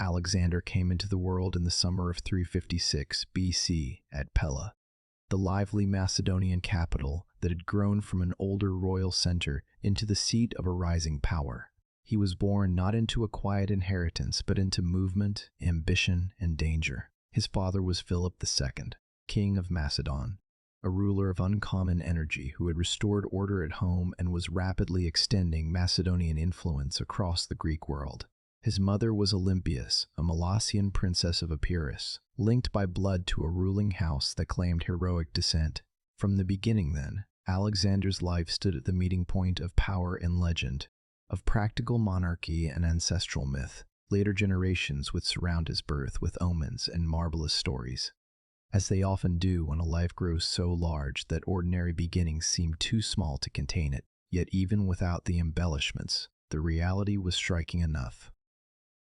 Alexander came into the world in the summer of 356 BC at Pella, the lively Macedonian capital that had grown from an older royal center into the seat of a rising power. He was born not into a quiet inheritance, but into movement, ambition, and danger. His father was Philip II, king of Macedon, a ruler of uncommon energy who had restored order at home and was rapidly extending Macedonian influence across the Greek world. His mother was Olympias, a Molossian princess of Epirus, linked by blood to a ruling house that claimed heroic descent. From the beginning, then, Alexander's life stood at the meeting point of power and legend, of practical monarchy and ancestral myth. Later generations would surround his birth with omens and marvelous stories, as they often do when a life grows so large that ordinary beginnings seem too small to contain it. Yet even without the embellishments, the reality was striking enough.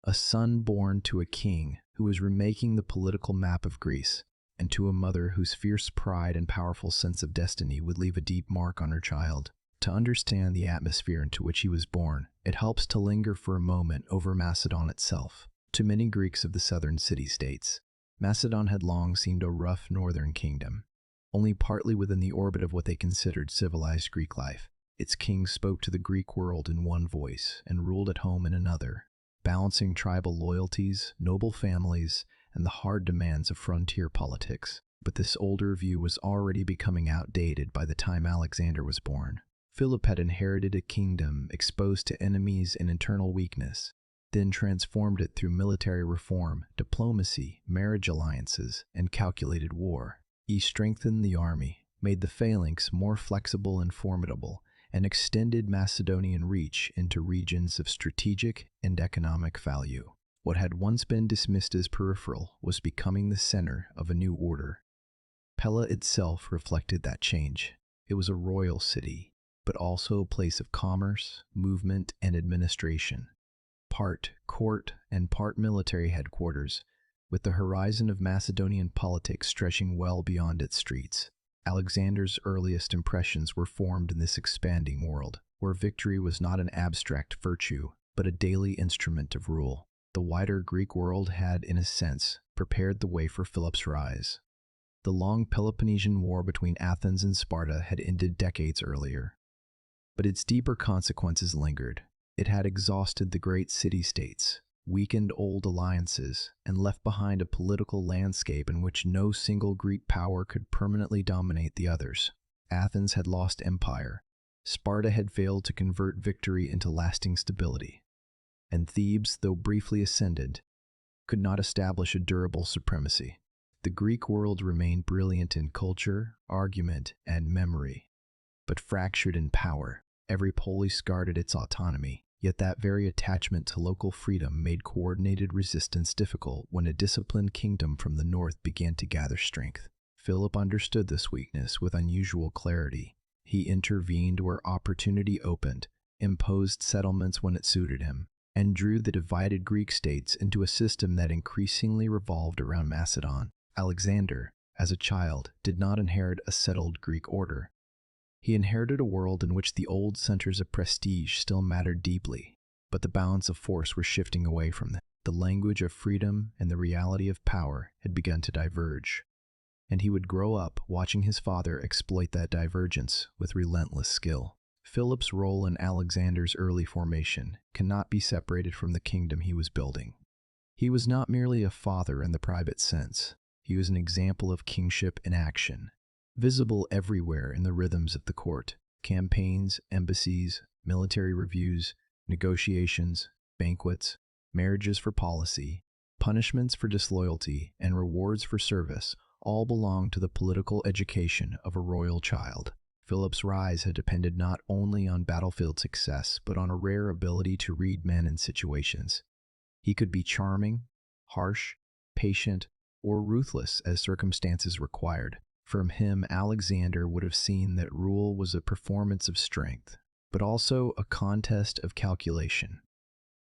A son born to a king who was remaking the political map of Greece, and to a mother whose fierce pride and powerful sense of destiny would leave a deep mark on her child. To understand the atmosphere into which he was born, it helps to linger for a moment over Macedon itself. To many Greeks of the southern city-states, Macedon had long seemed a rough northern kingdom, only partly within the orbit of what they considered civilized Greek life. Its kings spoke to the Greek world in one voice and ruled at home in another, balancing tribal loyalties, noble families, and the hard demands of frontier politics. But this older view was already becoming outdated by the time Alexander was born. Philip had inherited a kingdom exposed to enemies and internal weakness, then transformed it through military reform, diplomacy, marriage alliances, and calculated war. He strengthened the army, made the phalanx more flexible and formidable, and extended Macedonian reach into regions of strategic and economic value. What had once been dismissed as peripheral was becoming the center of a new order. Pella itself reflected that change. It was a royal city, but also a place of commerce, movement, and administration. Part court and part military headquarters, with the horizon of Macedonian politics stretching well beyond its streets. Alexander's earliest impressions were formed in this expanding world, where victory was not an abstract virtue, but a daily instrument of rule. The wider Greek world had, in a sense, prepared the way for Philip's rise. The long Peloponnesian War between Athens and Sparta had ended decades earlier, but its deeper consequences lingered. It had exhausted the great city-states, weakened old alliances, and left behind a political landscape in which no single Greek power could permanently dominate the others. Athens had lost empire, Sparta had failed to convert victory into lasting stability, and Thebes, though briefly ascended, could not establish a durable supremacy. The Greek world remained brilliant in culture, argument, and memory, but fractured in power. Every polis guarded its autonomy, yet that very attachment to local freedom made coordinated resistance difficult when a disciplined kingdom from the north began to gather strength. Philip understood this weakness with unusual clarity. He intervened where opportunity opened, imposed settlements when it suited him, and drew the divided Greek states into a system that increasingly revolved around Macedon. Alexander, as a child, did not inherit a settled Greek order. He inherited a world in which the old centers of prestige still mattered deeply, but the balance of force were shifting away from them. The language of freedom and the reality of power had begun to diverge, and he would grow up watching his father exploit that divergence with relentless skill. Philip's role in Alexander's early formation cannot be separated from the kingdom he was building. He was not merely a father in the private sense. He was an example of kingship in action, visible everywhere in the rhythms of the court: campaigns, embassies, military reviews, negotiations, banquets, marriages for policy, punishments for disloyalty, and rewards for service all belonged to the political education of a royal child. Philip's rise had depended not only on battlefield success, but on a rare ability to read men and situations. He could be charming, harsh, patient, or ruthless as circumstances required. From him, Alexander would have seen that rule was a performance of strength, but also a contest of calculation.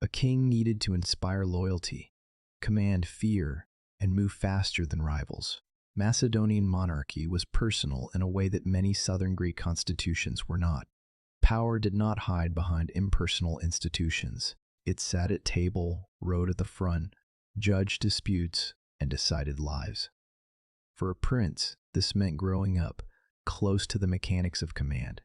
A king needed to inspire loyalty, command fear, and move faster than rivals. Macedonian monarchy was personal in a way that many southern Greek constitutions were not. Power did not hide behind impersonal institutions. It sat at table, rode at the front, judged disputes, and decided lives. For a prince, this meant growing up close to the mechanics of command.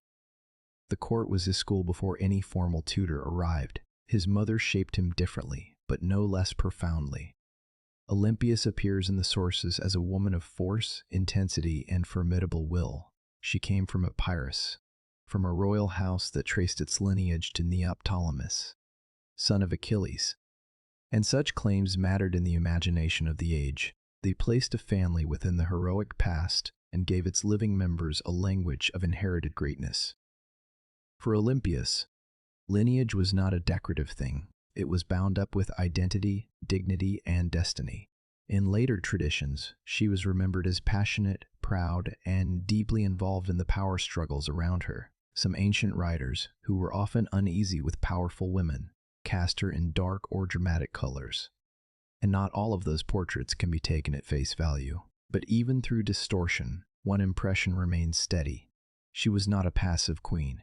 The court was his school before any formal tutor arrived. His mother shaped him differently, but no less profoundly. Olympias appears in the sources as a woman of force, intensity, and formidable will. She came from Epirus, from a royal house that traced its lineage to Neoptolemus, son of Achilles. And such claims mattered in the imagination of the age. They placed a family within the heroic past and gave its living members a language of inherited greatness. For Olympias, lineage was not a decorative thing. It was bound up with identity, dignity, and destiny. In later traditions, she was remembered as passionate, proud, and deeply involved in the power struggles around her. Some ancient writers, who were often uneasy with powerful women, cast her in dark or dramatic colors. And not all of those portraits can be taken at face value. But even through distortion, one impression remains steady. She was not a passive queen.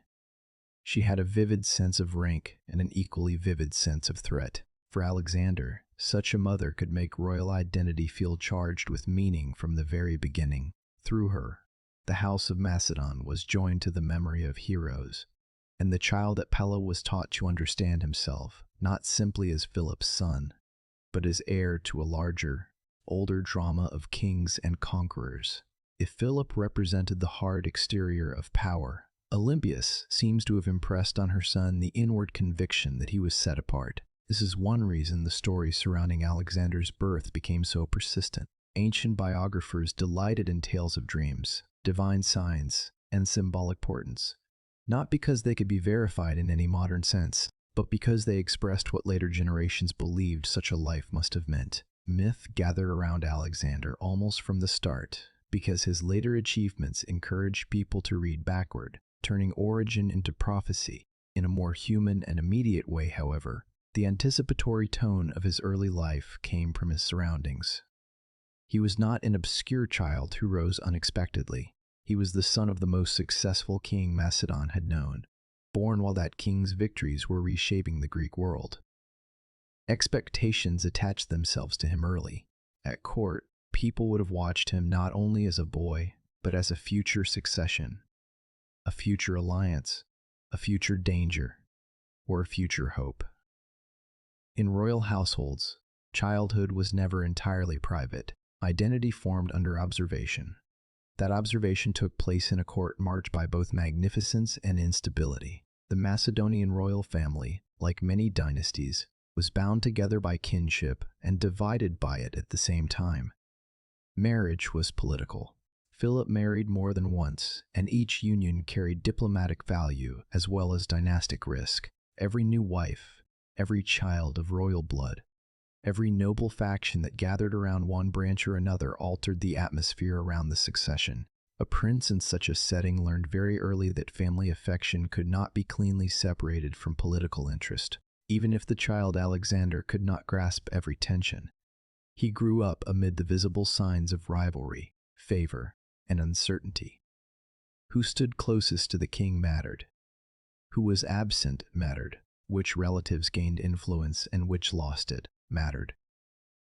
She had a vivid sense of rank and an equally vivid sense of threat. For Alexander, such a mother could make royal identity feel charged with meaning from the very beginning. Through her, the house of Macedon was joined to the memory of heroes, and the child at Pella was taught to understand himself, not simply as Philip's son, but as heir to a larger, older drama of kings and conquerors. If Philip represented the hard exterior of power, Olympias seems to have impressed on her son the inward conviction that he was set apart. This is one reason the stories surrounding Alexander's birth became so persistent. Ancient biographers delighted in tales of dreams, divine signs, and symbolic portents, not because they could be verified in any modern sense, but because they expressed what later generations believed such a life must have meant. Myth gathered around Alexander almost from the start, because his later achievements encouraged people to read backward, turning origin into prophecy. In a more human and immediate way, however, the anticipatory tone of his early life came from his surroundings. He was not an obscure child who rose unexpectedly. He was the son of the most successful king Macedon had known, born while that king's victories were reshaping the Greek world. Expectations attached themselves to him early. At court, people would have watched him not only as a boy, but as a future succession, a future alliance, a future danger, or a future hope. In royal households, childhood was never entirely private. Identity formed under observation. That observation took place in a court marked by both magnificence and instability. The Macedonian royal family, like many dynasties, was bound together by kinship and divided by it at the same time. Marriage was political. Philip married more than once, and each union carried diplomatic value as well as dynastic risk. Every new wife, every child of royal blood, every noble faction that gathered around one branch or another altered the atmosphere around the succession. A prince in such a setting learned very early that family affection could not be cleanly separated from political interest. Even if the child Alexander could not grasp every tension, he grew up amid the visible signs of rivalry, favor, and uncertainty. Who stood closest to the king mattered. Who was absent mattered. Which relatives gained influence and which lost it mattered.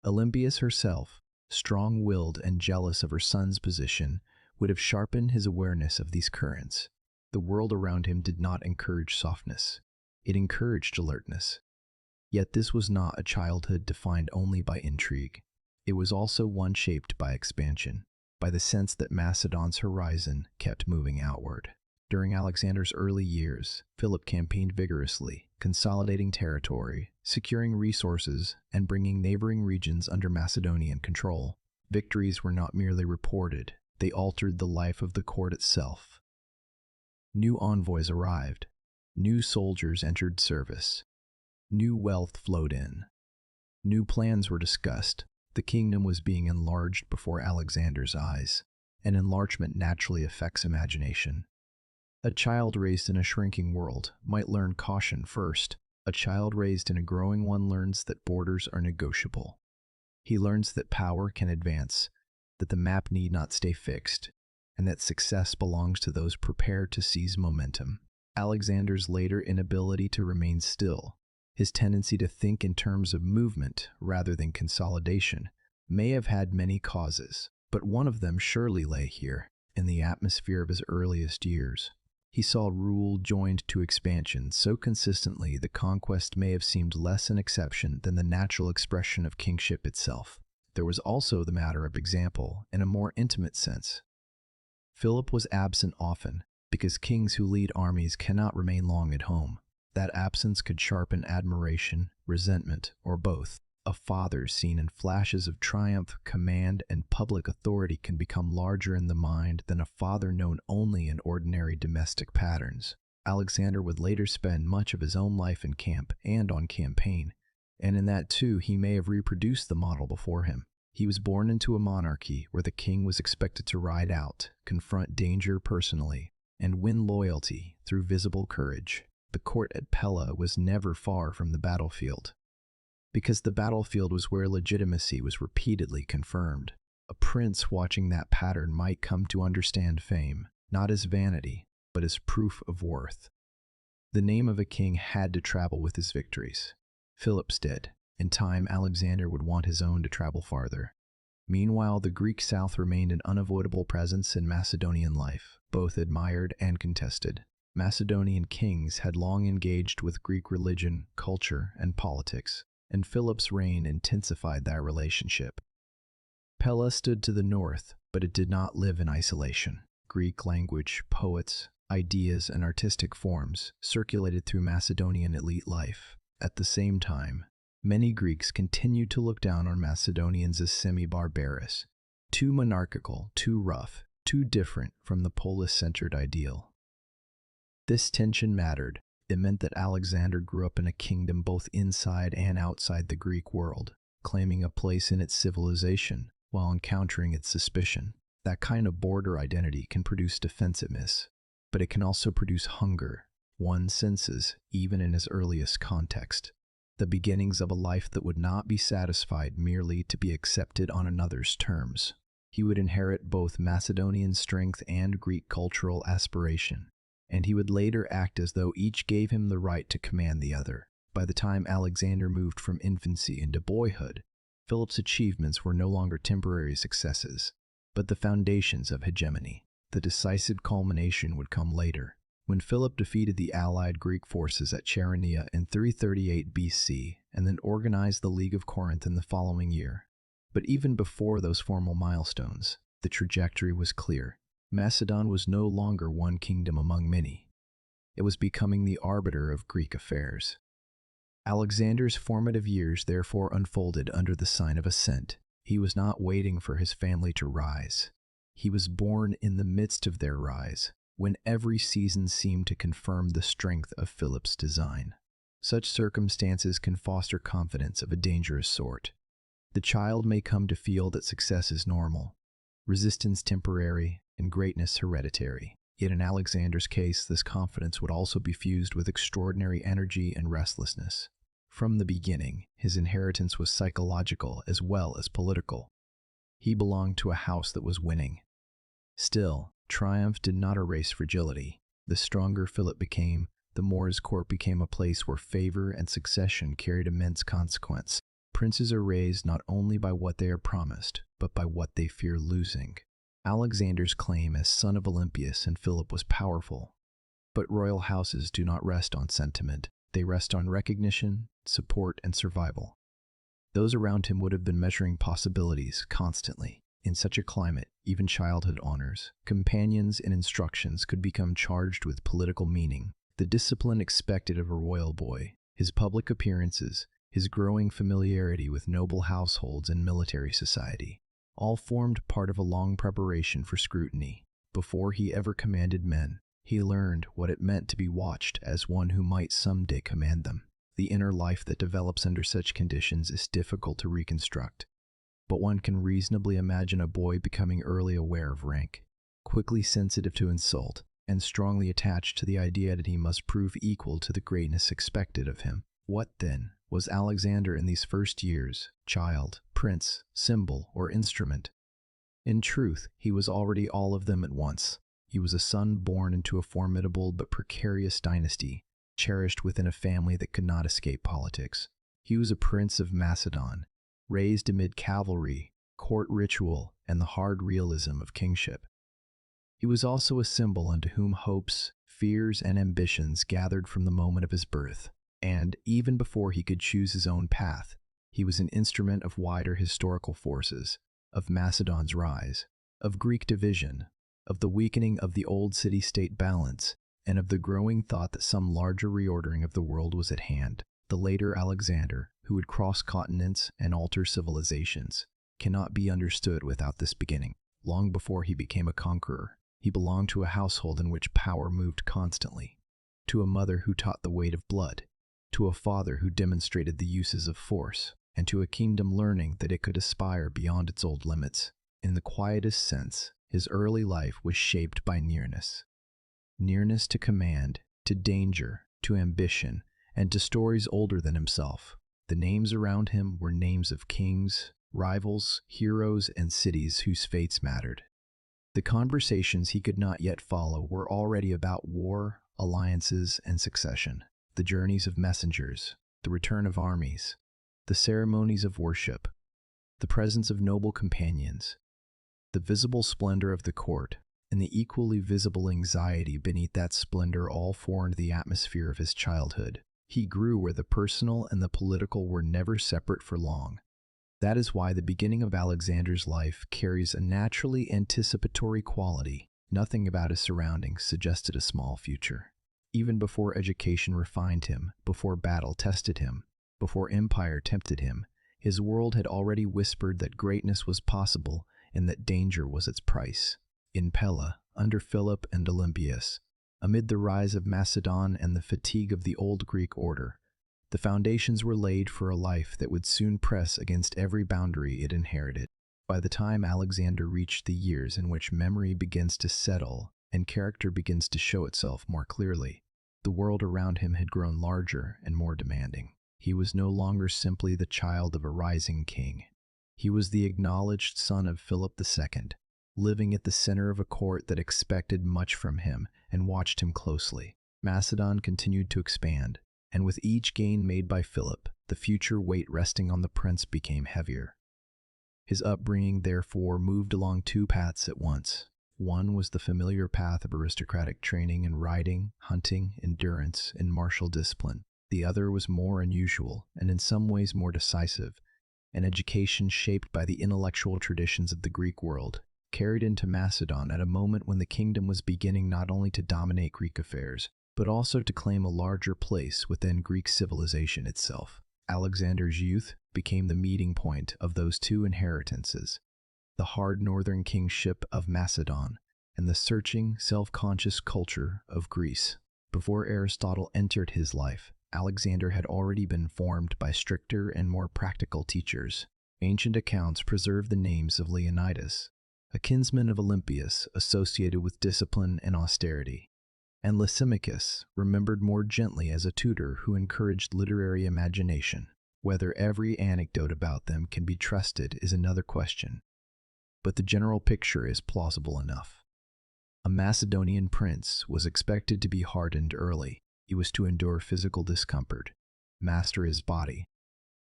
Olympias herself, strong-willed and jealous of her son's position, would have sharpened his awareness of these currents. The world around him did not encourage softness. It encouraged alertness. Yet this was not a childhood defined only by intrigue. It was also one shaped by expansion, by the sense that Macedon's horizon kept moving outward. During Alexander's early years, Philip campaigned vigorously, consolidating territory, securing resources, and bringing neighboring regions under Macedonian control. Victories were not merely reported, they altered the life of the court itself. New envoys arrived, new soldiers entered service, new wealth flowed in, new plans were discussed. The kingdom was being enlarged before Alexander's eyes, and enlargement naturally affects imagination. A child raised in a shrinking world might learn caution first. A child raised in a growing one learns that borders are negotiable. He learns that power can advance, that the map need not stay fixed, and that success belongs to those prepared to seize momentum. Alexander's later inability to remain still, His tendency to think in terms of movement rather than consolidation may have had many causes, but one of them surely lay here, in the atmosphere of his earliest years. He saw rule joined to expansion so consistently that conquest may have seemed less an exception than the natural expression of kingship itself. There was also the matter of example in a more intimate sense. Philip was absent often, because kings who lead armies cannot remain long at home. That absence could sharpen admiration, resentment, or both. A father seen in flashes of triumph, command, and public authority can become larger in the mind than a father known only in ordinary domestic patterns. Alexander would later spend much of his own life in camp and on campaign, and in that too he may have reproduced the model before him. He was born into a monarchy where the king was expected to ride out, confront danger personally, and win loyalty through visible courage. The court at Pella was never far from the battlefield, because the battlefield was where legitimacy was repeatedly confirmed. A prince watching that pattern might come to understand fame, not as vanity, but as proof of worth. The name of a king had to travel with his victories. Philip's did. In time, Alexander would want his own to travel farther. Meanwhile, the Greek South remained an unavoidable presence in Macedonian life, both admired and contested. Macedonian kings had long engaged with Greek religion, culture, and politics, and Philip's reign intensified that relationship. Pella stood to the north, but it did not live in isolation. Greek language, poets, ideas, and artistic forms circulated through Macedonian elite life. At the same time, many Greeks continued to look down on Macedonians as semi-barbarous, too monarchical, too rough, too different from the polis-centered ideal. This tension mattered. It meant that Alexander grew up in a kingdom both inside and outside the Greek world, claiming a place in its civilization while encountering its suspicion. That kind of border identity can produce defensiveness, but it can also produce hunger, one senses even in his earliest context. The beginnings of a life that would not be satisfied merely to be accepted on another's terms. He would inherit both Macedonian strength and Greek cultural aspiration, and he would later act as though each gave him the right to command the other. By the time Alexander moved from infancy into boyhood, Philip's achievements were no longer temporary successes, but the foundations of hegemony. The decisive culmination would come later, when Philip defeated the allied Greek forces at Chaeronea in 338 BC and then organized the League of Corinth in the following year. But even before those formal milestones, the trajectory was clear. Macedon was no longer one kingdom among many. It was becoming the arbiter of Greek affairs. Alexander's formative years therefore unfolded under the sign of ascent. He was not waiting for his family to rise. He was born in the midst of their rise, when every season seemed to confirm the strength of Philip's design. Such circumstances can foster confidence of a dangerous sort. The child may come to feel that success is normal, resistance temporary, and greatness hereditary. Yet in Alexander's case, this confidence would also be fused with extraordinary energy and restlessness. From the beginning, his inheritance was psychological as well as political. He belonged to a house that was winning. Still, triumph did not erase fragility. The stronger Philip became, the more his court became a place where favor and succession carried immense consequence. Princes are raised not only by what they are promised, but by what they fear losing. Alexander's claim as son of Olympius and Philip was powerful, but royal houses do not rest on sentiment. They rest on recognition, support, and survival. Those around him would have been measuring possibilities constantly. In such a climate, even childhood honors, companions, and instructions could become charged with political meaning. The discipline expected of a royal boy, his public appearances, his growing familiarity with noble households and military society, all formed part of a long preparation for scrutiny. Before he ever commanded men, he learned what it meant to be watched as one who might someday command them. The inner life that develops under such conditions is difficult to reconstruct, but one can reasonably imagine a boy becoming early aware of rank, quickly sensitive to insult, and strongly attached to the idea that he must prove equal to the greatness expected of him. What, then, was Alexander in these first years? Child, prince, symbol, or instrument? In truth, he was already all of them at once. He was a son born into a formidable but precarious dynasty, cherished within a family that could not escape politics. He was a prince of Macedon, raised amid cavalry, court ritual, and the hard realism of kingship. He was also a symbol unto whom hopes, fears, and ambitions gathered from the moment of his birth, and, even before he could choose his own path, he was an instrument of wider historical forces, of Macedon's rise, of Greek division, of the weakening of the old city-state balance, and of the growing thought that some larger reordering of the world was at hand. The later Alexander, who would cross continents and alter civilizations, cannot be understood without this beginning. Long before he became a conqueror, he belonged to a household in which power moved constantly, to a mother who taught the weight of blood, to a father who demonstrated the uses of force, and to a kingdom learning that it could aspire beyond its old limits. In the quietest sense, his early life was shaped by nearness. Nearness to command, to danger, to ambition, and to stories older than himself. The names around him were names of kings, rivals, heroes, and cities whose fates mattered. The conversations he could not yet follow were already about war, alliances, and succession, the journeys of messengers, the return of armies, the ceremonies of worship, the presence of noble companions, the visible splendor of the court, and the equally visible anxiety beneath that splendor all formed the atmosphere of his childhood. He grew where the personal and the political were never separate for long. That is why the beginning of Alexander's life carries a naturally anticipatory quality. Nothing about his surroundings suggested a small future. Even before education refined him, before battle tested him, before empire tempted him, his world had already whispered that greatness was possible and that danger was its price. In Pella, under Philip and Olympias, amid the rise of Macedon and the fatigue of the old Greek order, the foundations were laid for a life that would soon press against every boundary it inherited. By the time Alexander reached the years in which memory begins to settle and character begins to show itself more clearly, the world around him had grown larger and more demanding. He was no longer simply the child of a rising king. He was the acknowledged son of Philip II, living at the center of a court that expected much from him and watched him closely. Macedon continued to expand, and with each gain made by Philip, the future weight resting on the prince became heavier. His upbringing, therefore, moved along two paths at once. One was the familiar path of aristocratic training in riding, hunting, endurance, and martial discipline. The other was more unusual, and in some ways more decisive, an education shaped by the intellectual traditions of the Greek world, carried into Macedon at a moment when the kingdom was beginning not only to dominate Greek affairs, but also to claim a larger place within Greek civilization itself. Alexander's youth became the meeting point of those two inheritances, the hard northern kingship of Macedon and the searching, self-conscious culture of Greece. Before Aristotle entered his life, Alexander had already been formed by stricter and more practical teachers. Ancient accounts preserve the names of Leonidas, a kinsman of Olympias associated with discipline and austerity, and Lysimachus, remembered more gently as a tutor who encouraged literary imagination. Whether every anecdote about them can be trusted is another question, but the general picture is plausible enough. A Macedonian prince was expected to be hardened early. He was to endure physical discomfort, master his body,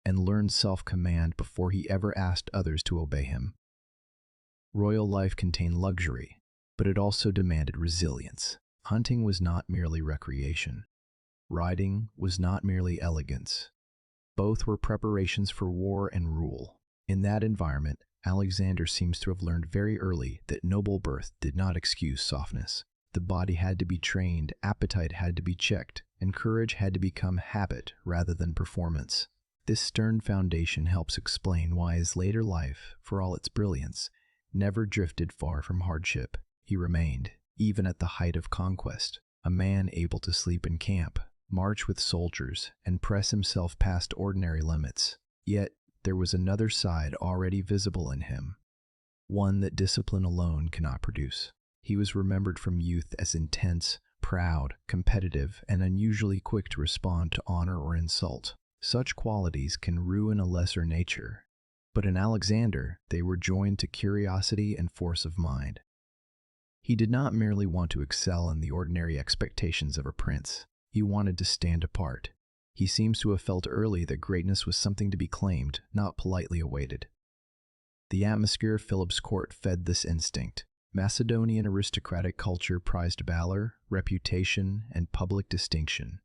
and learn self-command before he ever asked others to obey him. Royal life contained luxury, but it also demanded resilience. Hunting was not merely recreation. Riding was not merely elegance. Both were preparations for war and rule. In that environment, Alexander seems to have learned very early that noble birth did not excuse softness. The body had to be trained, appetite had to be checked, and courage had to become habit rather than performance. This stern foundation helps explain why his later life, for all its brilliance, never drifted far from hardship. He remained, even at the height of conquest, a man able to sleep in camp, march with soldiers, and press himself past ordinary limits. Yet, there was another side already visible in him, one that discipline alone cannot produce. He was remembered from youth as intense, proud, competitive, and unusually quick to respond to honor or insult. Such qualities can ruin a lesser nature, but in Alexander, they were joined to curiosity and force of mind. He did not merely want to excel in the ordinary expectations of a prince. He wanted to stand apart. He seems to have felt early that greatness was something to be claimed, not politely awaited. The atmosphere of Philip's court fed this instinct. Macedonian aristocratic culture prized valor, reputation, and public distinction.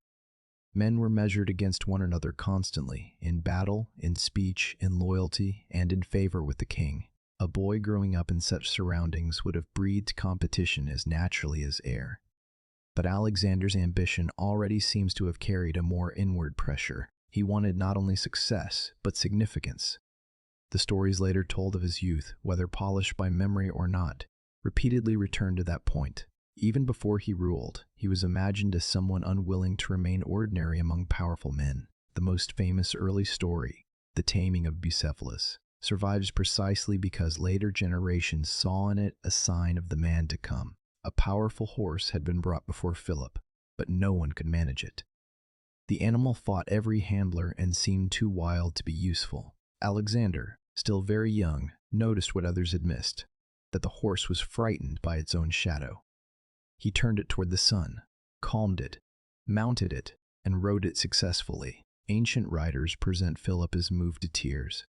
Men were measured against one another constantly, in battle, in speech, in loyalty, and in favor with the king. A boy growing up in such surroundings would have breathed competition as naturally as air. But Alexander's ambition already seems to have carried a more inward pressure. He wanted not only success, but significance. The stories later told of his youth, whether polished by memory or not, repeatedly returned to that point. Even before he ruled, he was imagined as someone unwilling to remain ordinary among powerful men. The most famous early story, the taming of Bucephalus, survives precisely because later generations saw in it a sign of the man to come. A powerful horse had been brought before Philip, but no one could manage it. The animal fought every handler and seemed too wild to be useful. Alexander, still very young, noticed what others had missed, that the horse was frightened by its own shadow. He turned it toward the sun, calmed it, mounted it, and rode it successfully. Ancient writers present Philip as moved to tears,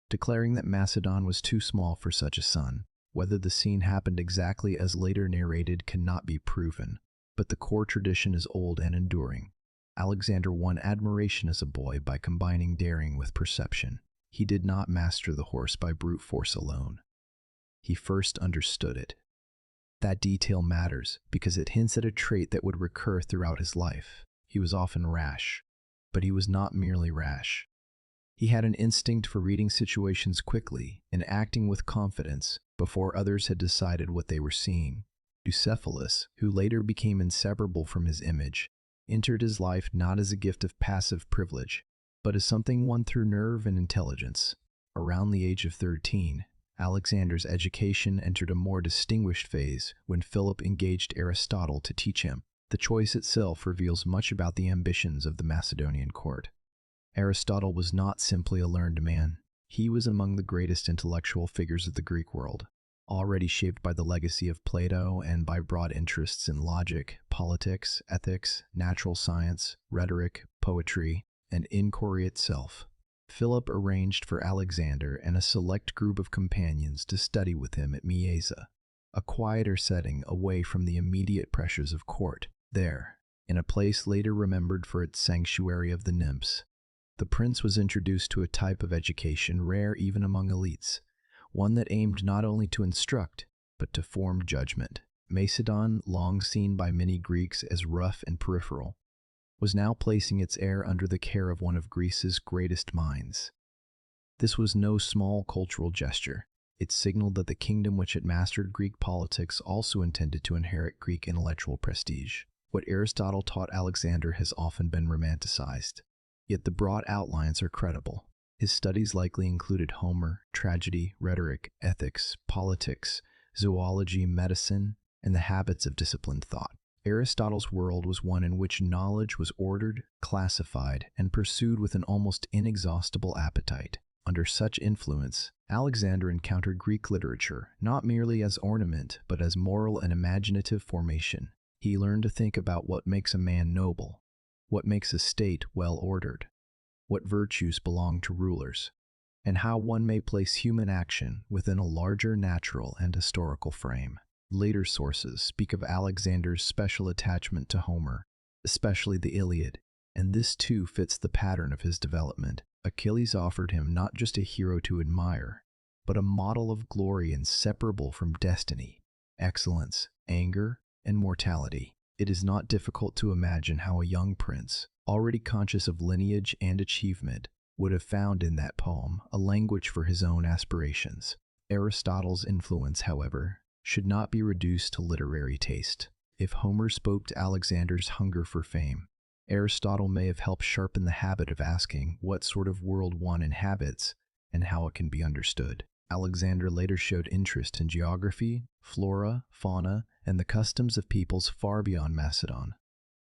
declaring that Macedon was too small for such a son. Whether the scene happened exactly as later narrated cannot be proven, but the core tradition is old and enduring. Alexander won admiration as a boy by combining daring with perception. He did not master the horse by brute force alone. He first understood it. That detail matters because it hints at a trait that would recur throughout his life. He was often rash, but he was not merely rash. He had an instinct for reading situations quickly and acting with confidence before others had decided what they were seeing. Bucephalus, who later became inseparable from his image, entered his life not as a gift of passive privilege, but as something won through nerve and intelligence. Around the age of 13, Alexander's education entered a more distinguished phase when Philip engaged Aristotle to teach him. The choice itself reveals much about the ambitions of the Macedonian court. Aristotle was not simply a learned man. He was among the greatest intellectual figures of the Greek world, already shaped by the legacy of Plato and by broad interests in logic, politics, ethics, natural science, rhetoric, poetry, and inquiry itself. Philip arranged for Alexander and a select group of companions to study with him at Mieza, a quieter setting away from the immediate pressures of court. There, in a place later remembered for its sanctuary of the nymphs, the prince was introduced to a type of education rare even among elites, one that aimed not only to instruct, but to form judgment. Macedon, long seen by many Greeks as rough and peripheral, was now placing its heir under the care of one of Greece's greatest minds. This was no small cultural gesture. It signaled that the kingdom which had mastered Greek politics also intended to inherit Greek intellectual prestige. What Aristotle taught Alexander has often been romanticized, yet the broad outlines are credible. His studies likely included Homer, tragedy, rhetoric, ethics, politics, zoology, medicine, and the habits of disciplined thought. Aristotle's world was one in which knowledge was ordered, classified, and pursued with an almost inexhaustible appetite. Under such influence, Alexander encountered Greek literature not merely as ornament, but as moral and imaginative formation. He learned to think about what makes a man noble, what makes a state well-ordered, what virtues belong to rulers, and how one may place human action within a larger natural and historical frame. Later sources speak of Alexander's special attachment to Homer, especially the Iliad, and this too fits the pattern of his development. Achilles offered him not just a hero to admire, but a model of glory inseparable from destiny, excellence, anger, and mortality. It is not difficult to imagine how a young prince, already conscious of lineage and achievement, would have found in that poem a language for his own aspirations. Aristotle's influence, however, should not be reduced to literary taste. If Homer spoke to Alexander's hunger for fame, Aristotle may have helped sharpen the habit of asking what sort of world one inhabits and how it can be understood. Alexander later showed interest in geography, flora, fauna, and the customs of peoples far beyond Macedon.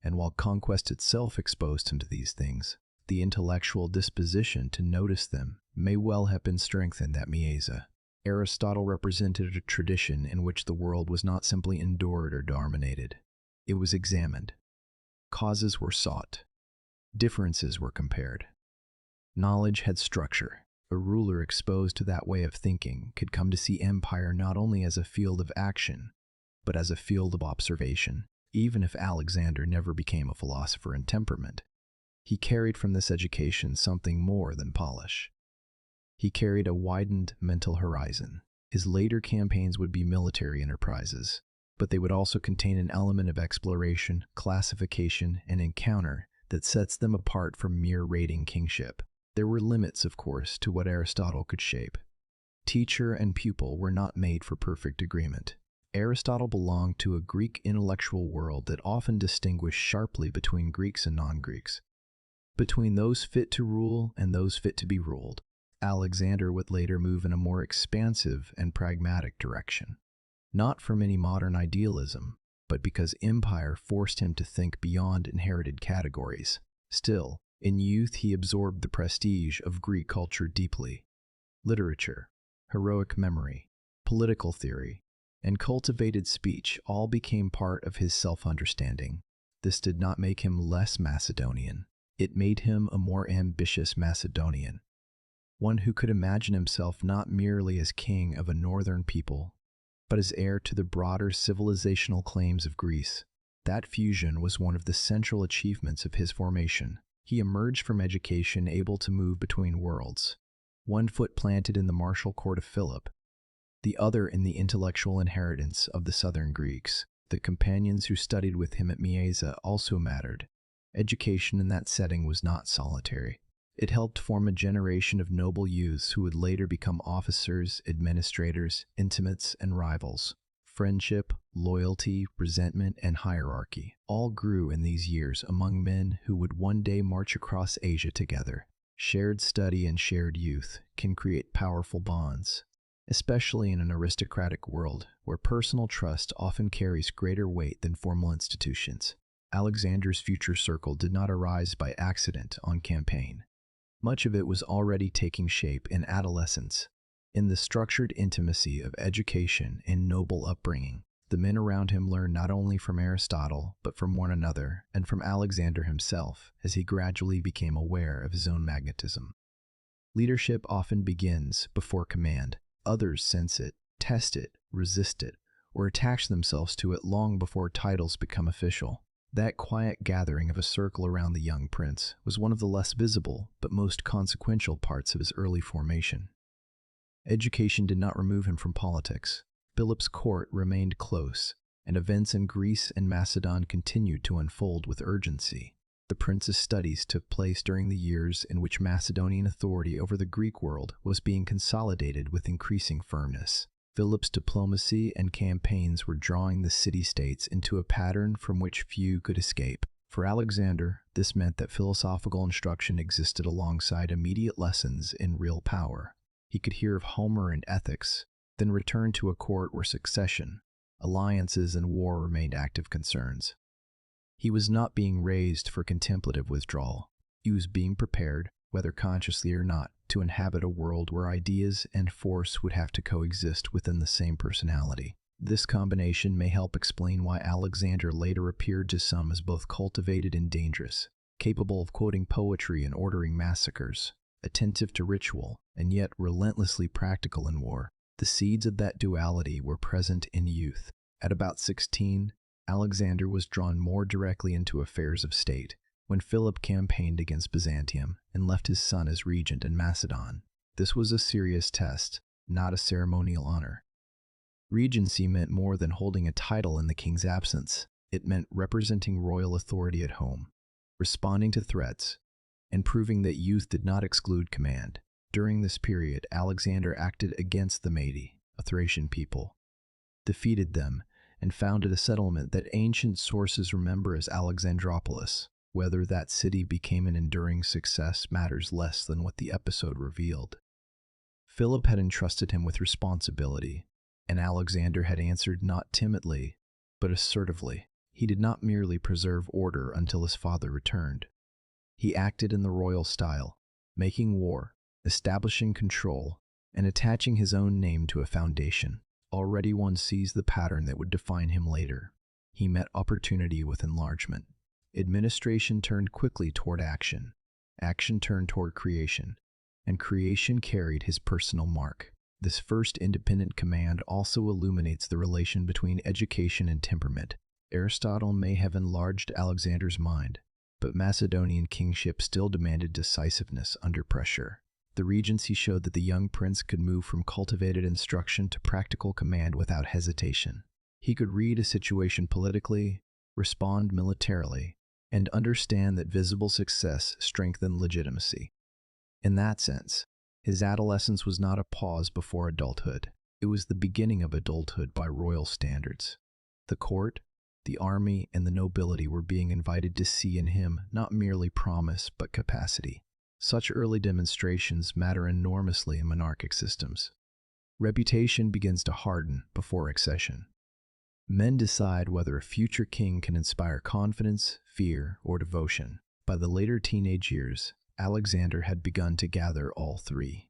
And while conquest itself exposed him to these things, the intellectual disposition to notice them may well have been strengthened at Mieza. Aristotle represented a tradition in which the world was not simply endured or dominated. It was examined. Causes were sought. Differences were compared. Knowledge had structure. A ruler exposed to that way of thinking could come to see empire not only as a field of action, but as a field of observation. Even if Alexander never became a philosopher in temperament, he carried from this education something more than polish. He carried a widened mental horizon. His later campaigns would be military enterprises, but they would also contain an element of exploration, classification, and encounter that sets them apart from mere raiding kingship. There were limits, of course, to what Aristotle could shape. Teacher and pupil were not made for perfect agreement. Aristotle belonged to a Greek intellectual world that often distinguished sharply between Greeks and non-Greeks, between those fit to rule and those fit to be ruled. Alexander would later move in a more expansive and pragmatic direction, not from any modern idealism, but because empire forced him to think beyond inherited categories. Still, in youth he absorbed the prestige of Greek culture deeply. Literature, heroic memory, political theory, and cultivated speech all became part of his self-understanding. This did not make him less Macedonian. It made him a more ambitious Macedonian, one who could imagine himself not merely as king of a northern people, but as heir to the broader civilizational claims of Greece. That fusion was one of the central achievements of his formation. He emerged from education able to move between worlds, one foot planted in the martial court of Philip, the other in the intellectual inheritance of the southern Greeks. The companions who studied with him at Mieza also mattered. Education in that setting was not solitary. It helped form a generation of noble youths who would later become officers, administrators, intimates, and rivals. Friendship, loyalty, resentment, and hierarchy all grew in these years among men who would one day march across Asia together. Shared study and shared youth can create powerful bonds, especially in an aristocratic world where personal trust often carries greater weight than formal institutions. Alexander's future circle did not arise by accident on campaign. Much of it was already taking shape in adolescence, in the structured intimacy of education and noble upbringing. The men around him learned not only from Aristotle, but from one another and from Alexander himself as he gradually became aware of his own magnetism. Leadership often begins before command. Others sense it, test it, resist it, or attach themselves to it long before titles become official. That quiet gathering of a circle around the young prince was one of the less visible but most consequential parts of his early formation. Education did not remove him from politics. Philip's court remained close, and events in Greece and Macedon continued to unfold with urgency. The prince's studies took place during the years in which Macedonian authority over the Greek world was being consolidated with increasing firmness. Philip's diplomacy and campaigns were drawing the city-states into a pattern from which few could escape. For Alexander, this meant that philosophical instruction existed alongside immediate lessons in real power. He could hear of Homer and ethics, then return to a court where succession, alliances, and war remained active concerns. He was not being raised for contemplative withdrawal. He was being prepared, whether consciously or not, to inhabit a world where ideas and force would have to coexist within the same personality. This combination may help explain why Alexander later appeared to some as both cultivated and dangerous, capable of quoting poetry and ordering massacres, attentive to ritual, and yet relentlessly practical in war. The seeds of that duality were present in youth. At about 16, Alexander was drawn more directly into affairs of state, when Philip campaigned against Byzantium and left his son as regent in Macedon. This was a serious test, not a ceremonial honor. Regency meant more than holding a title in the king's absence. It meant representing royal authority at home, responding to threats, and proving that youth did not exclude command. During this period, Alexander acted against the Mede, a Thracian people, defeated them, and founded a settlement that ancient sources remember as Alexandropolis. Whether that city became an enduring success matters less than what the episode revealed. Philip had entrusted him with responsibility, and Alexander had answered not timidly, but assertively. He did not merely preserve order until his father returned. He acted in the royal style, making war, establishing control, and attaching his own name to a foundation. Already one sees the pattern that would define him later. He met opportunity with enlargement. Administration turned quickly toward action. Action turned toward creation. And creation carried his personal mark. This first independent command also illuminates the relation between education and temperament. Aristotle may have enlarged Alexander's mind, but Macedonian kingship still demanded decisiveness under pressure. The regency showed that the young prince could move from cultivated instruction to practical command without hesitation. He could read a situation politically, respond militarily, and understand that visible success strengthened legitimacy. In that sense, his adolescence was not a pause before adulthood. It was the beginning of adulthood by royal standards. The court, the army, and the nobility were being invited to see in him not merely promise but capacity. Such early demonstrations matter enormously in monarchic systems. Reputation begins to harden before accession. Men decide whether a future king can inspire confidence, fear, or devotion. By the later teenage years, Alexander had begun to gather all three.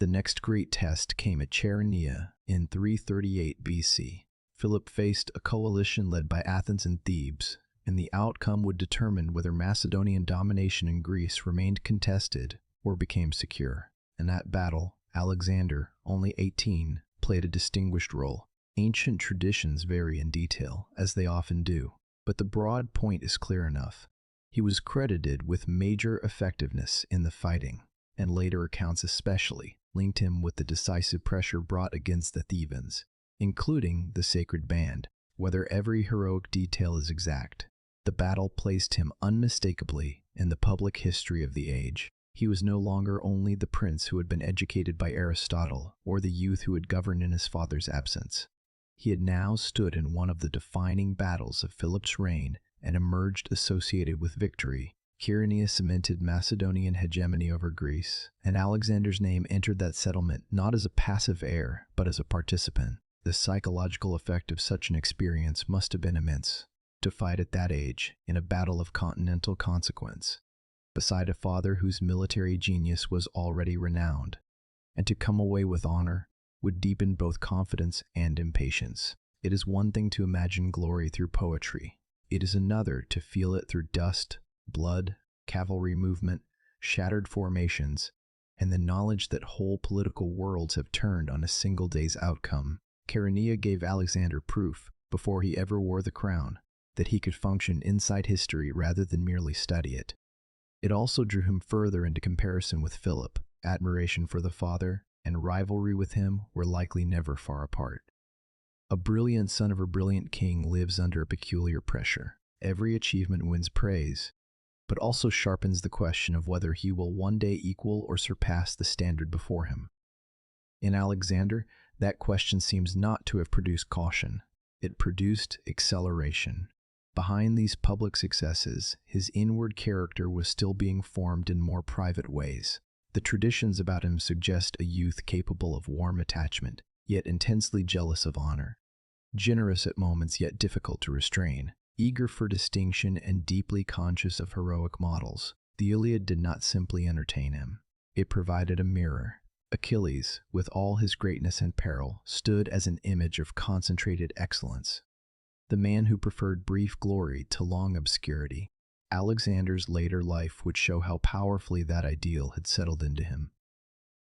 The next great test came at Chaeronea in 338 BC. Philip faced a coalition led by Athens and Thebes, and the outcome would determine whether Macedonian domination in Greece remained contested or became secure. In that battle, Alexander, only 18, played a distinguished role. Ancient traditions vary in detail, as they often do, but the broad point is clear enough. He was credited with major effectiveness in the fighting, and later accounts especially linked him with the decisive pressure brought against the Thebans, including the sacred band. Whether every heroic detail is exact, the battle placed him unmistakably in the public history of the age. He was no longer only the prince who had been educated by Aristotle or the youth who had governed in his father's absence. He had now stood in one of the defining battles of Philip's reign and emerged associated with victory. Chaeronea cemented Macedonian hegemony over Greece, and Alexander's name entered that settlement not as a passive heir, but as a participant. The psychological effect of such an experience must have been immense. To fight at that age, in a battle of continental consequence, beside a father whose military genius was already renowned, and to come away with honor, would deepen both confidence and impatience. It is one thing to imagine glory through poetry. It is another to feel it through dust, blood, cavalry movement, shattered formations, and the knowledge that whole political worlds have turned on a single day's outcome. Chaeronea gave Alexander proof, before he ever wore the crown, that he could function inside history rather than merely study it. It also drew him further into comparison with Philip. Admiration for the father and rivalry with him were likely never far apart. A brilliant son of a brilliant king lives under a peculiar pressure. Every achievement wins praise, but also sharpens the question of whether he will one day equal or surpass the standard before him. In Alexander, that question seems not to have produced caution. It produced acceleration. Behind these public successes, his inward character was still being formed in more private ways. The traditions about him suggest a youth capable of warm attachment, yet intensely jealous of honor, generous at moments yet difficult to restrain, eager for distinction and deeply conscious of heroic models. The Iliad did not simply entertain him. It provided a mirror. Achilles, with all his greatness and peril, stood as an image of concentrated excellence. The man who preferred brief glory to long obscurity. Alexander's later life would show how powerfully that ideal had settled into him.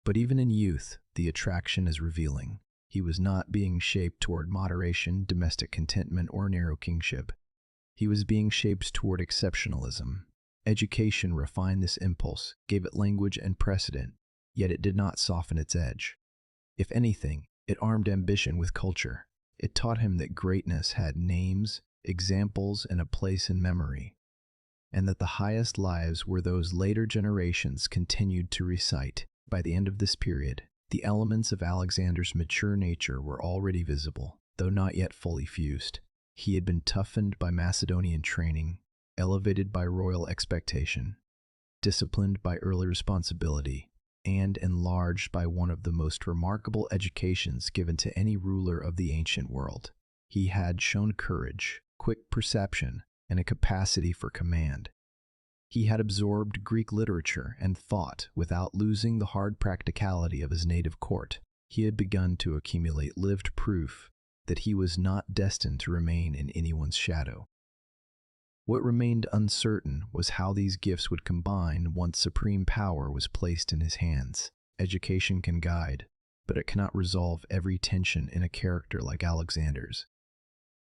But even in youth, the attraction is revealing. He was not being shaped toward moderation, domestic contentment, or narrow kingship. He was being shaped toward exceptionalism. Education refined this impulse, gave it language and precedent, yet it did not soften its edge. If anything, it armed ambition with culture. It taught him that greatness had names, examples, and a place in memory, and that the highest lives were those later generations continued to recite. By the end of this period, the elements of Alexander's mature nature were already visible, though not yet fully fused. He had been toughened by Macedonian training, elevated by royal expectation, disciplined by early responsibility, and enlarged by one of the most remarkable educations given to any ruler of the ancient world. He had shown courage, quick perception, and a capacity for command. He had absorbed Greek literature and thought without losing the hard practicality of his native court. He had begun to accumulate lived proof that he was not destined to remain in anyone's shadow. What remained uncertain was how these gifts would combine once supreme power was placed in his hands. Education can guide, but it cannot resolve every tension in a character like Alexander's.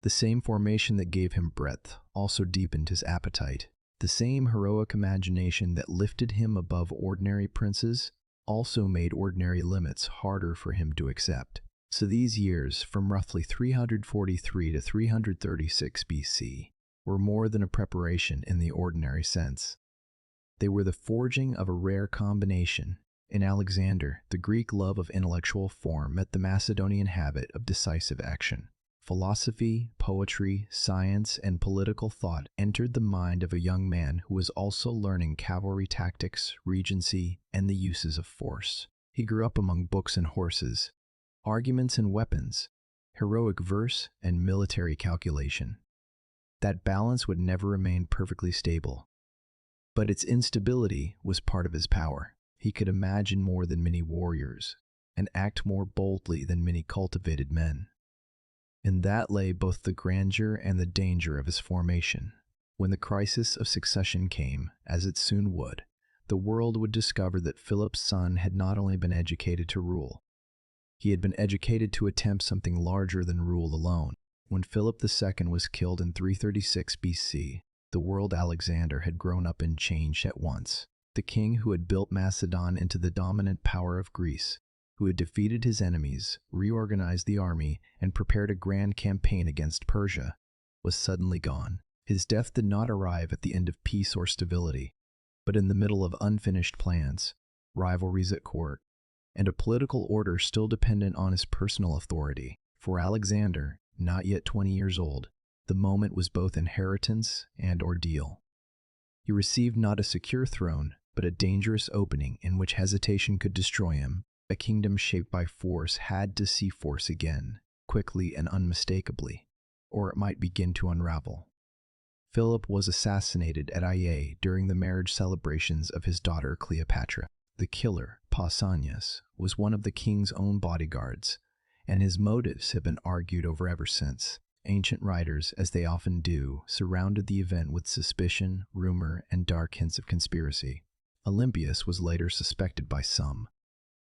The same formation that gave him breadth also deepened his appetite. The same heroic imagination that lifted him above ordinary princes also made ordinary limits harder for him to accept. So these years, from roughly 343 to 336 BC, were more than a preparation in the ordinary sense. They were the forging of a rare combination. In Alexander, the Greek love of intellectual form met the Macedonian habit of decisive action. Philosophy, poetry, science, and political thought entered the mind of a young man who was also learning cavalry tactics, regency, and the uses of force. He grew up among books and horses, arguments and weapons, heroic verse, and military calculation. That balance would never remain perfectly stable, but its instability was part of his power. He could imagine more than many warriors, and act more boldly than many cultivated men. In that lay both the grandeur and the danger of his formation. When the crisis of succession came, as it soon would, the world would discover that Philip's son had not only been educated to rule, he had been educated to attempt something larger than rule alone. When Philip II was killed in 336 BC, the world Alexander had grown up and changed at once. The king who had built Macedon into the dominant power of Greece, who had defeated his enemies, reorganized the army, and prepared a grand campaign against Persia, was suddenly gone. His death did not arrive at the end of peace or stability, but in the middle of unfinished plans, rivalries at court, and a political order still dependent on his personal authority. For Alexander, not yet 20 years old, the moment was both inheritance and ordeal. He received not a secure throne, but a dangerous opening in which hesitation could destroy him. A kingdom shaped by force had to see force again, quickly and unmistakably, or it might begin to unravel. Philip was assassinated at Aie during the marriage celebrations of his daughter Cleopatra. The killer, Pausanias, was one of the king's own bodyguards, and his motives have been argued over ever since. Ancient writers, as they often do, surrounded the event with suspicion, rumor, and dark hints of conspiracy. Olympias was later suspected by some,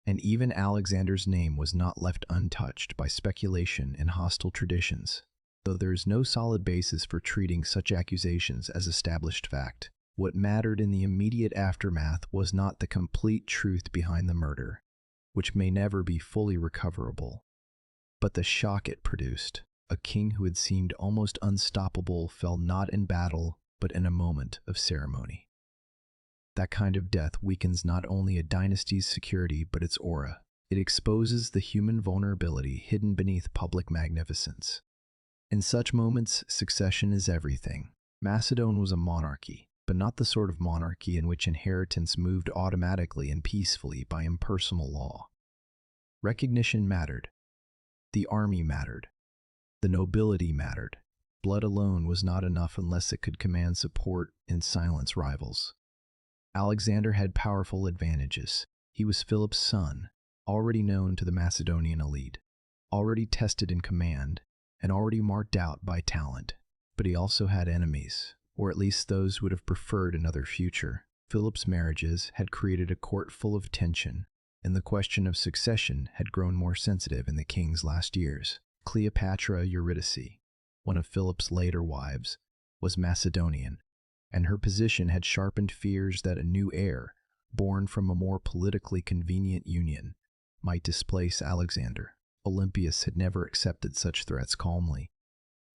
and even Alexander's name was not left untouched by speculation and hostile traditions, though there is no solid basis for treating such accusations as established fact. What mattered in the immediate aftermath was not the complete truth behind the murder, which may never be fully recoverable, but the shock it produced. A king who had seemed almost unstoppable fell not in battle, but in a moment of ceremony. That kind of death weakens not only a dynasty's security, but its aura. It exposes the human vulnerability hidden beneath public magnificence. In such moments, succession is everything. Macedon was a monarchy, but not the sort of monarchy in which inheritance moved automatically and peacefully by impersonal law. Recognition mattered. The army mattered. The nobility mattered. Blood alone was not enough unless it could command support and silence rivals. Alexander had powerful advantages. He was Philip's son, already known to the Macedonian elite, already tested in command, and already marked out by talent. But he also had enemies, or at least those who would have preferred another future. Philip's marriages had created a court full of tension, and the question of succession had grown more sensitive in the king's last years. Cleopatra Eurydice, one of Philip's later wives, was Macedonian, and her position had sharpened fears that a new heir, born from a more politically convenient union, might displace Alexander. Olympias had never accepted such threats calmly,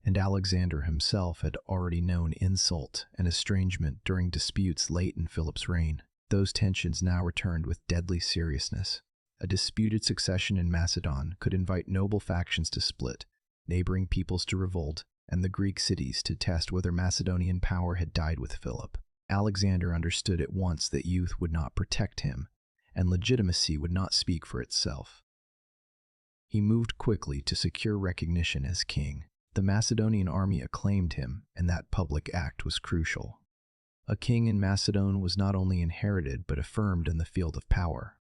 and Alexander himself had already known insult and estrangement during disputes late in Philip's reign. Those tensions now returned with deadly seriousness. A disputed succession in Macedon could invite noble factions to split, neighboring peoples to revolt, and the Greek cities to test whether Macedonian power had died with Philip. Alexander understood at once that youth would not protect him, and legitimacy would not speak for itself. He moved quickly to secure recognition as king. The Macedonian army acclaimed him, and that public act was crucial. A king in Macedon was not only inherited but affirmed in the field of power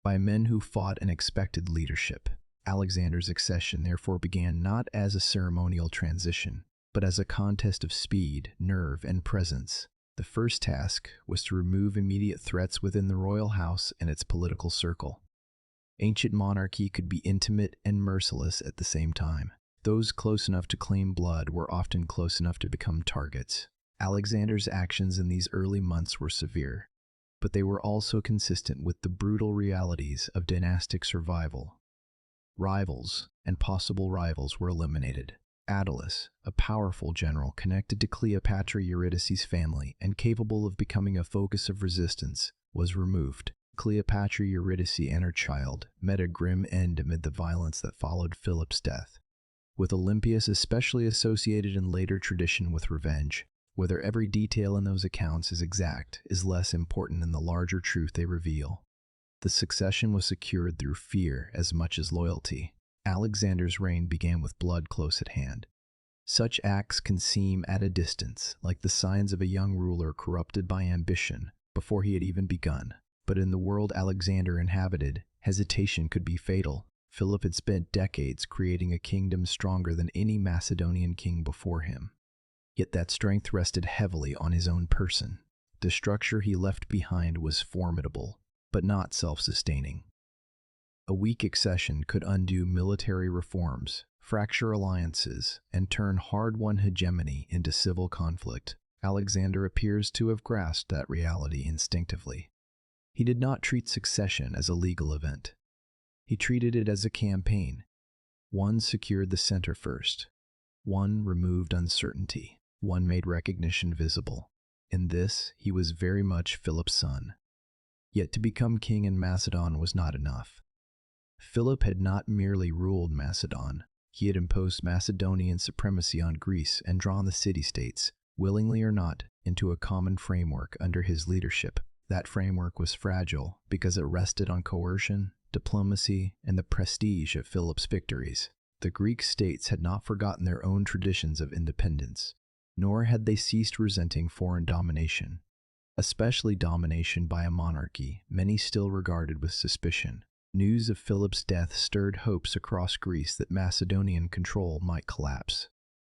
by men who fought and expected leadership. Alexander's accession therefore began not as a ceremonial transition, but as a contest of speed, nerve, and presence. The first task was to remove immediate threats within the royal house and its political circle. Ancient monarchy could be intimate and merciless at the same time. Those close enough to claim blood were often close enough to become targets. Alexander's actions in these early months were severe, but they were also consistent with the brutal realities of dynastic survival. Rivals and possible rivals were eliminated. Attalus, a powerful general connected to Cleopatra Eurydice's family and capable of becoming a focus of resistance, was removed. Cleopatra Eurydice and her child met a grim end amid the violence that followed Philip's death, with Olympias especially associated in later tradition with revenge. Whether every detail in those accounts is exact is less important than the larger truth they reveal. The succession was secured through fear as much as loyalty. Alexander's reign began with blood close at hand. Such acts can seem at a distance like the signs of a young ruler corrupted by ambition before he had even begun. But in the world Alexander inhabited, hesitation could be fatal. Philip had spent decades creating a kingdom stronger than any Macedonian king before him. Yet that strength rested heavily on his own person. The structure he left behind was formidable, but not self-sustaining. A weak accession could undo military reforms, fracture alliances, and turn hard-won hegemony into civil conflict. Alexander appears to have grasped that reality instinctively. He did not treat succession as a legal event. He treated it as a campaign. One secured the center first. One removed uncertainty. One made recognition visible. In this, he was very much Philip's son. Yet to become king in Macedon was not enough. Philip had not merely ruled Macedon. He had imposed Macedonian supremacy on Greece and drawn the city-states, willingly or not, into a common framework under his leadership. That framework was fragile because it rested on coercion, diplomacy, and the prestige of Philip's victories. The Greek states had not forgotten their own traditions of independence, nor had they ceased resenting foreign domination, especially domination by a monarchy many still regarded with suspicion. News of Philip's death stirred hopes across Greece that Macedonian control might collapse.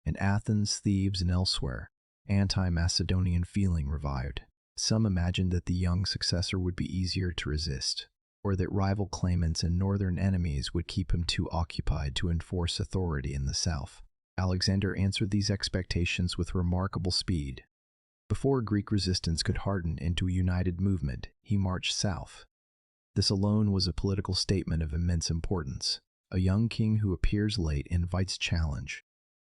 In Athens, Thebes, and elsewhere, anti-Macedonian feeling revived. Some imagined that the young successor would be easier to resist, or that rival claimants and northern enemies would keep him too occupied to enforce authority in the south. Alexander answered these expectations with remarkable speed. Before Greek resistance could harden into a united movement, he marched south. This alone was a political statement of immense importance. A young king who appears late invites challenge.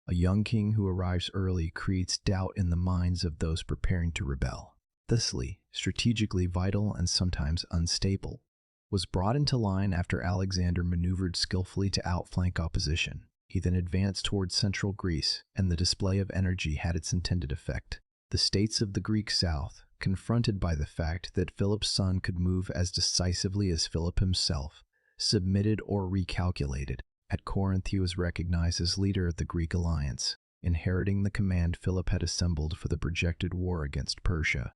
A young king who arrives early creates doubt in the minds of those preparing to rebel. Thessaly, strategically vital and sometimes unstable, was brought into line after Alexander maneuvered skillfully to outflank opposition. He then advanced towards central Greece, and the display of energy had its intended effect. The states of the Greek south, confronted by the fact that Philip's son could move as decisively as Philip himself, submitted or recalculated. At Corinth, he was recognized as leader of the Greek alliance, inheriting the command Philip had assembled for the projected war against Persia.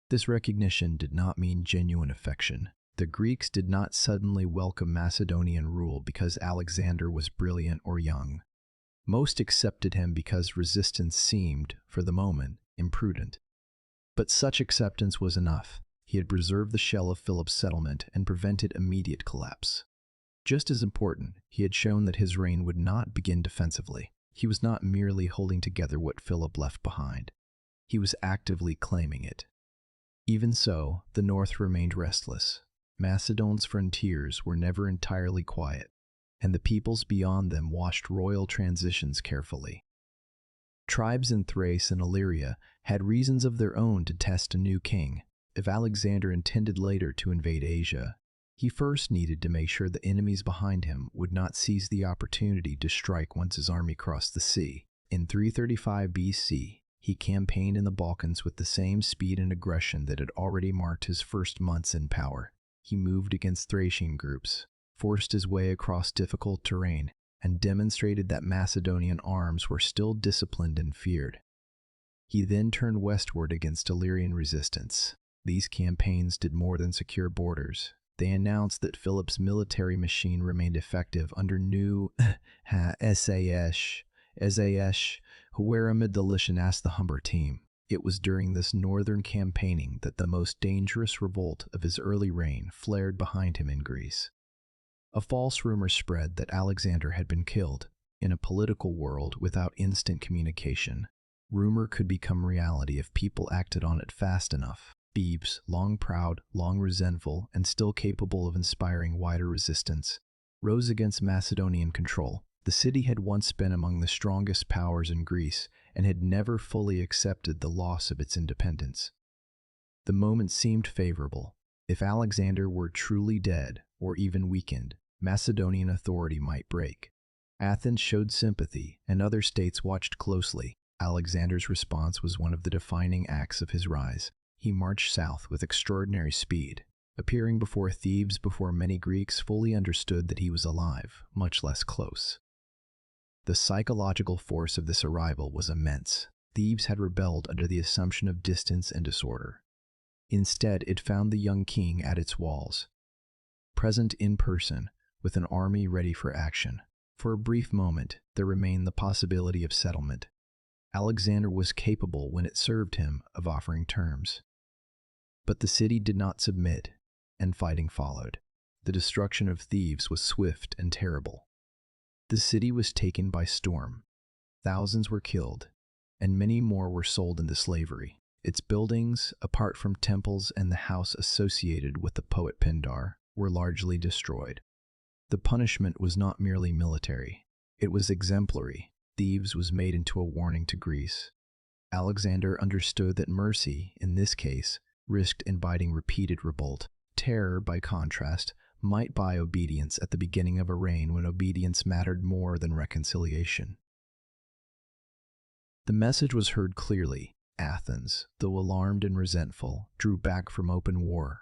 This recognition did not mean genuine affection. The Greeks did not suddenly welcome Macedonian rule because Alexander was brilliant or young. Most accepted him because resistance seemed, for the moment, imprudent. But such acceptance was enough. He had preserved the shell of Philip's settlement and prevented immediate collapse. Just as important, he had shown that his reign would not begin defensively. He was not merely holding together what Philip left behind. He was actively claiming it. Even so, the north remained restless. Macedon's frontiers were never entirely quiet, and the peoples beyond them watched royal transitions carefully. Tribes in Thrace and Illyria had reasons of their own to test a new king. If Alexander intended later to invade Asia, he first needed to make sure the enemies behind him would not seize the opportunity to strike once his army crossed the sea. In 335 BC, he campaigned in the Balkans with the same speed and aggression that had already marked his first months in power. He moved against Thracian groups, forced his way across difficult terrain, and demonstrated that Macedonian arms were still disciplined and feared. He then turned westward against Illyrian resistance. These campaigns did more than secure borders. They announced that Philip's military machine remained effective under new SAS, Where amid the Lycian asked the Humber team. It was during this northern campaigning that the most dangerous revolt of his early reign flared behind him in Greece. A false rumor spread that Alexander had been killed. In a political world without instant communication, rumor could become reality if people acted on it fast enough. Thebes, long proud, long resentful, and still capable of inspiring wider resistance, rose against Macedonian control. The city had once been among the strongest powers in Greece and had never fully accepted the loss of its independence. The moment seemed favorable. If Alexander were truly dead, or even weakened, Macedonian authority might break. Athens showed sympathy, and other states watched closely. Alexander's response was one of the defining acts of his rise. He marched south with extraordinary speed, appearing before Thebes before many Greeks fully understood that he was alive, much less close. The psychological force of this arrival was immense. Thebes had rebelled under the assumption of distance and disorder. Instead, it found the young king at its walls, present in person, with an army ready for action. For a brief moment, there remained the possibility of settlement. Alexander was capable, when it served him, of offering terms. But the city did not submit, and fighting followed. The destruction of Thebes was swift and terrible. The city was taken by storm. Thousands were killed, and many more were sold into slavery. Its buildings, apart from temples and the house associated with the poet Pindar, were largely destroyed. The punishment was not merely military. It was exemplary. Thebes was made into a warning to Greece. Alexander understood that mercy, in this case, risked inviting repeated revolt. Terror, by contrast, might buy obedience at the beginning of a reign when obedience mattered more than reconciliation. The message was heard clearly. Athens, though alarmed and resentful, drew back from open war.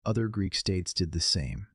Other Greek states did the same.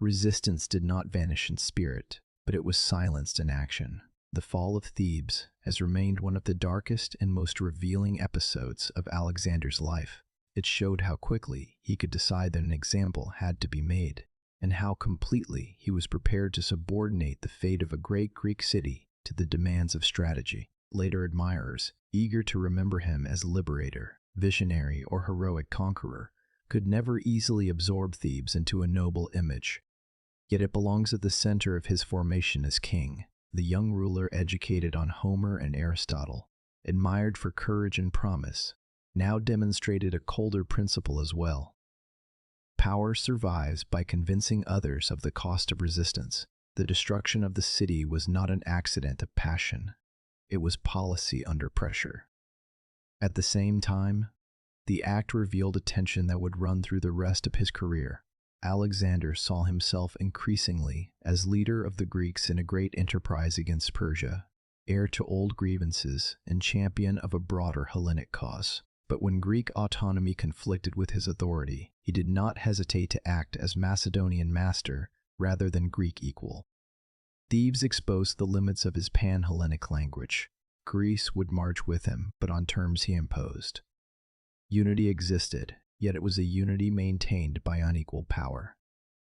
Resistance did not vanish in spirit, but it was silenced in action. The fall of Thebes has remained one of the darkest and most revealing episodes of Alexander's life. It showed how quickly he could decide that an example had to be made, and how completely he was prepared to subordinate the fate of a great Greek city to the demands of strategy. Later admirers, eager to remember him as liberator, visionary, or heroic conqueror, could never easily absorb Thebes into a noble image. Yet it belongs at the center of his formation as king. The young ruler, educated on Homer and Aristotle, admired for courage and promise, now demonstrated a colder principle as well. Power survives by convincing others of the cost of resistance. The destruction of the city was not an accident of passion. It was policy under pressure. At the same time, the act revealed a tension that would run through the rest of his career. Alexander saw himself increasingly as leader of the Greeks in a great enterprise against Persia, heir to old grievances and champion of a broader Hellenic cause. But when Greek autonomy conflicted with his authority, he did not hesitate to act as Macedonian master rather than Greek equal. Thebes exposed the limits of his pan-Hellenic language. Greece would march with him, but on terms he imposed. Unity existed, yet it was a unity maintained by unequal power.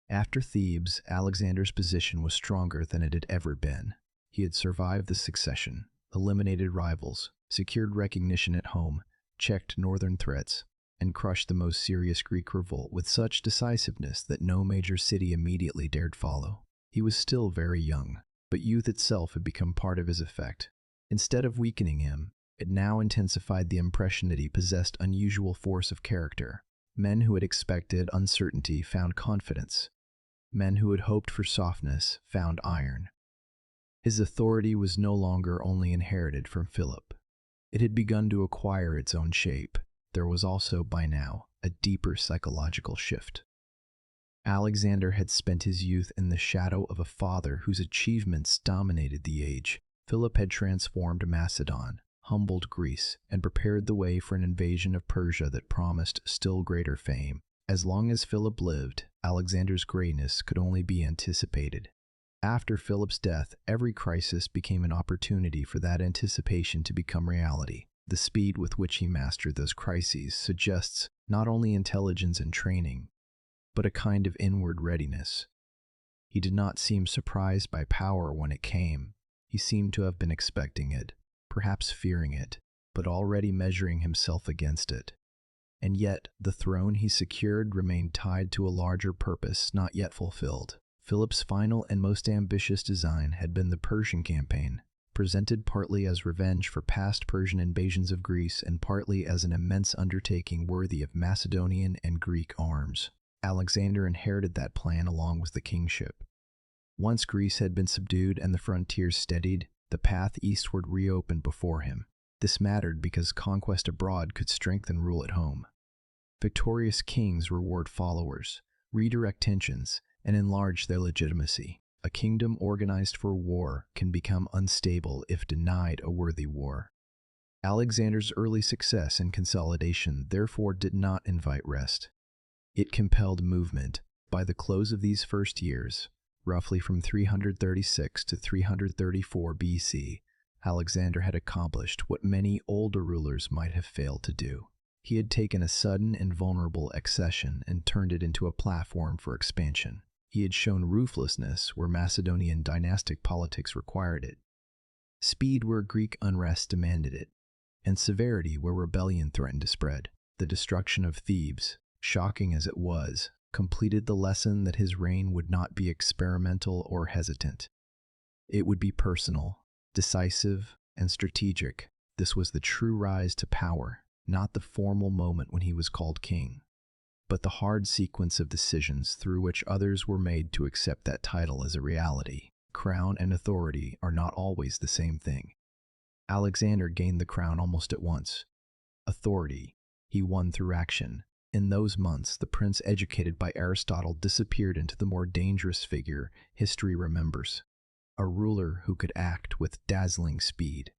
After Thebes, Alexander's position was stronger than it had ever been. He had survived the succession, eliminated rivals, secured recognition at home, checked northern threats, and crushed the most serious Greek revolt with such decisiveness that no major city immediately dared follow. He was still very young, but youth itself had become part of his effect. Instead of weakening him, it now intensified the impression that he possessed unusual force of character. Men who had expected uncertainty found confidence. Men who had hoped for softness found iron. His authority was no longer only inherited from Philip. It had begun to acquire its own shape. There was also, by now, a deeper psychological shift. Alexander had spent his youth in the shadow of a father whose achievements dominated the age. Philip had transformed Macedon, humbled Greece, and prepared the way for an invasion of Persia that promised still greater fame. As long as Philip lived, Alexander's greatness could only be anticipated. After Philip's death, every crisis became an opportunity for that anticipation to become reality. The speed with which he mastered those crises suggests not only intelligence and training, but a kind of inward readiness. He did not seem surprised by power when it came. He seemed to have been expecting it, perhaps fearing it, but already measuring himself against it. And yet, the throne he secured remained tied to a larger purpose not yet fulfilled. Philip's final and most ambitious design had been the Persian campaign, presented partly as revenge for past Persian invasions of Greece and partly as an immense undertaking worthy of Macedonian and Greek arms. Alexander inherited that plan along with the kingship. Once Greece had been subdued and the frontiers steadied, the path eastward reopened before him. This mattered because conquest abroad could strengthen rule at home. Victorious kings reward followers, redirect tensions, and enlarge their legitimacy. A kingdom organized for war can become unstable if denied a worthy war. Alexander's early success in consolidation therefore did not invite rest. It compelled movement. By the close of these first years, roughly from 336 to 334 BC, Alexander had accomplished what many older rulers might have failed to do. He had taken a sudden and vulnerable accession and turned it into a platform for expansion. He had shown ruthlessness where Macedonian dynastic politics required it, speed where Greek unrest demanded it, and severity where rebellion threatened to spread. The destruction of Thebes, shocking as it was, completed the lesson that his reign would not be experimental or hesitant. It would be personal, decisive, and strategic. This was the true rise to power, not the formal moment when he was called king, but the hard sequence of decisions through which others were made to accept that title as a reality. Crown and authority are not always the same thing. Alexander gained the crown almost at once. Authority he won through action. In those months, the prince educated by Aristotle disappeared into the more dangerous figure history remembers. A ruler who could act with dazzling speed,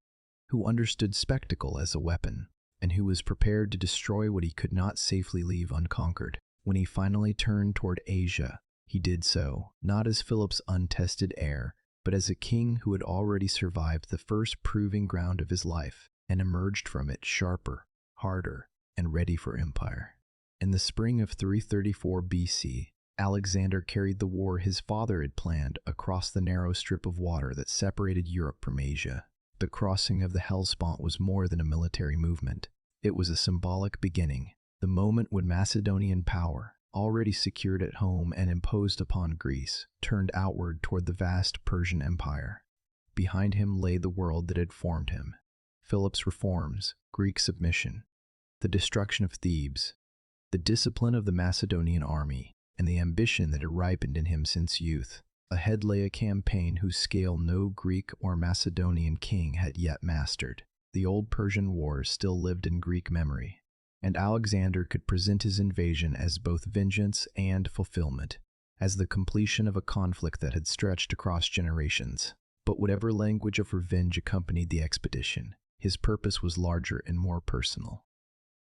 who understood spectacle as a weapon, and who was prepared to destroy what he could not safely leave unconquered. When he finally turned toward Asia, he did so, not as Philip's untested heir, but as a king who had already survived the first proving ground of his life and emerged from it sharper, harder, and ready for empire. In the spring of 334 BC, Alexander carried the war his father had planned across the narrow strip of water that separated Europe from Asia. The crossing of the Hellespont was more than a military movement. It was a symbolic beginning, the moment when Macedonian power, already secured at home and imposed upon Greece, turned outward toward the vast Persian Empire. Behind him lay the world that had formed him. Philip's reforms, Greek submission, the destruction of Thebes, the discipline of the Macedonian army, and the ambition that had ripened in him since youth. Ahead lay a campaign whose scale no Greek or Macedonian king had yet mastered. The old Persian wars still lived in Greek memory, and Alexander could present his invasion as both vengeance and fulfillment, as the completion of a conflict that had stretched across generations. But whatever language of revenge accompanied the expedition, his purpose was larger and more personal.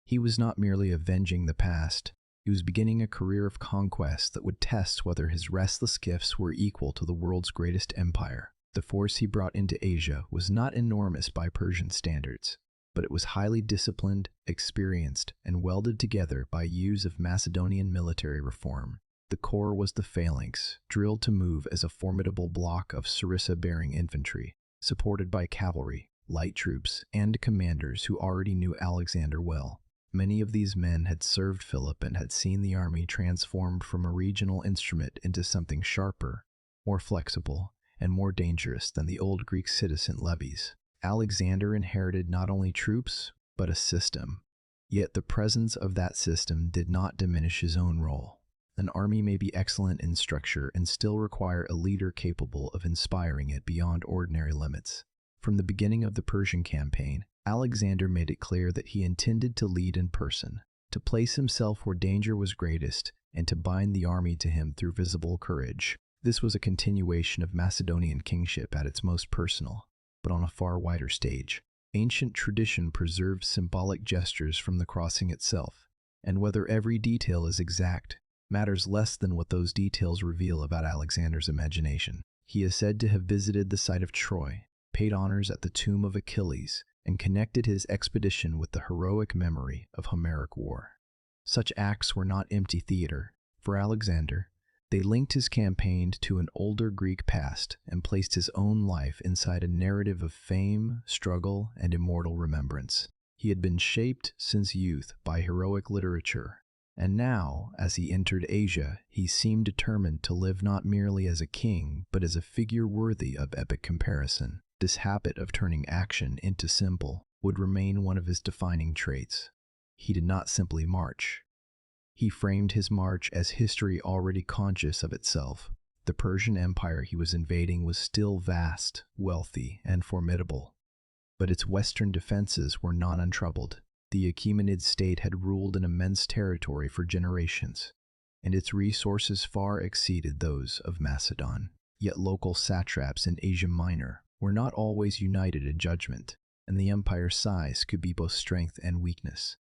He was not merely avenging the past, he was beginning a career of conquest that would test whether his restless gifts were equal to the world's greatest empire. The force he brought into Asia was not enormous by Persian standards, but it was highly disciplined, experienced, and welded together by years of Macedonian military reform. The core was the phalanx, drilled to move as a formidable block of sarissa-bearing infantry, supported by cavalry, light troops, and commanders who already knew Alexander well. Many of these men had served Philip and had seen the army transformed from a regional instrument into something sharper, more flexible, and more dangerous than the old Greek citizen levies. Alexander inherited not only troops, but a system. Yet the presence of that system did not diminish his own role. An army may be excellent in structure and still require a leader capable of inspiring it beyond ordinary limits. From the beginning of the Persian campaign, Alexander made it clear that he intended to lead in person, to place himself where danger was greatest, and to bind the army to him through visible courage. This was a continuation of Macedonian kingship at its most personal, but on a far wider stage. Ancient tradition preserves symbolic gestures from the crossing itself, and whether every detail is exact matters less than what those details reveal about Alexander's imagination. He is said to have visited the site of Troy, paid honors at the tomb of Achilles, and connected his expedition with the heroic memory of Homeric war. Such acts were not empty theater. For Alexander, They linked his campaign to an older Greek past and placed his own life inside a narrative of fame, struggle, and immortal remembrance. He had been shaped since youth by heroic literature, and now, as he entered Asia, he seemed determined to live not merely as a king, but as a figure worthy of epic comparison. This habit of turning action into symbol would remain one of his defining traits. He did not simply march. He framed his march as history already conscious of itself. The Persian Empire he was invading was still vast, wealthy, and formidable, but its western defenses were not untroubled. The Achaemenid state had ruled an immense territory for generations, and its resources far exceeded those of Macedon. Yet local satraps in Asia Minor were not always united in judgment, and the empire's size could be both strength and weakness.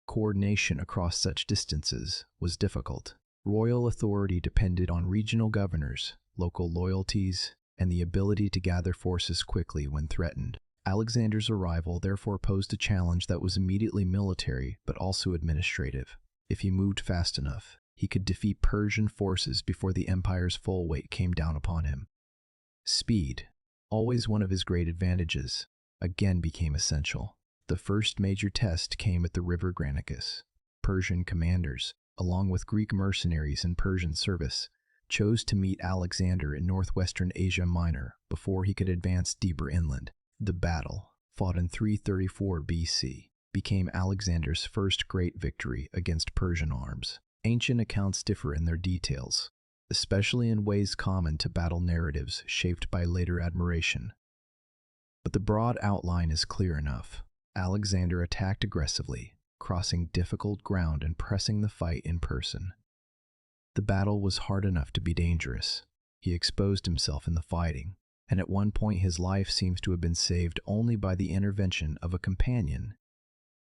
Coordination across such distances was difficult. Royal authority depended on regional governors, local loyalties, and the ability to gather forces quickly when threatened. Alexander's arrival therefore posed a challenge that was immediately military but also administrative. If he moved fast enough, he could defeat Persian forces before the empire's full weight came down upon him. Speed, always one of his great advantages, again became essential. The first major test came at the river Granicus. Persian commanders, along with Greek mercenaries in Persian service, chose to meet Alexander in northwestern Asia Minor before he could advance deeper inland. The battle, fought in 334 BC, became Alexander's first great victory against Persian arms. Ancient accounts differ in their details, especially in ways common to battle narratives shaped by later admiration. But the broad outline is clear enough. Alexander attacked aggressively, crossing difficult ground and pressing the fight in person. The battle was hard enough to be dangerous. He exposed himself in the fighting, and at one point his life seems to have been saved only by the intervention of a companion.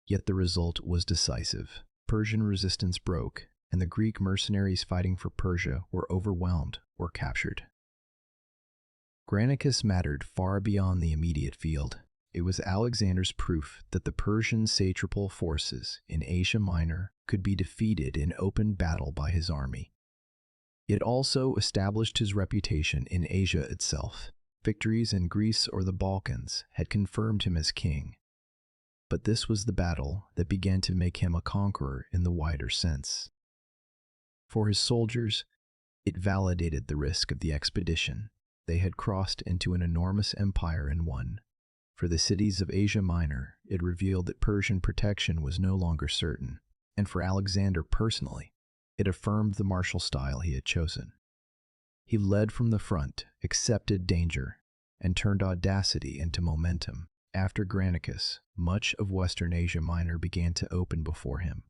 Yet the result was decisive. Persian resistance broke, and the Greek mercenaries fighting for Persia were overwhelmed or captured. Granicus mattered far beyond the immediate field. It was Alexander's proof that the Persian satrapal forces in Asia Minor could be defeated in open battle by his army. It also established his reputation in Asia itself. Victories in Greece or the Balkans had confirmed him as king. But this was the battle that began to make him a conqueror in the wider sense. For his soldiers, it validated the risk of the expedition. They had crossed into an enormous empire and won. For the cities of Asia Minor, it revealed that Persian protection was no longer certain, and for Alexander personally, it affirmed the martial style he had chosen. He led from the front, accepted danger, and turned audacity into momentum. After Granicus, much of Western Asia Minor began to open before him.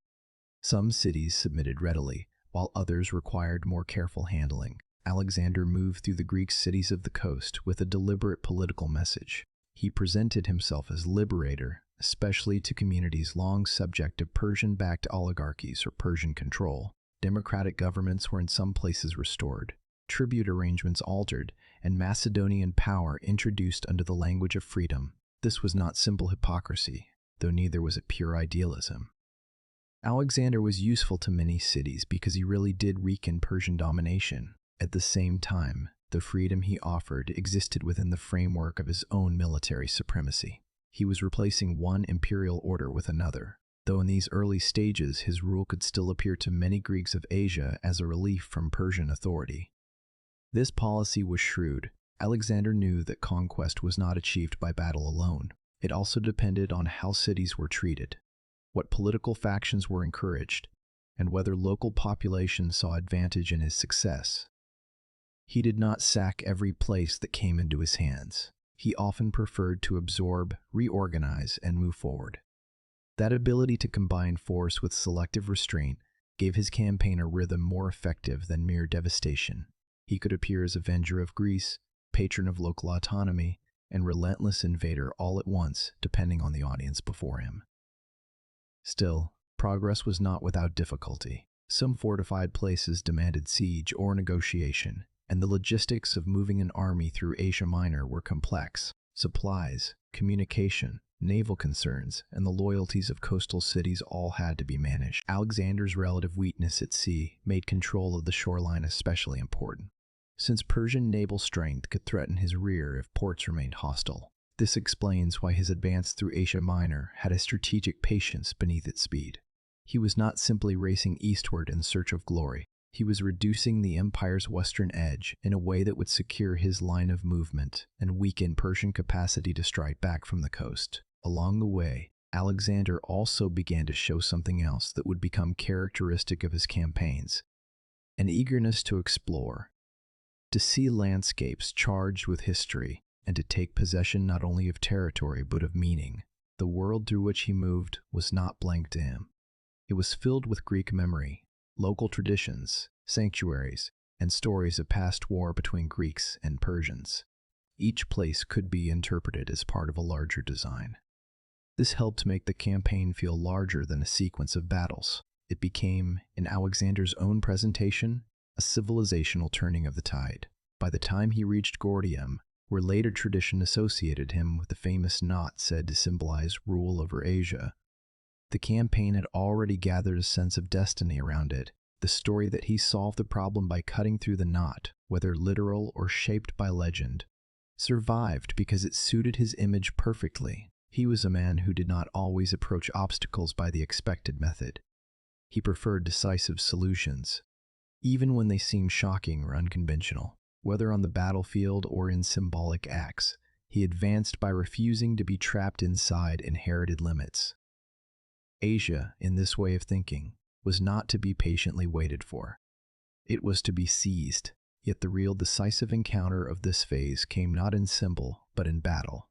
Some cities submitted readily, while others required more careful handling. Alexander moved through the Greek cities of the coast with a deliberate political message. He presented himself as liberator, especially to communities long subject to Persian-backed oligarchies or Persian control. Democratic governments were in some places restored, tribute arrangements altered, and Macedonian power introduced under the language of freedom. This was not simple hypocrisy, though neither was it pure idealism. Alexander was useful to many cities because he really did weaken Persian domination. At the same time, the freedom he offered existed within the framework of his own military supremacy. He was replacing one imperial order with another, though in these early stages his rule could still appear to many Greeks of Asia as a relief from Persian authority. This policy was shrewd. Alexander knew that conquest was not achieved by battle alone. It also depended on how cities were treated, what political factions were encouraged, and whether local populations saw advantage in his success. He did not sack every place that came into his hands. He often preferred to absorb, reorganize, and move forward. That ability to combine force with selective restraint gave his campaign a rhythm more effective than mere devastation. He could appear as avenger of Greece, patron of local autonomy, and relentless invader all at once, depending on the audience before him. Still, progress was not without difficulty. Some fortified places demanded siege or negotiation, and the logistics of moving an army through Asia Minor were complex. Supplies, Communication, naval concerns, and the loyalties of coastal cities all had to be managed. Alexander's relative weakness at sea made control of the shoreline especially important, since Persian naval strength could threaten his rear if ports remained hostile. This explains why his advance through Asia Minor had a strategic patience beneath its speed. He was not simply racing eastward in search of glory. He was reducing the empire's western edge in a way that would secure his line of movement and weaken Persian capacity to strike back from the coast. Along the way, Alexander also began to show something else that would become characteristic of his campaigns: an eagerness to explore, to see landscapes charged with history, and to take possession not only of territory but of meaning. The world through which he moved was not blank to him. It was filled with Greek memory, local traditions, sanctuaries, and stories of past war between Greeks and Persians. Each place could be interpreted as part of a larger design. This helped make the campaign feel larger than a sequence of battles. It became, in Alexander's own presentation, a civilizational turning of the tide. By the time he reached Gordium, where later tradition associated him with the famous knot said to symbolize rule over Asia, the campaign had already gathered a sense of destiny around it. The story that he solved the problem by cutting through the knot, whether literal or shaped by legend, survived because it suited his image perfectly. He was a man who did not always approach obstacles by the expected method. He preferred decisive solutions, even when they seemed shocking or unconventional. Whether on the battlefield or in symbolic acts, he advanced by refusing to be trapped inside inherited limits. Asia, in this way of thinking, was not to be patiently waited for. It was to be seized, yet the real decisive encounter of this phase came not in symbol, but in battle.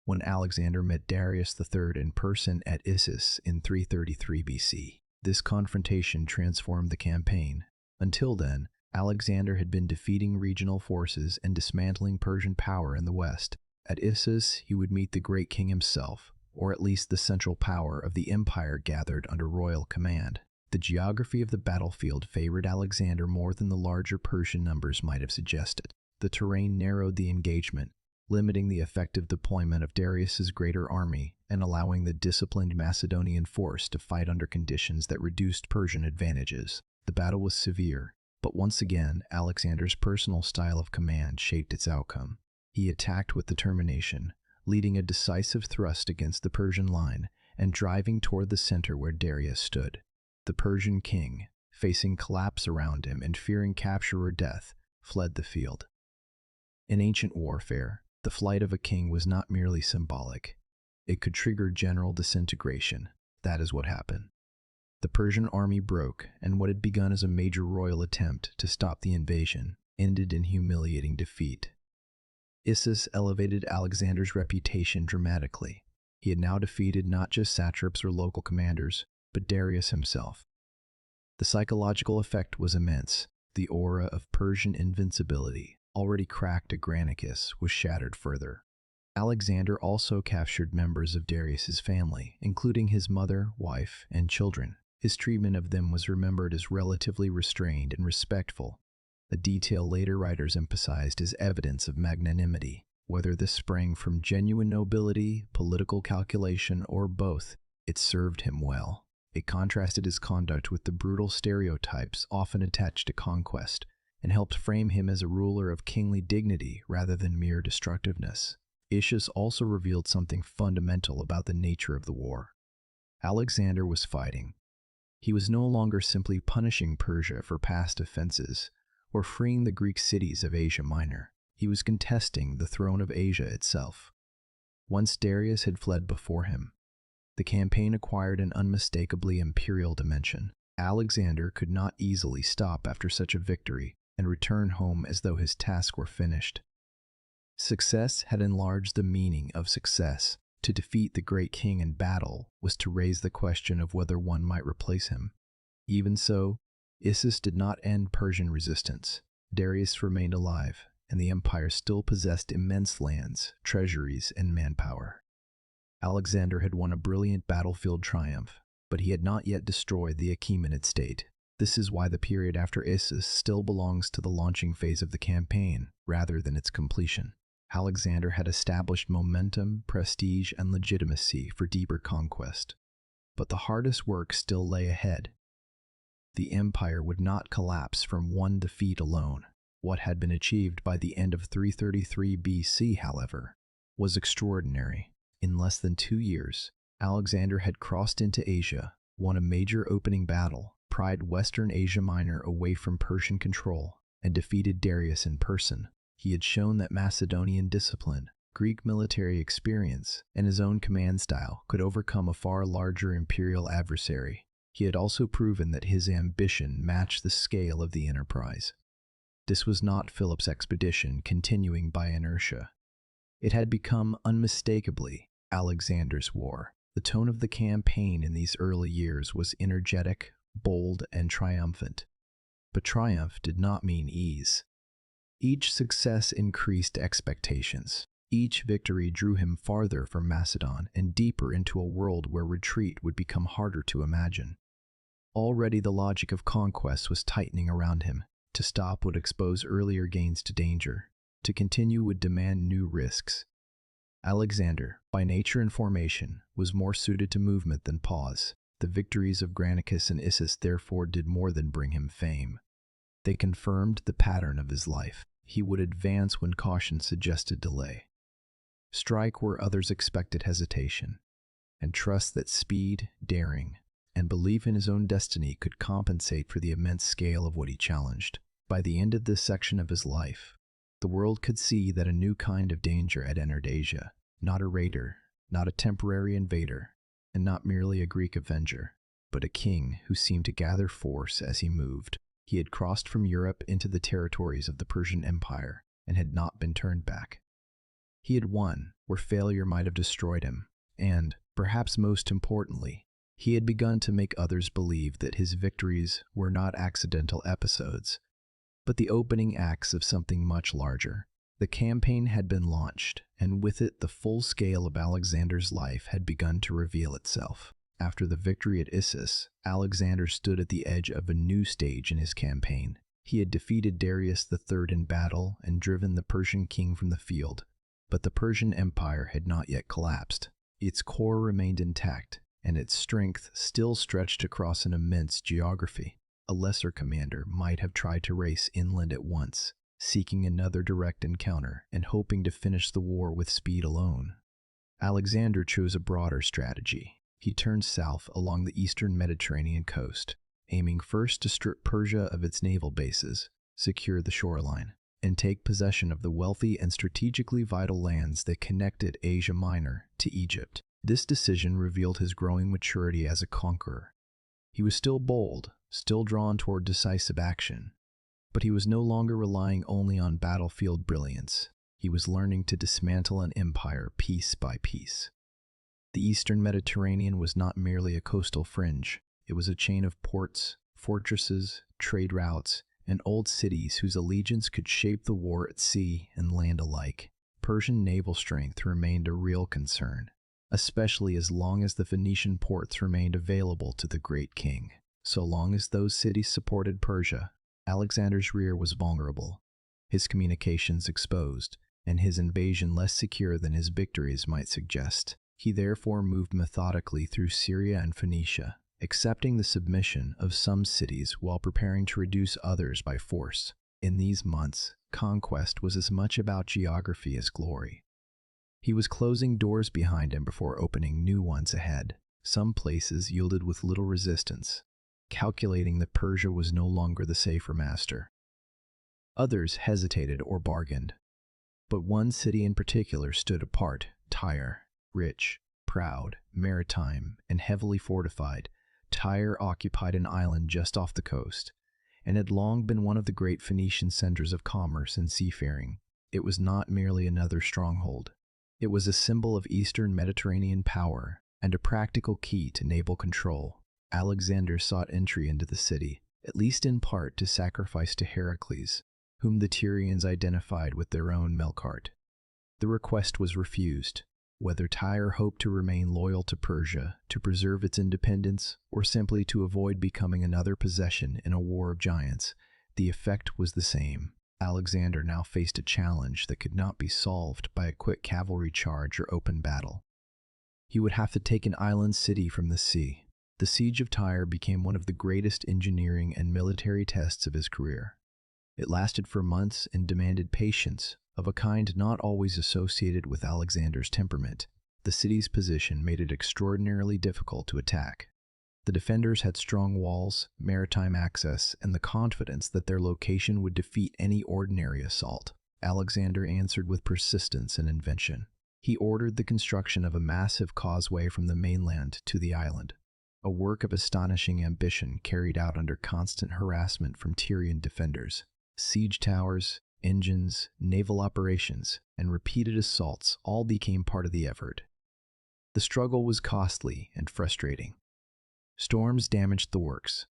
When Alexander met Darius III in person at Issus in 333 BC, this confrontation transformed the campaign. Until then, Alexander had been defeating regional forces and dismantling Persian power in the west. At Issus, he would meet the great king himself, or at least the central power of the empire gathered under royal command. The geography of the battlefield favored Alexander more than the larger Persian numbers might have suggested. The terrain narrowed the engagement, limiting the effective deployment of Darius's greater army and allowing the disciplined Macedonian force to fight under conditions that reduced Persian advantages. The battle was severe, but once again, Alexander's personal style of command shaped its outcome. He attacked with determination, leading a decisive thrust against the Persian line and driving toward the center where Darius stood. The Persian king, facing collapse around him and fearing capture or death, fled the field. In ancient warfare, the flight of a king was not merely symbolic. It could trigger general disintegration. That is what happened. The Persian army broke, and what had begun as a major royal attempt to stop the invasion ended in humiliating defeat. Issus elevated Alexander's reputation dramatically. He had now defeated not just satraps or local commanders, but Darius himself. The psychological effect was immense. The aura of Persian invincibility, already cracked at Granicus, was shattered further. Alexander also captured members of Darius's family, including his mother, wife, and children. His treatment of them was remembered as relatively restrained and respectful, a detail later writers emphasized as evidence of magnanimity. Whether this sprang from genuine nobility, political calculation, or both, it served him well. It contrasted his conduct with the brutal stereotypes often attached to conquest, and helped frame him as a ruler of kingly dignity rather than mere destructiveness. Issus also revealed something fundamental about the nature of the war. Alexander was fighting. He was no longer simply punishing Persia for past offenses, or freeing the Greek cities of Asia Minor. He was contesting the throne of Asia itself. Once Darius had fled before him, the campaign acquired an unmistakably imperial dimension. Alexander could not easily stop after such a victory and return home as though his task were finished. Success had enlarged the meaning of success. To defeat the great king in battle was to raise the question of whether one might replace him. Even so, Issus did not end Persian resistance. Darius remained alive, and the empire still possessed immense lands, treasuries, and manpower. Alexander had won a brilliant battlefield triumph, but he had not yet destroyed the Achaemenid state. This is why the period after Issus still belongs to the launching phase of the campaign, rather than its completion. Alexander had established momentum, prestige, and legitimacy for deeper conquest. But the hardest work still lay ahead. The empire would not collapse from one defeat alone. What had been achieved by the end of 333 BC, however, was extraordinary. In less than 2 years, Alexander had crossed into Asia, won a major opening battle, pried Western Asia Minor away from Persian control, and defeated Darius in person. He had shown that Macedonian discipline, Greek military experience, and his own command style could overcome a far larger imperial adversary. He had also proven that his ambition matched the scale of the enterprise. This was not Philip's expedition continuing by inertia. It had become unmistakably Alexander's war. The tone of the campaign in these early years was energetic, bold, and triumphant. But triumph did not mean ease. Each success increased expectations. Each victory drew him farther from Macedon and deeper into a world where retreat would become harder to imagine. Already the logic of conquest was tightening around him. To stop would expose earlier gains to danger. To continue would demand new risks. Alexander, by nature and formation, was more suited to movement than pause. The victories of Granicus and Issus therefore did more than bring him fame. They confirmed the pattern of his life. He would advance when caution suggested delay, strike where others expected hesitation, and trust that speed, daring, and belief in his own destiny could compensate for the immense scale of what he challenged. By the end of this section of his life, the world could see that a new kind of danger had entered Asia. Not a raider, not a temporary invader, and not merely a Greek avenger, but a king who seemed to gather force as he moved. He had crossed from Europe into the territories of the Persian Empire and had not been turned back. He had won where failure might have destroyed him, and, perhaps most importantly, he had begun to make others believe that his victories were not accidental episodes, but the opening acts of something much larger. The campaign had been launched, and with it the full scale of Alexander's life had begun to reveal itself. After the victory at Issus, Alexander stood at the edge of a new stage in his campaign. He had defeated Darius III in battle and driven the Persian king from the field, but the Persian Empire had not yet collapsed. Its core remained intact, and its strength still stretched across an immense geography. A lesser commander might have tried to race inland at once, seeking another direct encounter and hoping to finish the war with speed alone. Alexander chose a broader strategy. He turned south along the eastern Mediterranean coast, aiming first to strip Persia of its naval bases, secure the shoreline, and take possession of the wealthy and strategically vital lands that connected Asia Minor to Egypt. This decision revealed his growing maturity as a conqueror. He was still bold, still drawn toward decisive action, but he was no longer relying only on battlefield brilliance. He was learning to dismantle an empire piece by piece. The eastern Mediterranean was not merely a coastal fringe. It was a chain of ports, fortresses, trade routes, and old cities whose allegiance could shape the war at sea and land alike. Persian naval strength remained a real concern, especially as long as the Phoenician ports remained available to the great king. So long as those cities supported Persia, Alexander's rear was vulnerable, his communications exposed, and his invasion less secure than his victories might suggest. He therefore moved methodically through Syria and Phoenicia, accepting the submission of some cities while preparing to reduce others by force. In these months, conquest was as much about geography as glory. He was closing doors behind him before opening new ones ahead. Some places yielded with little resistance, calculating that Persia was no longer the safer master. Others hesitated or bargained. But one city in particular stood apart, Tyre. Rich, proud, maritime, and heavily fortified, Tyre occupied an island just off the coast, and had long been one of the great Phoenician centers of commerce and seafaring. It was not merely another stronghold. It was a symbol of Eastern Mediterranean power and a practical key to naval control. Alexander sought entry into the city, at least in part to sacrifice to Heracles, whom the Tyrians identified with their own Melkart. The request was refused. Whether Tyre hoped to remain loyal to Persia, to preserve its independence, or simply to avoid becoming another possession in a war of giants, the effect was the same. Alexander now faced a challenge that could not be solved by a quick cavalry charge or open battle. He would have to take an island city from the sea. The siege of Tyre became one of the greatest engineering and military tests of his career. It lasted for months and demanded patience, of a kind not always associated with Alexander's temperament. The city's position made it extraordinarily difficult to attack. The defenders had strong walls, maritime access, and the confidence that their location would defeat any ordinary assault. Alexander answered with persistence and invention. He ordered the construction of a massive causeway from the mainland to the island, a work of astonishing ambition carried out under constant harassment from Tyrian defenders. Siege towers, engines, naval operations, and repeated assaults all became part of the effort. The struggle was costly and frustrating. Storms damaged the works.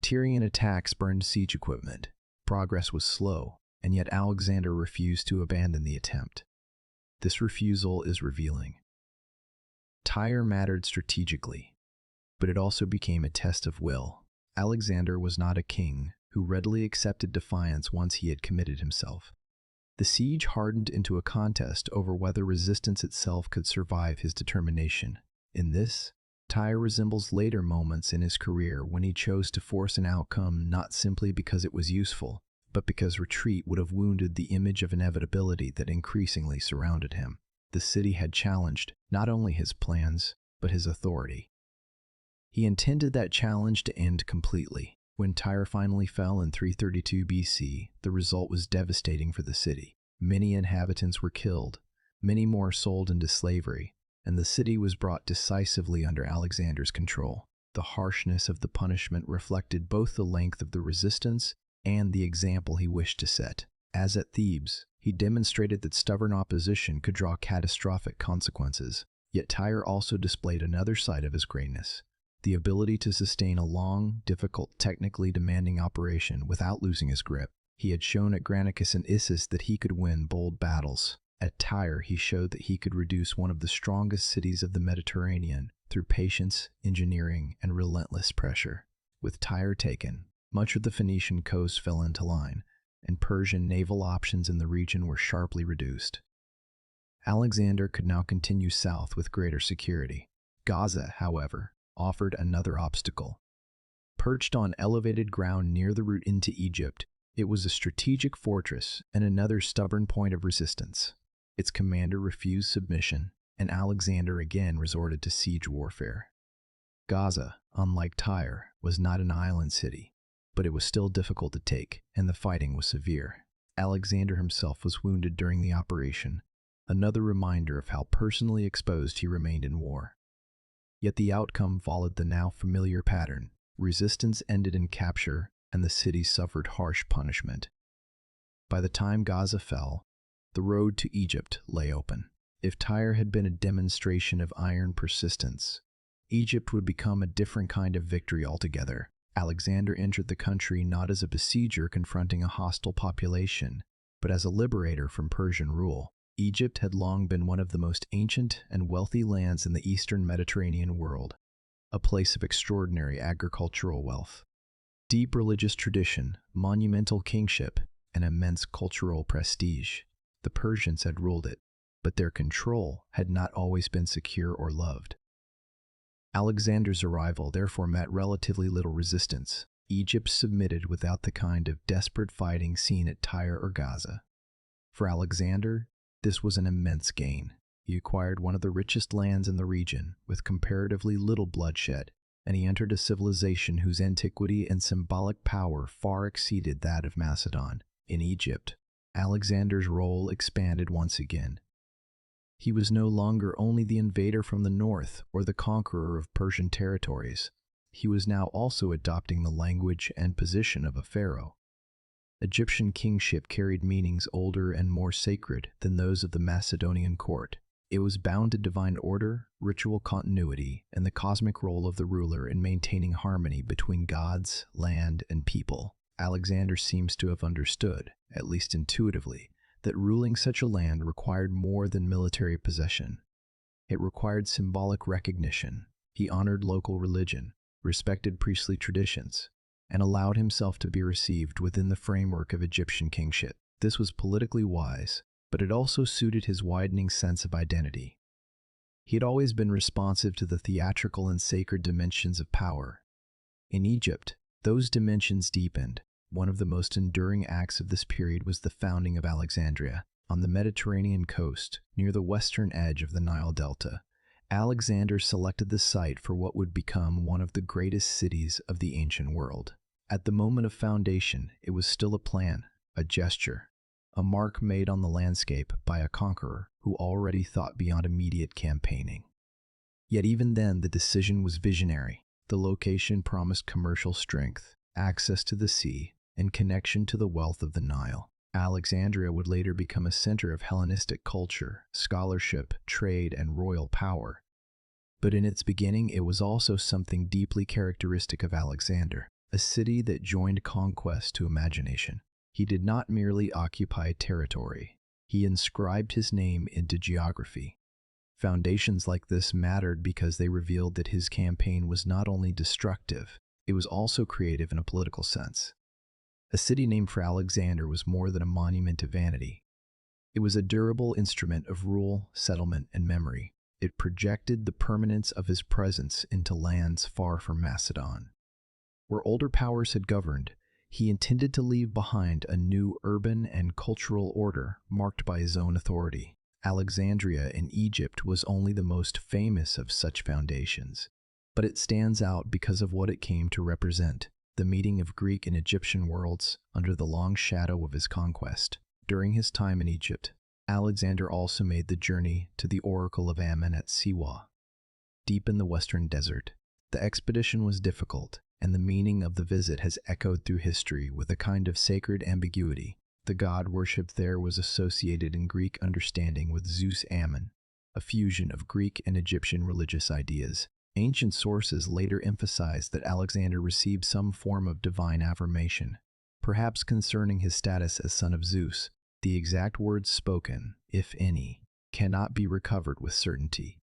Tyrian attacks burned siege equipment. Progress was slow, and yet Alexander refused to abandon the attempt. This refusal is revealing. Tyre mattered strategically, but it also became a test of will. Alexander was not a king who readily accepted defiance once he had committed himself. The siege hardened into a contest over whether resistance itself could survive his determination. In this, Tyre resembles later moments in his career when he chose to force an outcome not simply because it was useful, but because retreat would have wounded the image of inevitability that increasingly surrounded him. The city had challenged not only his plans, but his authority. He intended that challenge to end completely. When Tyre finally fell in 332 BC, the result was devastating for the city. Many inhabitants were killed, many more sold into slavery, and the city was brought decisively under Alexander's control. The harshness of the punishment reflected both the length of the resistance and the example he wished to set. As at Thebes, he demonstrated that stubborn opposition could draw catastrophic consequences. Yet Tyre also displayed another side of his greatness: the ability to sustain a long, difficult, technically demanding operation without losing his grip. He had shown at Granicus and Issus that he could win bold battles. At Tyre, he showed that he could reduce one of the strongest cities of the Mediterranean through patience, engineering, and relentless pressure. With Tyre taken, much of the Phoenician coast fell into line, and Persian naval options in the region were sharply reduced. Alexander could now continue south with greater security. Gaza, however, offered another obstacle. Perched on elevated ground near the route into Egypt, it was a strategic fortress and another stubborn point of resistance. Its commander refused submission, and Alexander again resorted to siege warfare. Gaza, unlike Tyre, was not an island city, but it was still difficult to take, and the fighting was severe. Alexander himself was wounded during the operation, another reminder of how personally exposed he remained in war. Yet the outcome followed the now familiar pattern. Resistance ended in capture, and the city suffered harsh punishment. By the time Gaza fell, the road to Egypt lay open. If Tyre had been a demonstration of iron persistence, Egypt would become a different kind of victory altogether. Alexander entered the country not as a besieger confronting a hostile population, but as a liberator from Persian rule. Egypt had long been one of the most ancient and wealthy lands in the eastern Mediterranean world, a place of extraordinary agricultural wealth, deep religious tradition, monumental kingship, and immense cultural prestige. The Persians had ruled it, but their control had not always been secure or loved. Alexander's arrival therefore met relatively little resistance. Egypt submitted without the kind of desperate fighting seen at Tyre or Gaza. For Alexander, this was an immense gain. He acquired one of the richest lands in the region with comparatively little bloodshed, and he entered a civilization whose antiquity and symbolic power far exceeded that of Macedon. In Egypt, Alexander's role expanded once again. He was no longer only the invader from the north or the conqueror of Persian territories. He was now also adopting the language and position of a pharaoh. Egyptian kingship carried meanings older and more sacred than those of the Macedonian court. It was bound to divine order, ritual continuity, and the cosmic role of the ruler in maintaining harmony between gods, land, and people. Alexander seems to have understood, at least intuitively, that ruling such a land required more than military possession. It required symbolic recognition. He honored local religion, respected priestly traditions, and allowed himself to be received within the framework of Egyptian kingship. This was politically wise, but it also suited his widening sense of identity. He had always been responsive to the theatrical and sacred dimensions of power. In Egypt, those dimensions deepened. One of the most enduring acts of this period was the founding of Alexandria, on the Mediterranean coast, near the western edge of the Nile Delta. Alexander selected the site for what would become one of the greatest cities of the ancient world. At the moment of foundation, it was still a plan, a gesture, a mark made on the landscape by a conqueror who already thought beyond immediate campaigning. Yet even then, the decision was visionary. The location promised commercial strength, access to the sea, and connection to the wealth of the Nile. Alexandria would later become a center of Hellenistic culture, scholarship, trade, and royal power. But in its beginning, it was also something deeply characteristic of Alexander, a city that joined conquest to imagination. He did not merely occupy territory. He inscribed his name into geography. Foundations like this mattered because they revealed that his campaign was not only destructive, it was also creative in a political sense. A city named for Alexander was more than a monument to vanity. It was a durable instrument of rule, settlement, and memory. It projected the permanence of his presence into lands far from Macedon. Where older powers had governed, he intended to leave behind a new urban and cultural order marked by his own authority. Alexandria in Egypt was only the most famous of such foundations, but it stands out because of what it came to represent: the meeting of Greek and Egyptian worlds under the long shadow of his conquest. During his time in Egypt, Alexander also made the journey to the Oracle of Ammon at Siwa, deep in the western desert. The expedition was difficult, and the meaning of the visit has echoed through history with a kind of sacred ambiguity. The god worshipped there was associated in Greek understanding with Zeus Ammon, a fusion of Greek and Egyptian religious ideas. Ancient sources later emphasized that Alexander received some form of divine affirmation, perhaps concerning his status as son of Zeus. The exact words spoken, if any, cannot be recovered with certainty,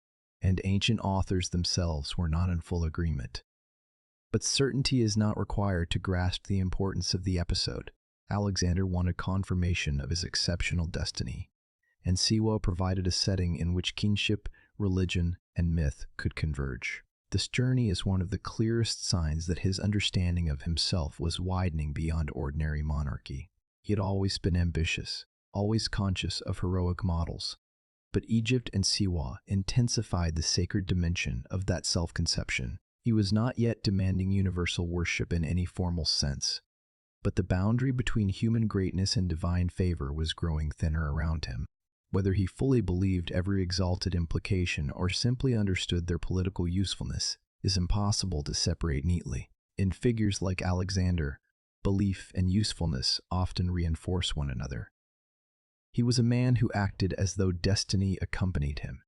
and ancient authors themselves were not in full agreement. But certainty is not required to grasp the importance of the episode. Alexander wanted confirmation of his exceptional destiny, and Siwa provided a setting in which kingship, religion, and myth could converge. This journey is one of the clearest signs that his understanding of himself was widening beyond ordinary monarchy. He had always been ambitious, always conscious of heroic models, but Egypt and Siwa intensified the sacred dimension of that self-conception. He was not yet demanding universal worship in any formal sense, but the boundary between human greatness and divine favor was growing thinner around him. Whether he fully believed every exalted implication or simply understood their political usefulness is impossible to separate neatly. In figures like Alexander, belief and usefulness often reinforce one another. He was a man who acted as though destiny accompanied him,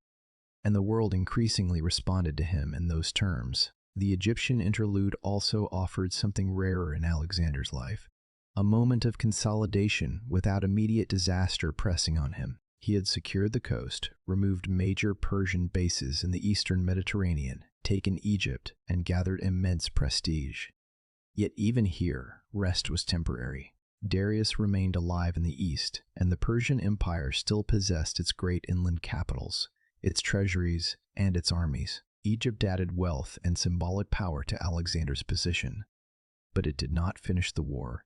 and the world increasingly responded to him in those terms. The Egyptian interlude also offered something rarer in Alexander's life, a moment of consolidation without immediate disaster pressing on him. He had secured the coast, removed major Persian bases in the eastern Mediterranean, taken Egypt, and gathered immense prestige. Yet even here, rest was temporary. Darius remained alive in the east, and the Persian Empire still possessed its great inland capitals, its treasuries, and its armies. Egypt added wealth and symbolic power to Alexander's position, but it did not finish the war.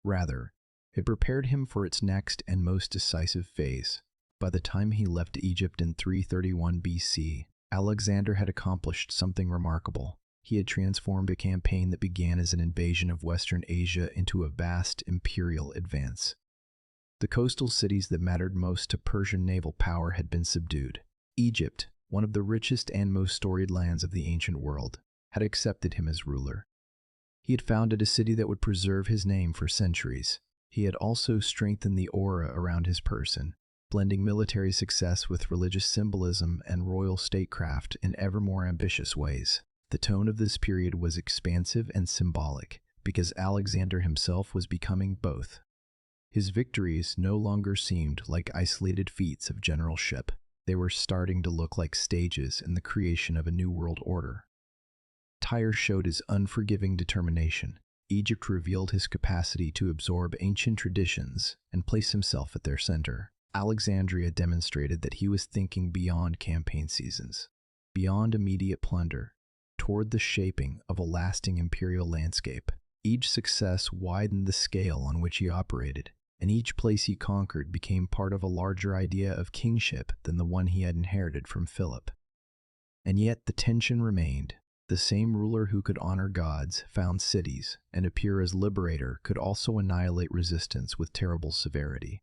Rather, it prepared him for its next and most decisive phase. By the time he left Egypt in 331 BC, Alexander had accomplished something remarkable. He had transformed a campaign that began as an invasion of Western Asia into a vast imperial advance. The coastal cities that mattered most to Persian naval power had been subdued. Egypt, one of the richest and most storied lands of the ancient world, had accepted him as ruler. He had founded a city that would preserve his name for centuries. He had also strengthened the aura around his person, blending military success with religious symbolism and royal statecraft in ever more ambitious ways. The tone of this period was expansive and symbolic, because Alexander himself was becoming both. His victories no longer seemed like isolated feats of generalship. They were starting to look like stages in the creation of a new world order. Tyre showed his unforgiving determination. Egypt revealed his capacity to absorb ancient traditions and place himself at their center. Alexandria demonstrated that he was thinking beyond campaign seasons, beyond immediate plunder, toward the shaping of a lasting imperial landscape. Each success widened the scale on which he operated, and each place he conquered became part of a larger idea of kingship than the one he had inherited from Philip. And yet the tension remained. The same ruler who could honor gods, found cities, and appear as liberator could also annihilate resistance with terrible severity.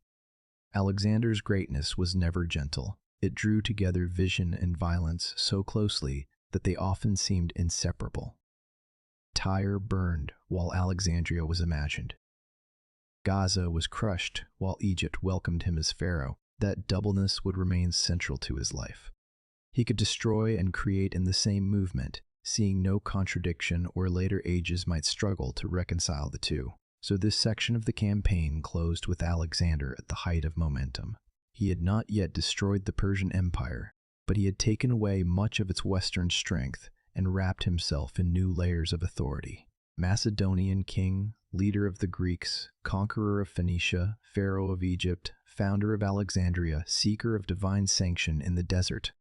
Alexander's greatness was never gentle. It drew together vision and violence so closely that they often seemed inseparable. Tyre burned while Alexandria was imagined. Gaza was crushed while Egypt welcomed him as pharaoh. That doubleness would remain central to his life. He could destroy and create in the same movement, seeing no contradiction where later ages might struggle to reconcile the two. So this section of the campaign closed with Alexander at the height of momentum. He had not yet destroyed the Persian Empire, but he had taken away much of its western strength and wrapped himself in new layers of authority. Macedonian king, leader of the Greeks, conqueror of Phoenicia, pharaoh of Egypt, founder of Alexandria, seeker of divine sanction in the desert.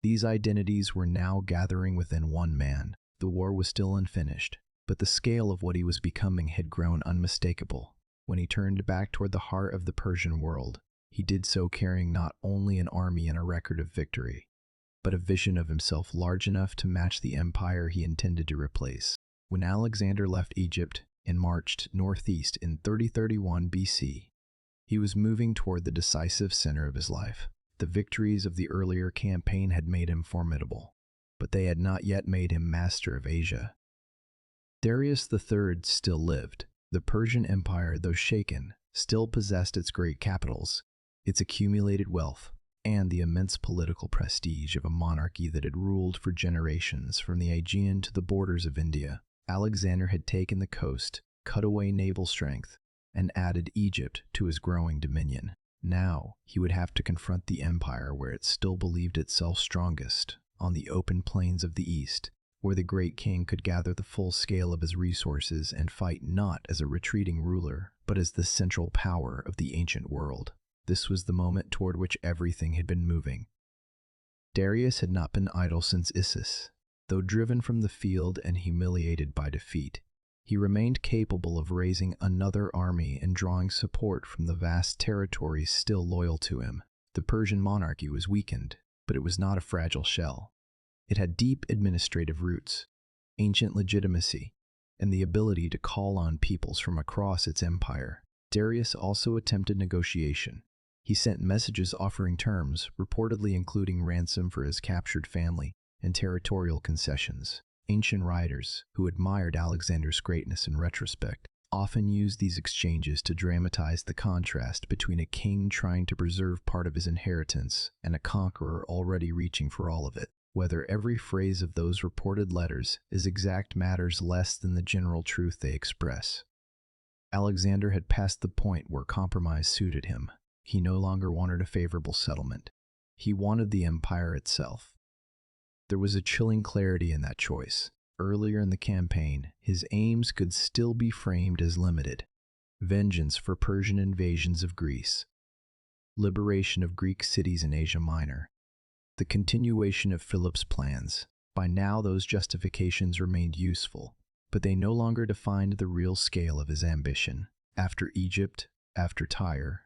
These identities were now gathering within one man. The war was still unfinished, but the scale of what he was becoming had grown unmistakable. When he turned back toward the heart of the Persian world, he did so carrying not only an army and a record of victory, but a vision of himself large enough to match the empire he intended to replace. When Alexander left Egypt and marched northeast in 3031 BC, he was moving toward the decisive center of his life. The victories of the earlier campaign had made him formidable, but they had not yet made him master of Asia. Darius III still lived. The Persian Empire, though shaken, still possessed its great capitals, its accumulated wealth, and the immense political prestige of a monarchy that had ruled for generations from the Aegean to the borders of India. Alexander had taken the coast, cut away naval strength, and added Egypt to his growing dominion. Now he would have to confront the empire where it still believed itself strongest, on the open plains of the east, where the great king could gather the full scale of his resources and fight not as a retreating ruler, but as the central power of the ancient world. This was the moment toward which everything had been moving. Darius had not been idle since Issus. Though driven from the field and humiliated by defeat, he remained capable of raising another army and drawing support from the vast territories still loyal to him. The Persian monarchy was weakened, but it was not a fragile shell. It had deep administrative roots, ancient legitimacy, and the ability to call on peoples from across its empire. Darius also attempted negotiation. He sent messages offering terms, reportedly including ransom for his captured family and territorial concessions. Ancient writers, who admired Alexander's greatness in retrospect, often used these exchanges to dramatize the contrast between a king trying to preserve part of his inheritance and a conqueror already reaching for all of it. Whether every phrase of those reported letters is exact matters less than the general truth they express. Alexander had passed the point where compromise suited him. He no longer wanted a favorable settlement. He wanted the empire itself. There was a chilling clarity in that choice. Earlier in the campaign, his aims could still be framed as limited: vengeance for Persian invasions of Greece, liberation of Greek cities in Asia Minor, the continuation of Philip's plans. By now those justifications remained useful, but they no longer defined the real scale of his ambition. After Egypt, after Tyre,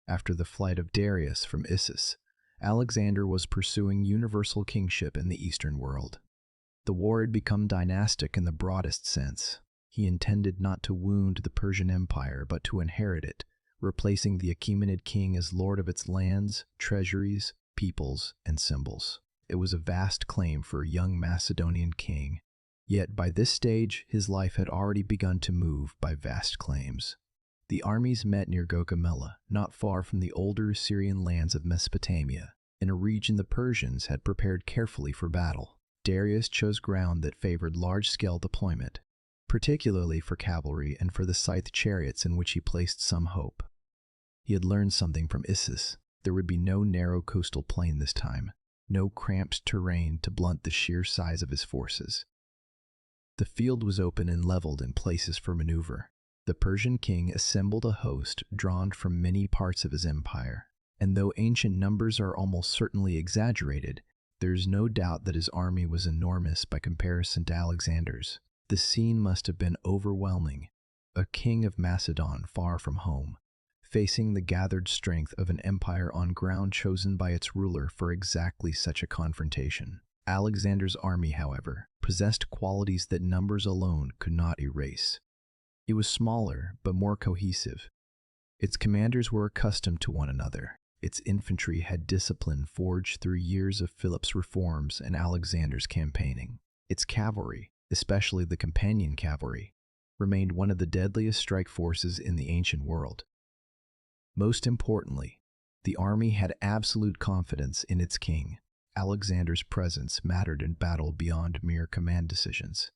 after the flight of Darius from Issus, Alexander was pursuing universal kingship in the Eastern world. The war had become dynastic in the broadest sense. He intended not to wound the Persian Empire, but to inherit it, replacing the Achaemenid king as lord of its lands, treasuries, peoples, and symbols. It was a vast claim for a young Macedonian king, yet by this stage his life had already begun to move by vast claims. The armies met near Gaugamela, not far from the older Assyrian lands of Mesopotamia, in a region the Persians had prepared carefully for battle. Darius chose ground that favored large-scale deployment, particularly for cavalry and for the scythed chariots in which he placed some hope. He had learned something from Issus. There would be no narrow coastal plain this time, no cramped terrain to blunt the sheer size of his forces. The field was open and leveled in places for maneuver. The Persian king assembled a host drawn from many parts of his empire, and though ancient numbers are almost certainly exaggerated, there is no doubt that his army was enormous by comparison to Alexander's. The scene must have been overwhelming. A king of Macedon far from home, facing the gathered strength of an empire on ground chosen by its ruler for exactly such a confrontation. Alexander's army, however, possessed qualities that numbers alone could not erase. It was smaller, but more cohesive. Its commanders were accustomed to one another. Its infantry had discipline forged through years of Philip's reforms and Alexander's campaigning. Its cavalry, especially the companion cavalry, remained one of the deadliest strike forces in the ancient world. Most importantly, the army had absolute confidence in its king. Alexander's presence mattered in battle beyond mere command decisions.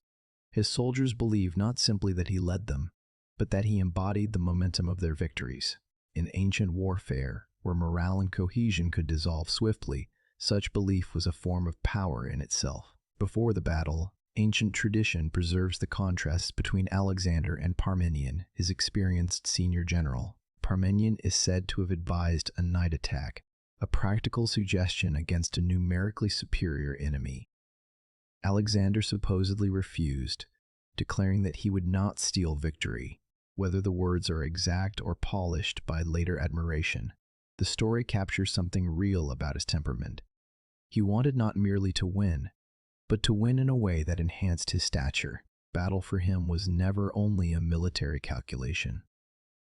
His soldiers believed not simply that he led them, but that he embodied the momentum of their victories. In ancient warfare, where morale and cohesion could dissolve swiftly, such belief was a form of power in itself. Before the battle, ancient tradition preserves the contrast between Alexander and Parmenion, his experienced senior general. Parmenion is said to have advised a night attack, a practical suggestion against a numerically superior enemy. Alexander supposedly refused, declaring that he would not steal victory, whether the words are exact or polished by later admiration. The story captures something real about his temperament. He wanted not merely to win, but to win in a way that enhanced his stature. Battle for him was never only a military calculation.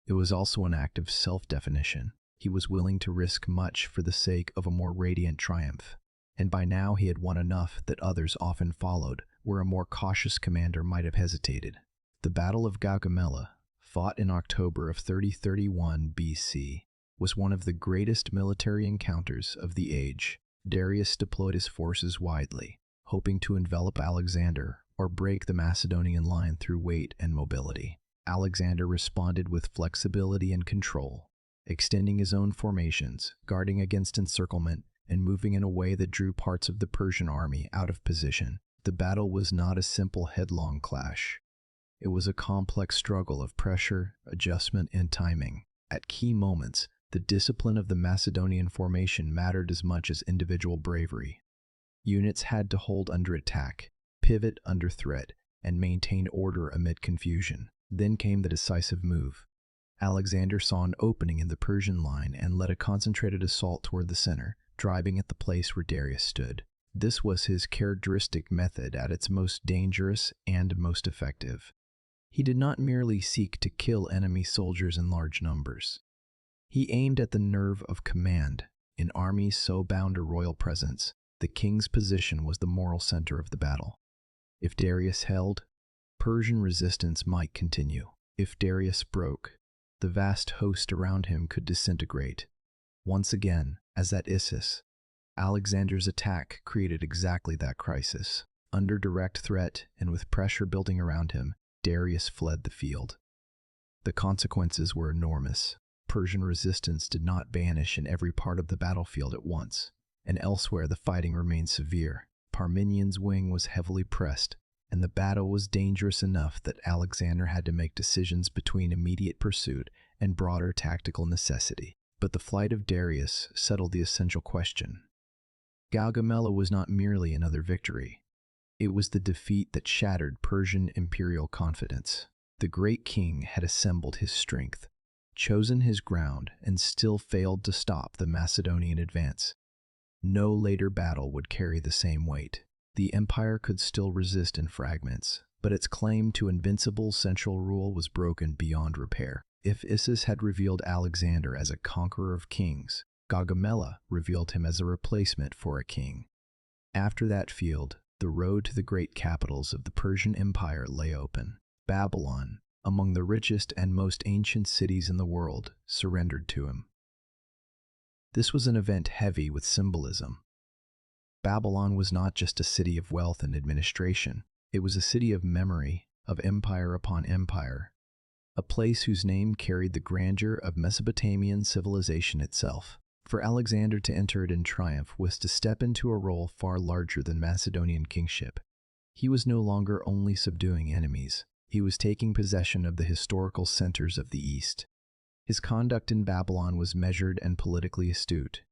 It was also an act of self-definition. He was willing to risk much for the sake of a more radiant triumph, and by now he had won enough that others often followed, where a more cautious commander might have hesitated. The Battle of Gaugamela, fought in October of 3031 BC, was one of the greatest military encounters of the age. Darius deployed his forces widely, hoping to envelop Alexander or break the Macedonian line through weight and mobility. Alexander responded with flexibility and control, extending his own formations, guarding against encirclement, and moving in a way that drew parts of the Persian army out of position. The battle was not a simple headlong clash. It was a complex struggle of pressure, adjustment, and timing. At key moments, the discipline of the Macedonian formation mattered as much as individual bravery. Units had to hold under attack, pivot under threat, and maintain order amid confusion. Then came the decisive move. Alexander saw an opening in the Persian line and led a concentrated assault toward the center, driving at the place where Darius stood. This was his characteristic method at its most dangerous and most effective. He did not merely seek to kill enemy soldiers in large numbers. He aimed at the nerve of command. In armies so bound to royal presence, the king's position was the moral center of the battle. If Darius held, Persian resistance might continue. If Darius broke, the vast host around him could disintegrate. Once again, as at Issus, Alexander's attack created exactly that crisis. Under direct threat and with pressure building around him, Darius fled the field. The consequences were enormous. Persian resistance did not vanish in every part of the battlefield at once, and elsewhere the fighting remained severe. Parmenion's wing was heavily pressed, and the battle was dangerous enough that Alexander had to make decisions between immediate pursuit and broader tactical necessity. But the flight of Darius settled the essential question. Gaugamela was not merely another victory. It was the defeat that shattered Persian imperial confidence. The great king had assembled his strength, chosen his ground, and still failed to stop the Macedonian advance. No later battle would carry the same weight. The empire could still resist in fragments, but its claim to invincible central rule was broken beyond repair. If Issus had revealed Alexander as a conqueror of kings, Gaugamela revealed him as a replacement for a king. After that field, the road to the great capitals of the Persian Empire lay open. Babylon, among the richest and most ancient cities in the world, surrendered to him. This was an event heavy with symbolism. Babylon was not just a city of wealth and administration. It was a city of memory, of empire upon empire, a place whose name carried the grandeur of Mesopotamian civilization itself. For Alexander to enter it in triumph was to step into a role far larger than Macedonian kingship. He was no longer only subduing enemies, he was taking possession of the historical centers of the East. His conduct in Babylon was measured and politically astute.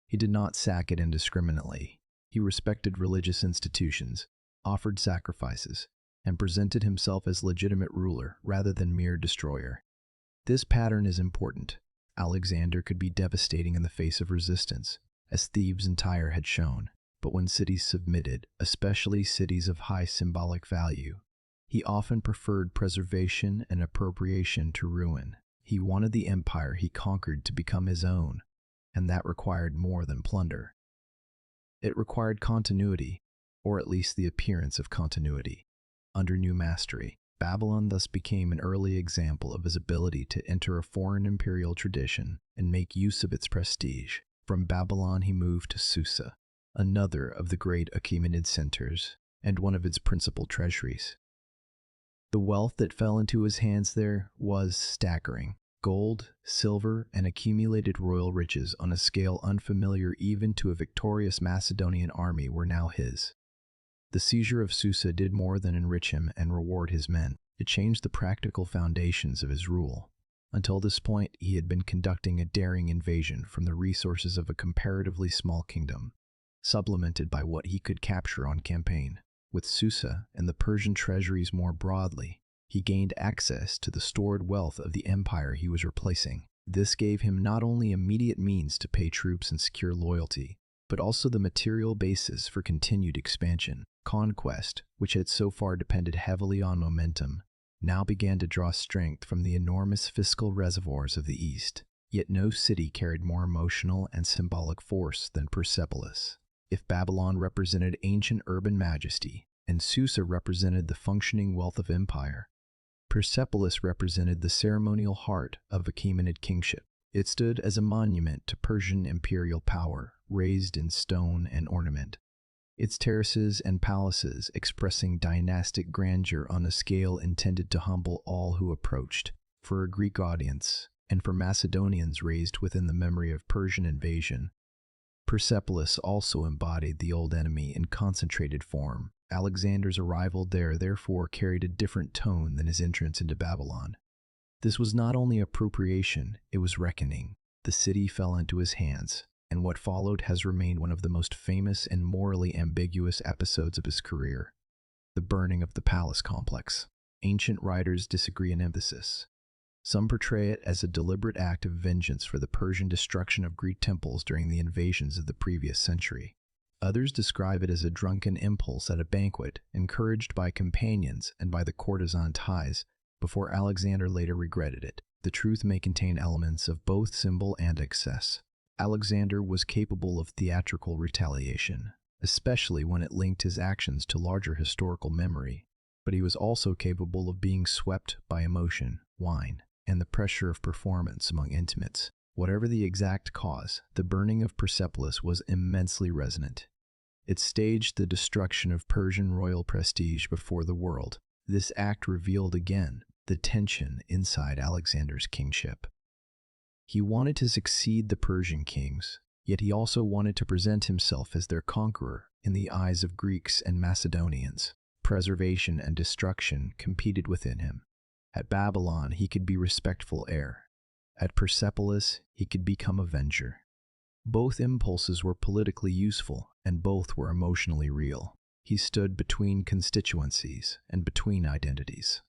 He did not sack it indiscriminately. He respected religious institutions, offered sacrifices, and presented himself as legitimate ruler rather than mere destroyer. This pattern is important. Alexander could be devastating in the face of resistance, as Thebes and Tyre had shown, but when cities submitted, especially cities of high symbolic value, he often preferred preservation and appropriation to ruin. He wanted the empire he conquered to become his own, and that required more than plunder. It required continuity, or at least the appearance of continuity. Under new mastery, Babylon thus became an early example of his ability to enter a foreign imperial tradition and make use of its prestige. From Babylon he moved to Susa, another of the great Achaemenid centers, and one of its principal treasuries. The wealth that fell into his hands there was staggering. Gold, silver, and accumulated royal riches on a scale unfamiliar even to a victorious Macedonian army were now his. The seizure of Susa did more than enrich him and reward his men. It changed the practical foundations of his rule. Until this point, he had been conducting a daring invasion from the resources of a comparatively small kingdom, supplemented by what he could capture on campaign. With Susa and the Persian treasuries more broadly, he gained access to the stored wealth of the empire he was replacing. This gave him not only immediate means to pay troops and secure loyalty, but also the material basis for continued expansion. Conquest, which had so far depended heavily on momentum, now began to draw strength from the enormous fiscal reservoirs of the East. Yet no city carried more emotional and symbolic force than Persepolis. If Babylon represented ancient urban majesty, and Susa represented the functioning wealth of empire, Persepolis represented the ceremonial heart of Achaemenid kingship. It stood as a monument to Persian imperial power, raised in stone and ornament. Its terraces and palaces expressing dynastic grandeur on a scale intended to humble all who approached. For a Greek audience, and for Macedonians raised within the memory of Persian invasion, Persepolis also embodied the old enemy in concentrated form. Alexander's arrival there therefore carried a different tone than his entrance into Babylon. This was not only appropriation, it was reckoning. The city fell into his hands, and what followed has remained one of the most famous and morally ambiguous episodes of his career: the burning of the palace complex. Ancient writers disagree in emphasis. Some portray it as a deliberate act of vengeance for the Persian destruction of Greek temples during the invasions of the previous century. Others describe it as a drunken impulse at a banquet, encouraged by companions and by the courtesan ties, before Alexander later regretted it. The truth may contain elements of both symbol and excess. Alexander was capable of theatrical retaliation, especially when it linked his actions to larger historical memory, but he was also capable of being swept by emotion, wine, and the pressure of performance among intimates. Whatever the exact cause, the burning of Persepolis was immensely resonant. It staged the destruction of Persian royal prestige before the world. This act revealed again the tension inside Alexander's kingship. He wanted to succeed the Persian kings, yet he also wanted to present himself as their conqueror in the eyes of Greeks and Macedonians. Preservation and destruction competed within him. At Babylon, he could be respectful heir. At Persepolis, he could become avenger. Both impulses were politically useful, and both were emotionally real. He stood between constituencies and between identities.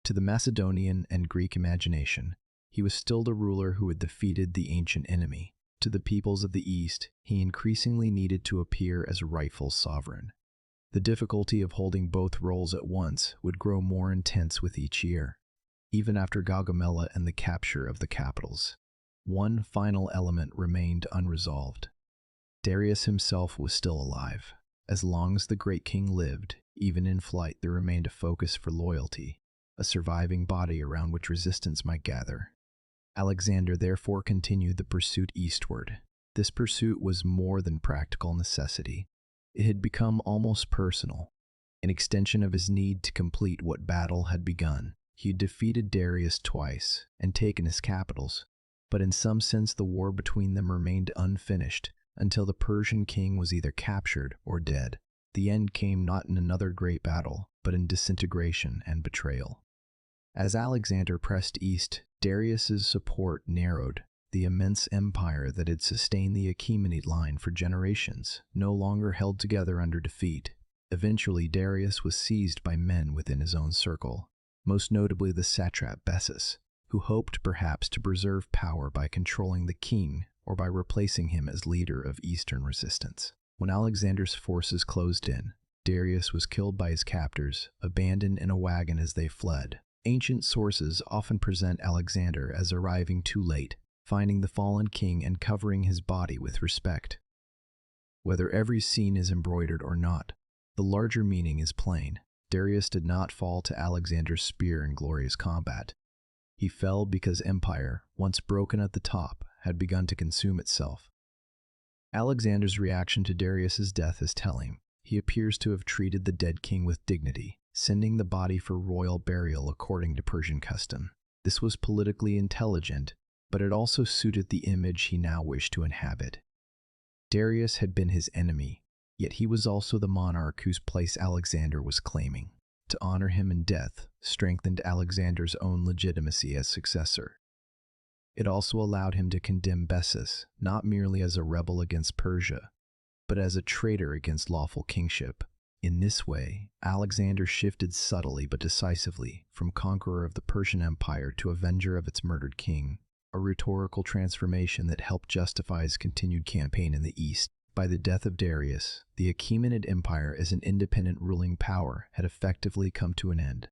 To the Macedonian and Greek imagination, he was still the ruler who had defeated the ancient enemy. To the peoples of the East, he increasingly needed to appear as a rightful sovereign. The difficulty of holding both roles at once would grow more intense with each year. Even after Gaugamela and the capture of the capitals, one final element remained unresolved. Darius himself was still alive. As long as the great king lived, even in flight, there remained a focus for loyalty, a surviving body around which resistance might gather. Alexander therefore continued the pursuit eastward. This pursuit was more than practical necessity. It had become almost personal, an extension of his need to complete what battle had begun. He had defeated Darius twice and taken his capitals, but in some sense the war between them remained unfinished until the Persian king was either captured or dead. The end came not in another great battle, but in disintegration and betrayal. As Alexander pressed east, Darius's support narrowed. The immense empire that had sustained the Achaemenid line for generations no longer held together under defeat. Eventually, Darius was seized by men within his own circle, most notably the satrap Bessus, who hoped perhaps to preserve power by controlling the king or by replacing him as leader of eastern resistance. When Alexander's forces closed in, Darius was killed by his captors, abandoned in a wagon as they fled. Ancient sources often present Alexander as arriving too late, finding the fallen king and covering his body with respect. Whether every scene is embroidered or not, the larger meaning is plain. Darius did not fall to Alexander's spear in glorious combat. He fell because empire, once broken at the top, had begun to consume itself. Alexander's reaction to Darius's death is telling. He appears to have treated the dead king with dignity, sending the body for royal burial according to Persian custom. This was politically intelligent, but it also suited the image he now wished to inhabit. Darius had been his enemy, yet he was also the monarch whose place Alexander was claiming. To honor him in death strengthened Alexander's own legitimacy as successor. It also allowed him to condemn Bessus, not merely as a rebel against Persia, but as a traitor against lawful kingship. In this way, Alexander shifted subtly but decisively from conqueror of the Persian Empire to avenger of its murdered king, a rhetorical transformation that helped justify his continued campaign in the East. By the death of Darius, the Achaemenid Empire as an independent ruling power had effectively come to an end.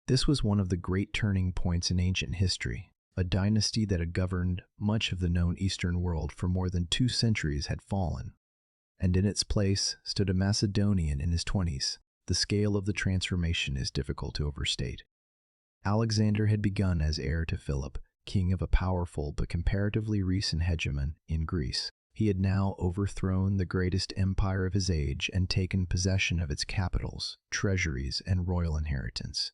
This was one of the great turning points in ancient history. A dynasty that had governed much of the known Eastern world for more than 2 centuries had fallen, and in its place stood a Macedonian in his 20s. The scale of the transformation is difficult to overstate. Alexander had begun as heir to Philip, king of a powerful but comparatively recent hegemon in Greece. He had now overthrown the greatest empire of his age and taken possession of its capitals, treasuries, and royal inheritance.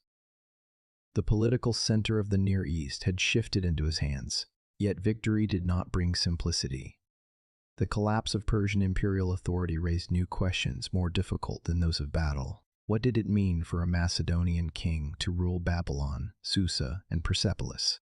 The political center of the Near East had shifted into his hands, yet victory did not bring simplicity. The collapse of Persian imperial authority raised new questions more difficult than those of battle. What did it mean for a Macedonian king to rule Babylon, Susa, and Persepolis?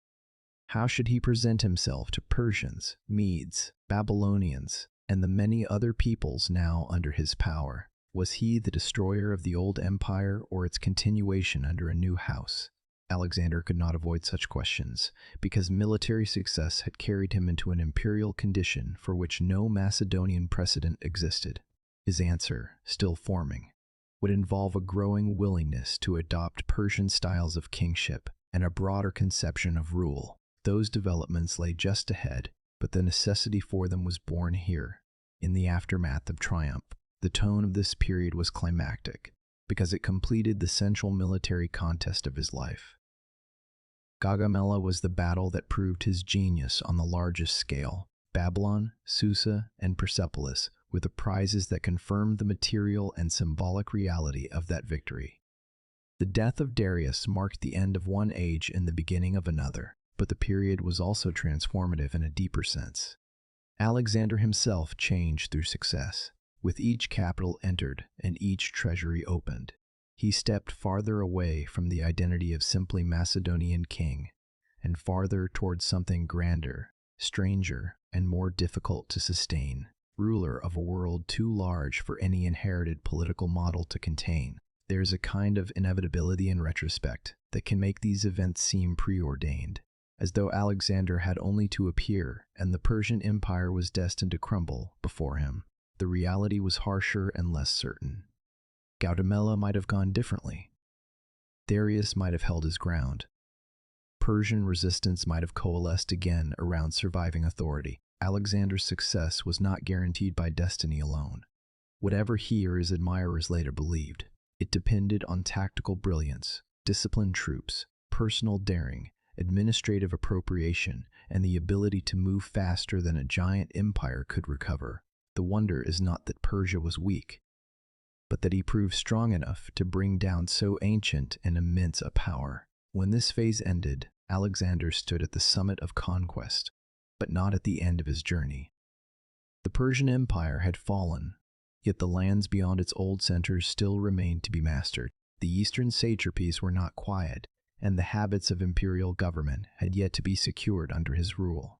How should he present himself to Persians, Medes, Babylonians, and the many other peoples now under his power? Was he the destroyer of the old empire or its continuation under a new house? Alexander could not avoid such questions, because military success had carried him into an imperial condition for which no Macedonian precedent existed. His answer, still forming, would involve a growing willingness to adopt Persian styles of kingship and a broader conception of rule. Those developments lay just ahead, but the necessity for them was born here, in the aftermath of triumph. The tone of this period was climactic, because it completed the central military contest of his life. Gaugamela was the battle that proved his genius on the largest scale. Babylon, Susa, and Persepolis were the prizes that confirmed the material and symbolic reality of that victory. The death of Darius marked the end of one age and the beginning of another, but the period was also transformative in a deeper sense. Alexander himself changed through success. With each capital entered and each treasury opened, he stepped farther away from the identity of simply Macedonian king and farther towards something grander, stranger, and more difficult to sustain, ruler of a world too large for any inherited political model to contain. There is a kind of inevitability in retrospect that can make these events seem preordained, as though Alexander had only to appear and the Persian Empire was destined to crumble before him. The reality was harsher and less certain. Gaugamela might have gone differently. Darius might have held his ground. Persian resistance might have coalesced again around surviving authority. Alexander's success was not guaranteed by destiny alone. Whatever he or his admirers later believed, it depended on tactical brilliance, disciplined troops, personal daring, administrative appropriation, and the ability to move faster than a giant empire could recover. The wonder is not that Persia was weak, but that he proved strong enough to bring down so ancient and immense a power. When this phase ended, Alexander stood at the summit of conquest, but not at the end of his journey. The Persian Empire had fallen, Yet the lands beyond its old centers still remained to be mastered. The eastern satrapies were not quiet, and the habits of imperial government had yet to be secured under his rule.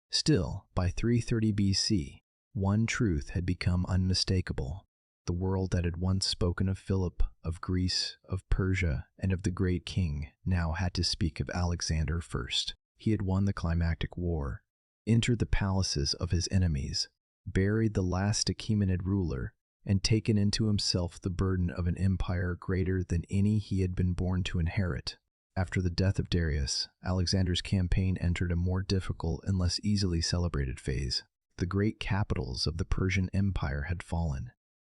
Still, by 330 BC, one truth had become unmistakable. The world that had once spoken of Philip, of Greece, of Persia, and of the great king now had to speak of Alexander first. He had won the climactic war, entered the palaces of his enemies, buried the last Achaemenid ruler, and taken into himself the burden of an empire greater than any he had been born to inherit. After the death of Darius, Alexander's campaign entered a more difficult and less easily celebrated phase. The great capitals of the Persian Empire had fallen.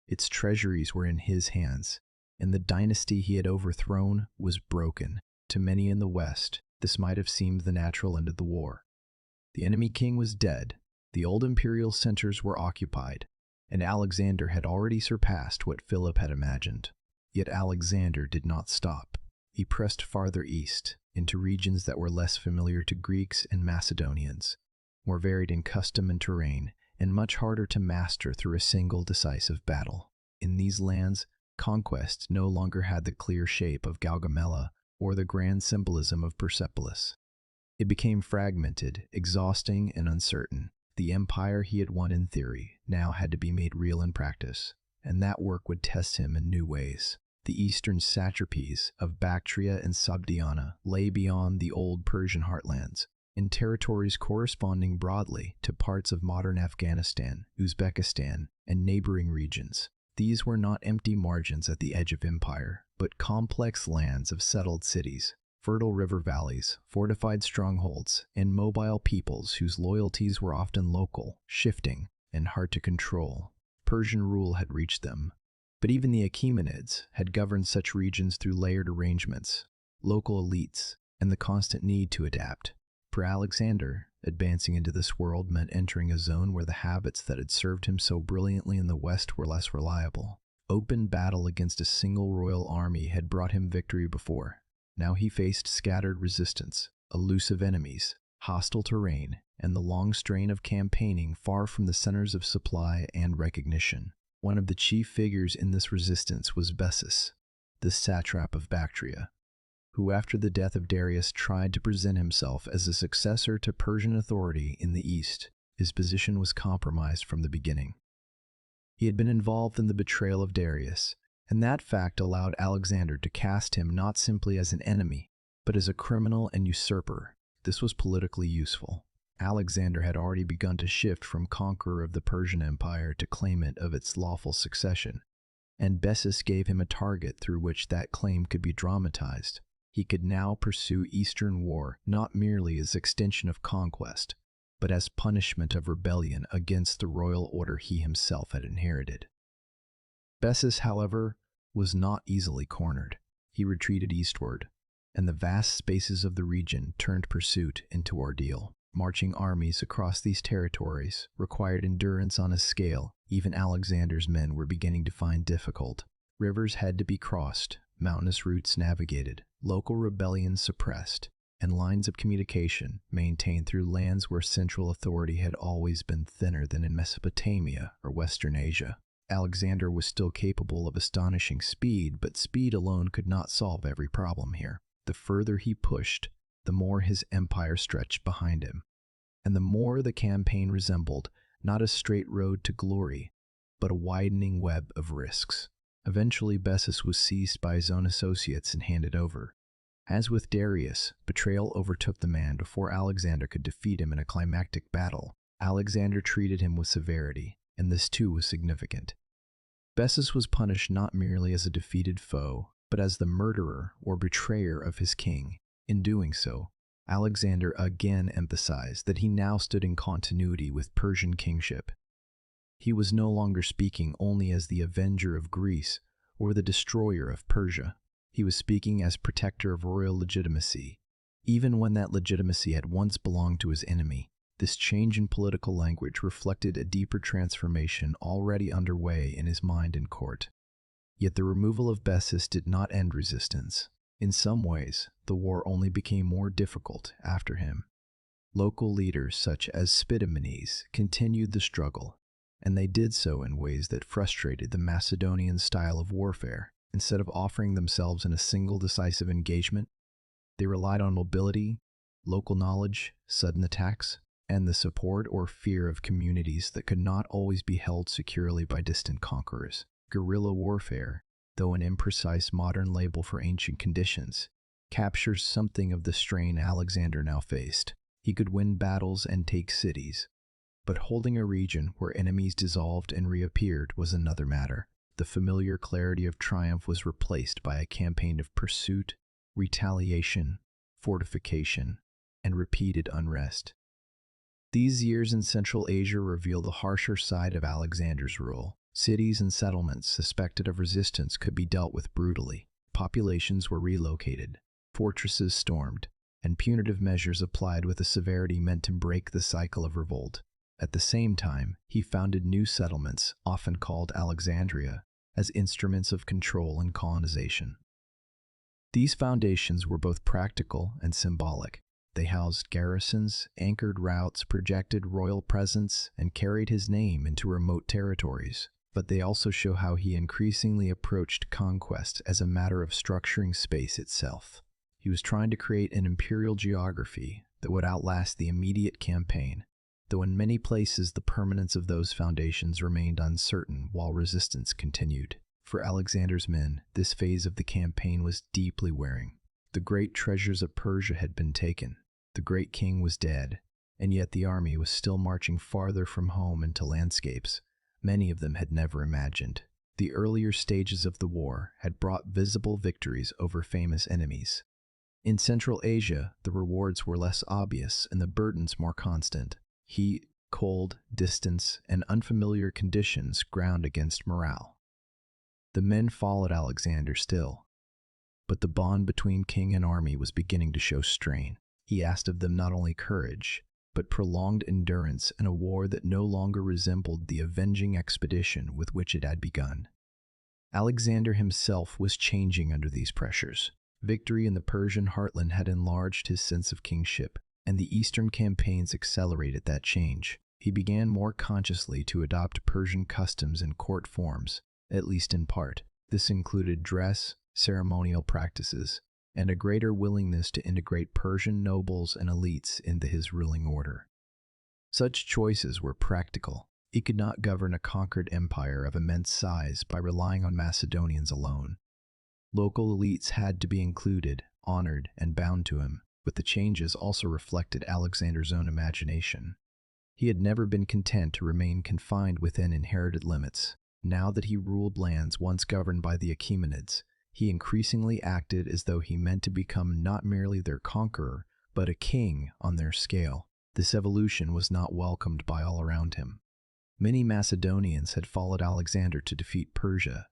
Its treasuries were in his hands, and the dynasty he had overthrown was broken. To many in the West, this might have seemed the natural end of the war. The enemy king was dead, the old imperial centers were occupied, and Alexander had already surpassed what Philip had imagined. Yet Alexander did not stop. He pressed farther east, into regions that were less familiar to Greeks and Macedonians, more varied in custom and terrain, and much harder to master through a single decisive battle. In these lands, conquest no longer had the clear shape of Gaugamela or the grand symbolism of Persepolis. It became fragmented, exhausting, and uncertain. The empire he had won in theory now had to be made real in practice, and that work would test him in new ways. The eastern satrapies of Bactria and Sogdiana lay beyond the old Persian heartlands, in territories corresponding broadly to parts of modern Afghanistan, Uzbekistan, and neighboring regions. These were not empty margins at the edge of empire, but complex lands of settled cities, fertile river valleys, fortified strongholds, and mobile peoples whose loyalties were often local, shifting, and hard to control. Persian rule had reached them, but even the Achaemenids had governed such regions through layered arrangements, local elites, and the constant need to adapt. For Alexander, advancing into this world meant entering a zone where the habits that had served him so brilliantly in the West were less reliable. Open battle against a single royal army had brought him victory before. Now he faced scattered resistance, elusive enemies, hostile terrain, and the long strain of campaigning far from the centers of supply and recognition. One of the chief figures in this resistance was Bessus, the satrap of Bactria, who after the death of Darius tried to present himself as a successor to Persian authority in the east. His position was compromised from the beginning. He had been involved in the betrayal of Darius, and that fact allowed Alexander to cast him not simply as an enemy, but as a criminal and usurper. This was politically useful. Alexander had already begun to shift from conqueror of the Persian Empire to claimant of its lawful succession, and Bessus gave him a target through which that claim could be dramatized. He could now pursue Eastern war not merely as extension of conquest, but as punishment of rebellion against the royal order he himself had inherited. Bessus, however, was not easily cornered. He retreated eastward, and the vast spaces of the region turned pursuit into ordeal. Marching armies across these territories required endurance on a scale even Alexander's men were beginning to find difficult. Rivers had to be crossed, mountainous routes navigated, local rebellions suppressed, and lines of communication maintained through lands where central authority had always been thinner than in Mesopotamia or Western Asia. Alexander was still capable of astonishing speed, but speed alone could not solve every problem here. The further he pushed, the more his empire stretched behind him, and the more the campaign resembled not a straight road to glory, but a widening web of risks. Eventually, Bessus was seized by his own associates and handed over. As with Darius, betrayal overtook the man before Alexander could defeat him in a climactic battle. Alexander treated him with severity, and this too was significant. Bessus was punished not merely as a defeated foe, but as the murderer or betrayer of his king. In doing so, Alexander again emphasized that he now stood in continuity with Persian kingship. He was no longer speaking only as the avenger of Greece or the destroyer of Persia. He was speaking as protector of royal legitimacy, even when that legitimacy had once belonged to his enemy. This change in political language reflected a deeper transformation already underway in his mind and court. Yet the removal of Bessus did not end resistance. In some ways, the war only became more difficult after him. Local leaders such as Spidomenes continued the struggle, and they did so in ways that frustrated the Macedonian style of warfare. Instead of offering themselves in a single decisive engagement, they relied on mobility, local knowledge, sudden attacks, and the support or fear of communities that could not always be held securely by distant conquerors. Guerrilla warfare, though an imprecise modern label for ancient conditions, captures something of the strain Alexander now faced. He could win battles and take cities, but holding a region where enemies dissolved and reappeared was another matter. The familiar clarity of triumph was replaced by a campaign of pursuit, retaliation, fortification, and repeated unrest. These years in Central Asia reveal the harsher side of Alexander's rule. Cities and settlements suspected of resistance could be dealt with brutally. Populations were relocated, fortresses stormed, and punitive measures applied with a severity meant to break the cycle of revolt. At the same time, he founded new settlements, often called Alexandria, as instruments of control and colonization. These foundations were both practical and symbolic. They housed garrisons, anchored routes, projected royal presence, and carried his name into remote territories. But they also show how he increasingly approached conquest as a matter of structuring space itself. He was trying to create an imperial geography that would outlast the immediate campaign, though in many places the permanence of those foundations remained uncertain while resistance continued. For Alexander's men, this phase of the campaign was deeply wearing. The great treasures of Persia had been taken, the great king was dead, and yet the army was still marching farther from home into landscapes many of them had never imagined. The earlier stages of the war had brought visible victories over famous enemies. In Central Asia, the rewards were less obvious and the burdens more constant. Heat, cold, distance, and unfamiliar conditions ground against morale. The men followed Alexander still, but the bond between king and army was beginning to show strain. He asked of them not only courage, but prolonged endurance in a war that no longer resembled the avenging expedition with which it had begun. Alexander himself was changing under these pressures. Victory in the Persian heartland had enlarged his sense of kingship, and the Eastern campaigns accelerated that change. He began more consciously to adopt Persian customs and court forms, at least in part. This included dress, ceremonial practices, and a greater willingness to integrate Persian nobles and elites into his ruling order. Such choices were practical. He could not govern a conquered empire of immense size by relying on Macedonians alone. Local elites had to be included, honored, and bound to him, but the changes also reflected Alexander's own imagination. He had never been content to remain confined within inherited limits. Now that he ruled lands once governed by the Achaemenids, he increasingly acted as though he meant to become not merely their conqueror, but a king on their scale. This evolution was not welcomed by all around him. Many Macedonians had followed Alexander to defeat Persia,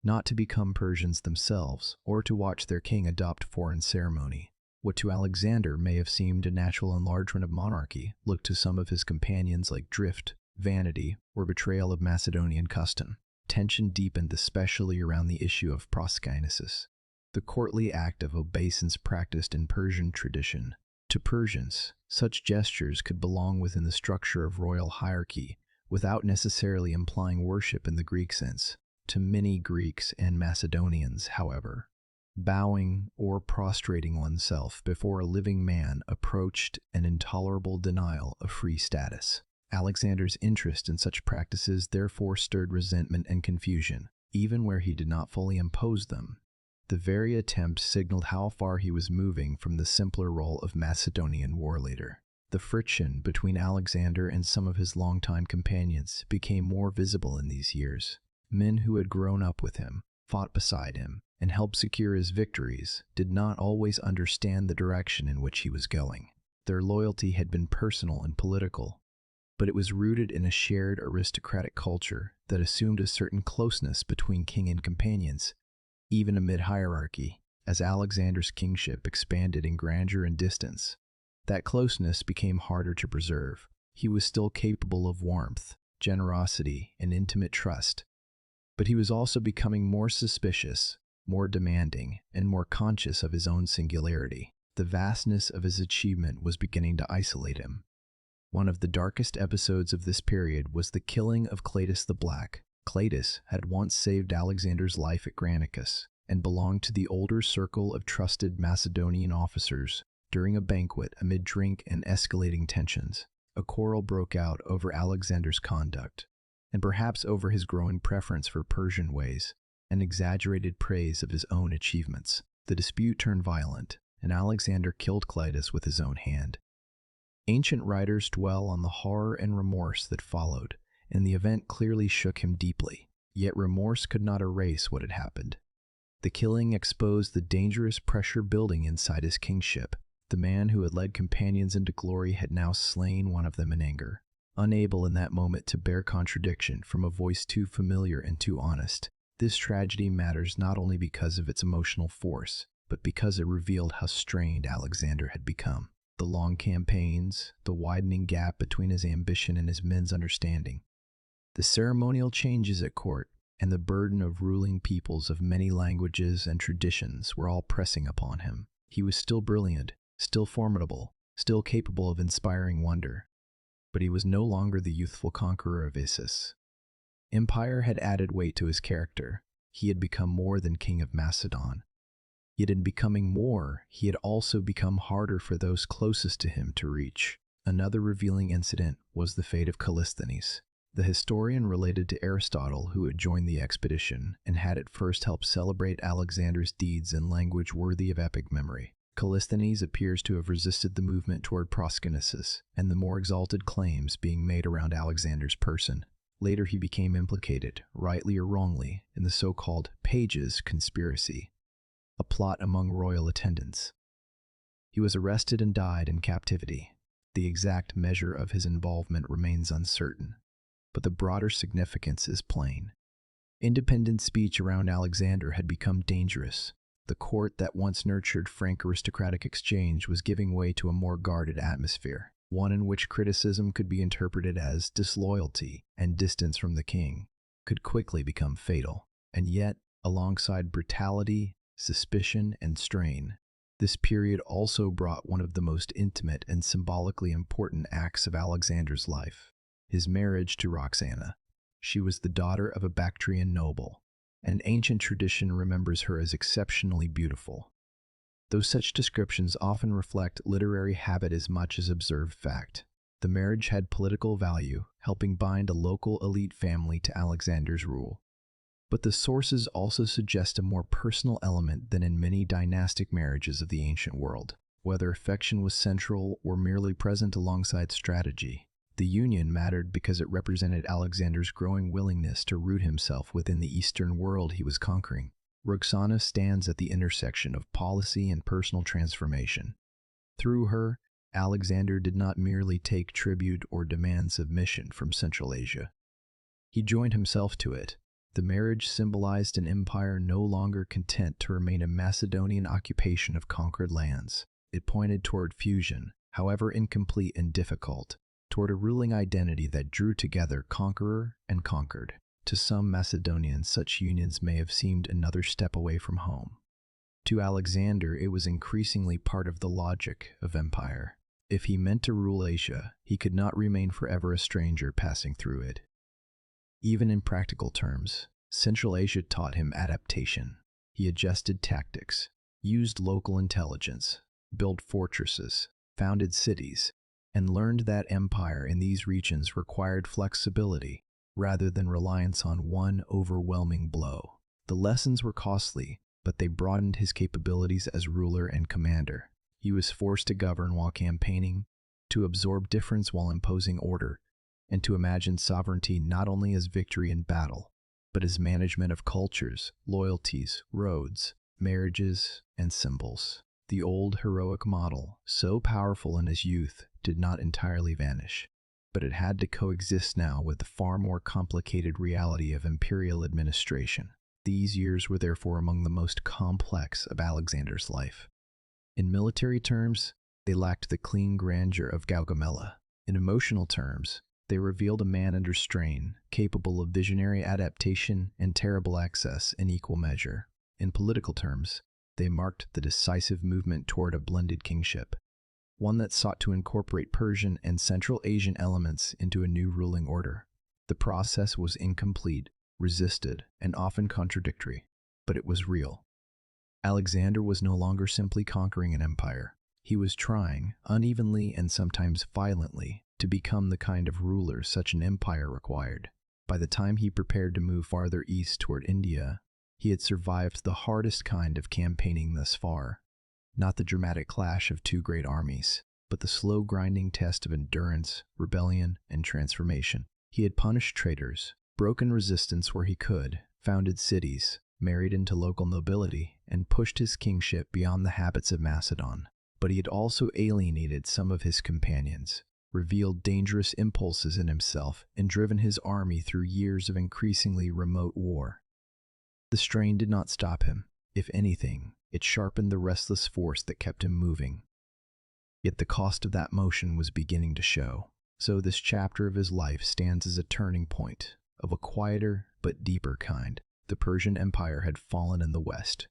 not to become Persians themselves, or to watch their king adopt foreign ceremony. What to Alexander may have seemed a natural enlargement of monarchy looked to some of his companions like drift, vanity, or betrayal of Macedonian custom. Tension deepened especially around the issue of proskynesis, the courtly act of obeisance practiced in Persian tradition. To Persians, such gestures could belong within the structure of royal hierarchy without necessarily implying worship in the Greek sense. To many Greeks and Macedonians, however, bowing or prostrating oneself before a living man approached an intolerable denial of free status. Alexander's interest in such practices therefore stirred resentment and confusion, even where he did not fully impose them. The very attempt signaled how far he was moving from the simpler role of Macedonian war leader. The friction between Alexander and some of his longtime companions became more visible in these years. Men who had grown up with him, fought beside him, and helped secure his victories did not always understand the direction in which he was going. Their loyalty had been personal and political, but it was rooted in a shared aristocratic culture that assumed a certain closeness between king and companions, even amid hierarchy. As Alexander's kingship expanded in grandeur and distance, that closeness became harder to preserve. He was still capable of warmth, generosity, and intimate trust, but he was also becoming more suspicious, more demanding, and more conscious of his own singularity. The vastness of his achievement was beginning to isolate him. One of the darkest episodes of this period was the killing of Cletus the Black. Cletus had once saved Alexander's life at Granicus and belonged to the older circle of trusted Macedonian officers. During a banquet amid drink and escalating tensions, a quarrel broke out over Alexander's conduct, and perhaps over his growing preference for Persian ways and exaggerated praise of his own achievements. The dispute turned violent, and Alexander killed Cletus with his own hand. Ancient writers dwell on the horror and remorse that followed, and the event clearly shook him deeply. Yet remorse could not erase what had happened. The killing exposed the dangerous pressure building inside his kingship. The man who had led companions into glory had now slain one of them in anger. Unable in that moment to bear contradiction from a voice too familiar and too honest, this tragedy matters not only because of its emotional force, but because it revealed how strained Alexander had become. The long campaigns, the widening gap between his ambition and his men's understanding, the ceremonial changes at court, and the burden of ruling peoples of many languages and traditions were all pressing upon him. He was still brilliant, still formidable, still capable of inspiring wonder, but he was no longer the youthful conqueror of Issus. Empire had added weight to his character. He had become more than king of Macedon. Yet in becoming more, he had also become harder for those closest to him to reach. Another revealing incident was the fate of Callisthenes, the historian related to Aristotle who had joined the expedition and had at first helped celebrate Alexander's deeds in language worthy of epic memory. Callisthenes appears to have resisted the movement toward proskynesis and the more exalted claims being made around Alexander's person. Later he became implicated, rightly or wrongly, in the so-called Pages conspiracy, a plot among royal attendants. He was arrested and died in captivity. The exact measure of his involvement remains uncertain, but the broader significance is plain. Independent speech around Alexander had become dangerous. The court that once nurtured frank aristocratic exchange was giving way to a more guarded atmosphere, one in which criticism could be interpreted as disloyalty and distance from the king could quickly become fatal. And yet, alongside brutality, suspicion, and strain, this period also brought one of the most intimate and symbolically important acts of Alexander's life, his marriage to Roxana. She was the daughter of a Bactrian noble, and ancient tradition remembers her as exceptionally beautiful. Though such descriptions often reflect literary habit as much as observed fact, the marriage had political value, helping bind a local elite family to Alexander's rule. But the sources also suggest a more personal element than in many dynastic marriages of the ancient world. Whether affection was central or merely present alongside strategy, the union mattered because it represented Alexander's growing willingness to root himself within the Eastern world he was conquering. Roxana stands at the intersection of policy and personal transformation. Through her, Alexander did not merely take tribute or demand submission from Central Asia. He joined himself to it. The marriage symbolized an empire no longer content to remain a Macedonian occupation of conquered lands. It pointed toward fusion, however incomplete and difficult, toward a ruling identity that drew together conqueror and conquered. To some Macedonians, such unions may have seemed another step away from home. To Alexander, it was increasingly part of the logic of empire. If he meant to rule Asia, he could not remain forever a stranger passing through it. Even in practical terms, Central Asia taught him adaptation. He adjusted tactics, used local intelligence, built fortresses, founded cities, and learned that empire in these regions required flexibility rather than reliance on one overwhelming blow. The lessons were costly, but they broadened his capabilities as ruler and commander. He was forced to govern while campaigning, to absorb difference while imposing order, and to imagine sovereignty not only as victory in battle, but as management of cultures, loyalties, roads, marriages, and symbols. The old heroic model, so powerful in his youth, did not entirely vanish, but it had to coexist now with the far more complicated reality of imperial administration. These years were therefore among the most complex of Alexander's life. In military terms, they lacked the clean grandeur of Gaugamela. In emotional terms, they revealed a man under strain, capable of visionary adaptation and terrible excess in equal measure. In political terms, they marked the decisive movement toward a blended kingship. one that sought to incorporate Persian and Central Asian elements into a new ruling order. The process was incomplete, resisted, and often contradictory, but it was real. Alexander was no longer simply conquering an empire. He was trying, unevenly and sometimes violently, to become the kind of ruler such an empire required. By the time he prepared to move farther east toward India, he had survived the hardest kind of campaigning thus far. Not the dramatic clash of two great armies, but the slow grinding test of endurance, rebellion, and transformation. He had punished traitors, broken resistance where he could, founded cities, married into local nobility, and pushed his kingship beyond the habits of Macedon. But he had also alienated some of his companions, revealed dangerous impulses in himself, and driven his army through years of increasingly remote war. The strain did not stop him. If anything, it sharpened the restless force that kept him moving. Yet the cost of that motion was beginning to show. So this chapter of his life stands as a turning point, of a quieter but deeper kind. The Persian Empire had fallen in the West.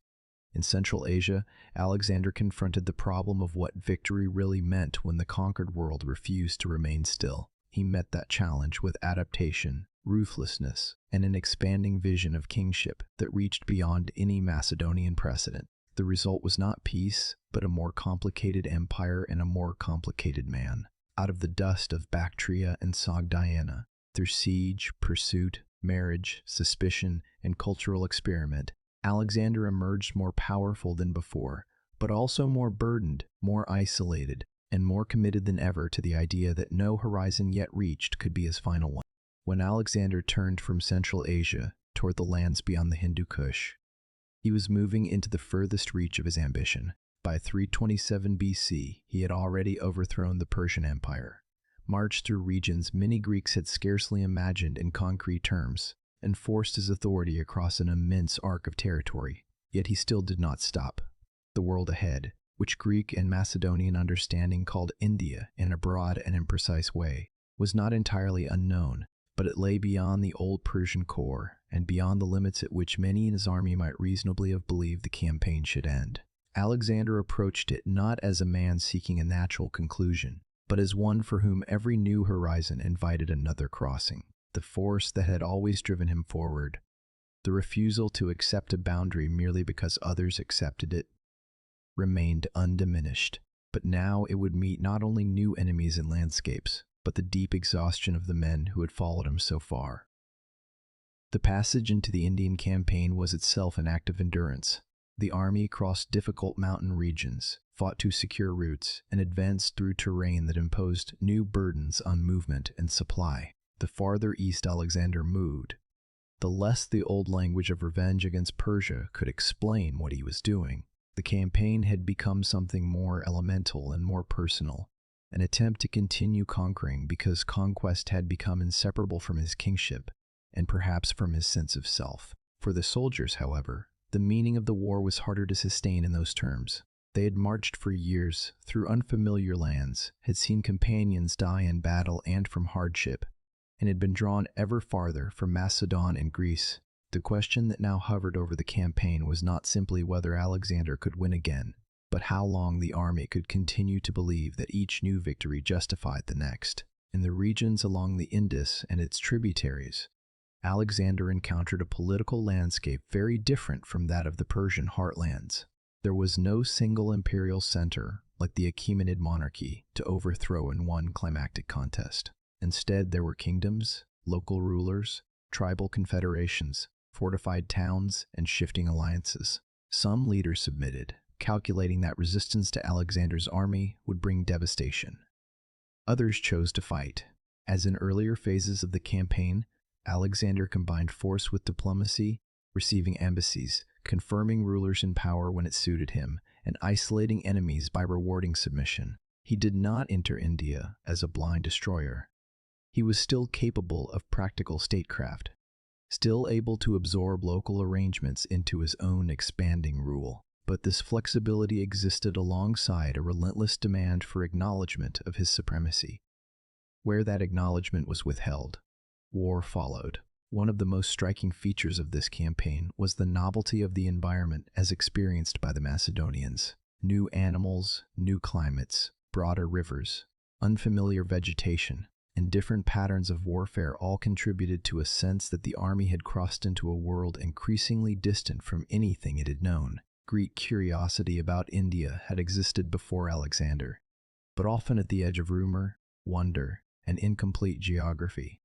In Central Asia, Alexander confronted the problem of what victory really meant when the conquered world refused to remain still. He met that challenge with adaptation, ruthlessness, and an expanding vision of kingship that reached beyond any Macedonian precedent. The result was not peace, but a more complicated empire and a more complicated man. Out of the dust of Bactria and Sogdiana, through siege, pursuit, marriage, suspicion, and cultural experiment, Alexander emerged more powerful than before, but also more burdened, more isolated, and more committed than ever to the idea that no horizon yet reached could be his final one. When Alexander turned from Central Asia toward the lands beyond the Hindu Kush, he was moving into the furthest reach of his ambition. By 327 BC, he had already overthrown the Persian Empire, marched through regions many Greeks had scarcely imagined in concrete terms, and forced his authority across an immense arc of territory. Yet he still did not stop. The world ahead, which Greek and Macedonian understanding called India in a broad and imprecise way, was not entirely unknown, but it lay beyond the old Persian core and beyond the limits at which many in his army might reasonably have believed the campaign should end. Alexander approached it not as a man seeking a natural conclusion, but as one for whom every new horizon invited another crossing. The force that had always driven him forward, the refusal to accept a boundary merely because others accepted it, remained undiminished. But now it would meet not only new enemies and landscapes, but the deep exhaustion of the men who had followed him so far. The passage into the Indian campaign was itself an act of endurance. The army crossed difficult mountain regions, fought to secure routes, and advanced through terrain that imposed new burdens on movement and supply. The farther east Alexander moved, the less the old language of revenge against Persia could explain what he was doing. The campaign had become something more elemental and more personal, an attempt to continue conquering because conquest had become inseparable from his kingship, and perhaps from his sense of self. For the soldiers, however, the meaning of the war was harder to sustain in those terms. They had marched for years through unfamiliar lands, had seen companions die in battle and from hardship, and had been drawn ever farther from Macedon and Greece. The question that now hovered over the campaign was not simply whether Alexander could win again, but how long the army could continue to believe that each new victory justified the next. In the regions along the Indus and its tributaries, Alexander encountered a political landscape very different from that of the Persian heartlands. There was no single imperial center, like the Achaemenid monarchy, to overthrow in one climactic contest. Instead, there were kingdoms, local rulers, tribal confederations, fortified towns, and shifting alliances. Some leaders submitted, calculating that resistance to Alexander's army would bring devastation. Others chose to fight. As in earlier phases of the campaign, Alexander combined force with diplomacy, receiving embassies, confirming rulers in power when it suited him, and isolating enemies by rewarding submission. He did not enter India as a blind destroyer. He was still capable of practical statecraft, still able to absorb local arrangements into his own expanding rule. But this flexibility existed alongside a relentless demand for acknowledgement of his supremacy. Where that acknowledgement was withheld, war followed. One of the most striking features of this campaign was the novelty of the environment as experienced by the Macedonians. New animals, new climates, broader rivers, unfamiliar vegetation, and different patterns of warfare all contributed to a sense that the army had crossed into a world increasingly distant from anything it had known. Greek curiosity about India had existed before Alexander, but often at the edge of rumor, wonder, and incomplete geography.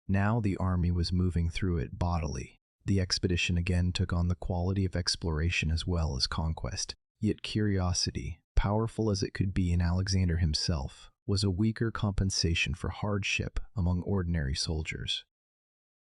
Now the army was moving through it bodily. The expedition again took on the quality of exploration as well as conquest. Yet curiosity, powerful as it could be in Alexander himself, was a weaker compensation for hardship among ordinary soldiers.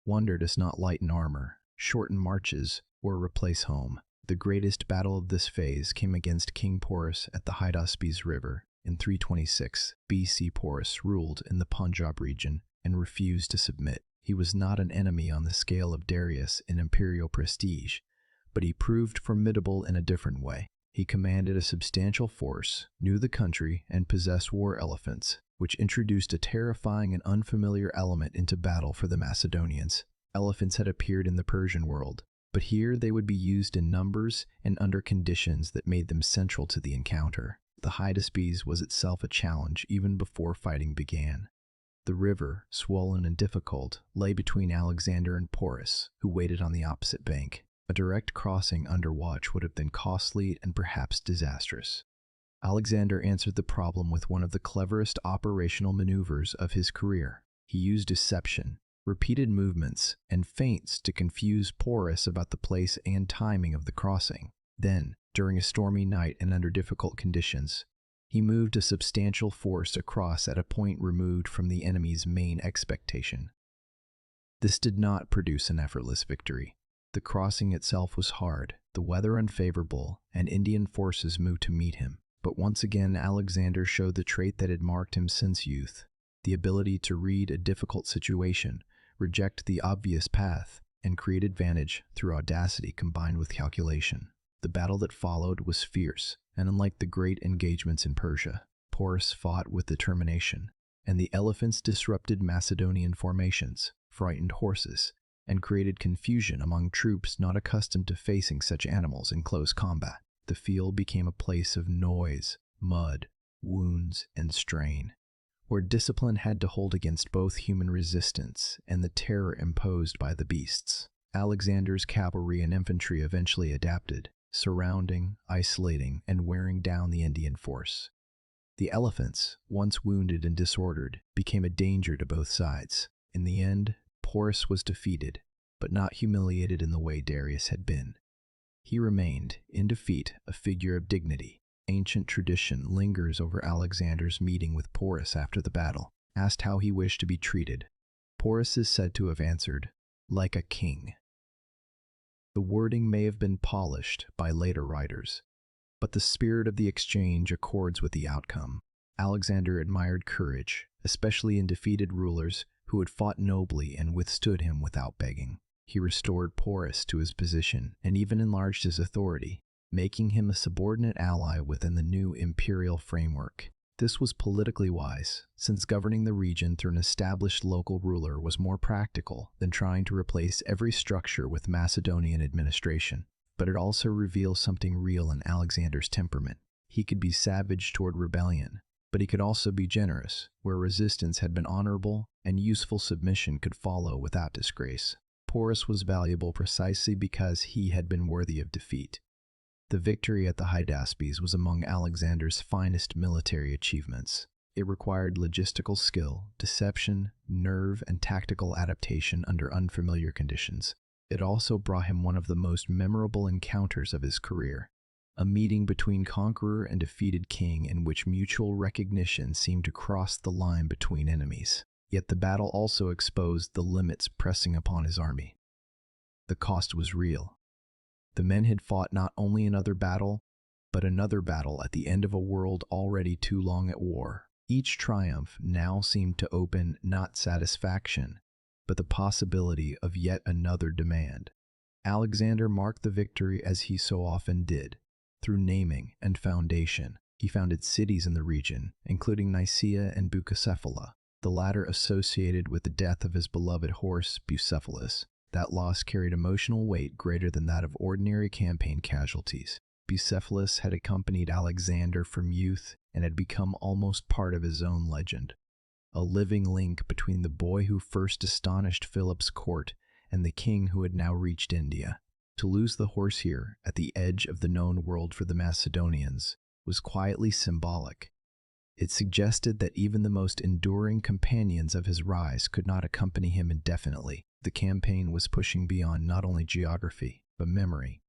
Wonder does not lighten armor, shorten marches, or replace home. The greatest battle of this phase came against King Porus at the Hydaspes River. In 326 BC, Porus ruled in the Punjab region and refused to submit. He was not an enemy on the scale of Darius in imperial prestige, but he proved formidable in a different way. He commanded a substantial force, knew the country, and possessed war elephants, which introduced a terrifying and unfamiliar element into battle for the Macedonians. Elephants had appeared in the Persian world, but here they would be used in numbers and under conditions that made them central to the encounter. The Hydaspes was itself a challenge even before fighting began. The river, swollen and difficult, lay between Alexander and Porus, who waited on the opposite bank. A direct crossing under watch would have been costly and perhaps disastrous. Alexander answered the problem with one of the cleverest operational maneuvers of his career. He used deception, repeated movements, and feints to confuse Porus about the place and timing of the crossing. Then, during a stormy night and under difficult conditions, he moved a substantial force across at a point removed from the enemy's main expectation. This did not produce an effortless victory. The crossing itself was hard, the weather unfavorable, and Indian forces moved to meet him. But once again, Alexander showed the trait that had marked him since youth, the ability to read a difficult situation, reject the obvious path, and create advantage through audacity combined with calculation. The battle that followed was fierce, and unlike the great engagements in Persia, Porus fought with determination, and the elephants disrupted Macedonian formations, frightened horses, and created confusion among troops not accustomed to facing such animals in close combat. The field became a place of noise, mud, wounds, and strain, where discipline had to hold against both human resistance and the terror imposed by the beasts. Alexander's cavalry and infantry eventually adapted, surrounding, isolating, and wearing down the Indian force. The elephants, once wounded and disordered, became a danger to both sides. In the end, Porus was defeated, but not humiliated in the way Darius had been. He remained, in defeat, a figure of dignity. Ancient tradition lingers over Alexander's meeting with Porus after the battle. Asked how he wished to be treated, Porus is said to have answered, "Like a king." The wording may have been polished by later writers, but the spirit of the exchange accords with the outcome. Alexander admired courage, especially in defeated rulers who had fought nobly and withstood him without begging. He restored Porus to his position and even enlarged his authority, making him a subordinate ally within the new imperial framework. This was politically wise, since governing the region through an established local ruler was more practical than trying to replace every structure with Macedonian administration. But it also reveals something real in Alexander's temperament. He could be savage toward rebellion, but he could also be generous, where resistance had been honorable and useful submission could follow without disgrace. Porus was valuable precisely because he had been worthy of defeat. The victory at the Hydaspes was among Alexander's finest military achievements. It required logistical skill, deception, nerve, and tactical adaptation under unfamiliar conditions. It also brought him one of the most memorable encounters of his career, a meeting between conqueror and defeated king in which mutual recognition seemed to cross the line between enemies. Yet the battle also exposed the limits pressing upon his army. The cost was real. The men had fought not only another battle, but another battle at the end of a world already too long at war. Each triumph now seemed to open not satisfaction, but the possibility of yet another demand. Alexander marked the victory as he so often did, through naming and foundation. He founded cities in the region, including Nicaea and Bucephala, the latter associated with the death of his beloved horse Bucephalus. That loss carried emotional weight greater than that of ordinary campaign casualties. Bucephalus had accompanied Alexander from youth and had become almost part of his own legend, a living link between the boy who first astonished Philip's court and the king who had now reached India. To lose the horse here, at the edge of the known world for the Macedonians, was quietly symbolic. It suggested that even the most enduring companions of his rise could not accompany him indefinitely. The campaign was pushing beyond not only geography, but memory.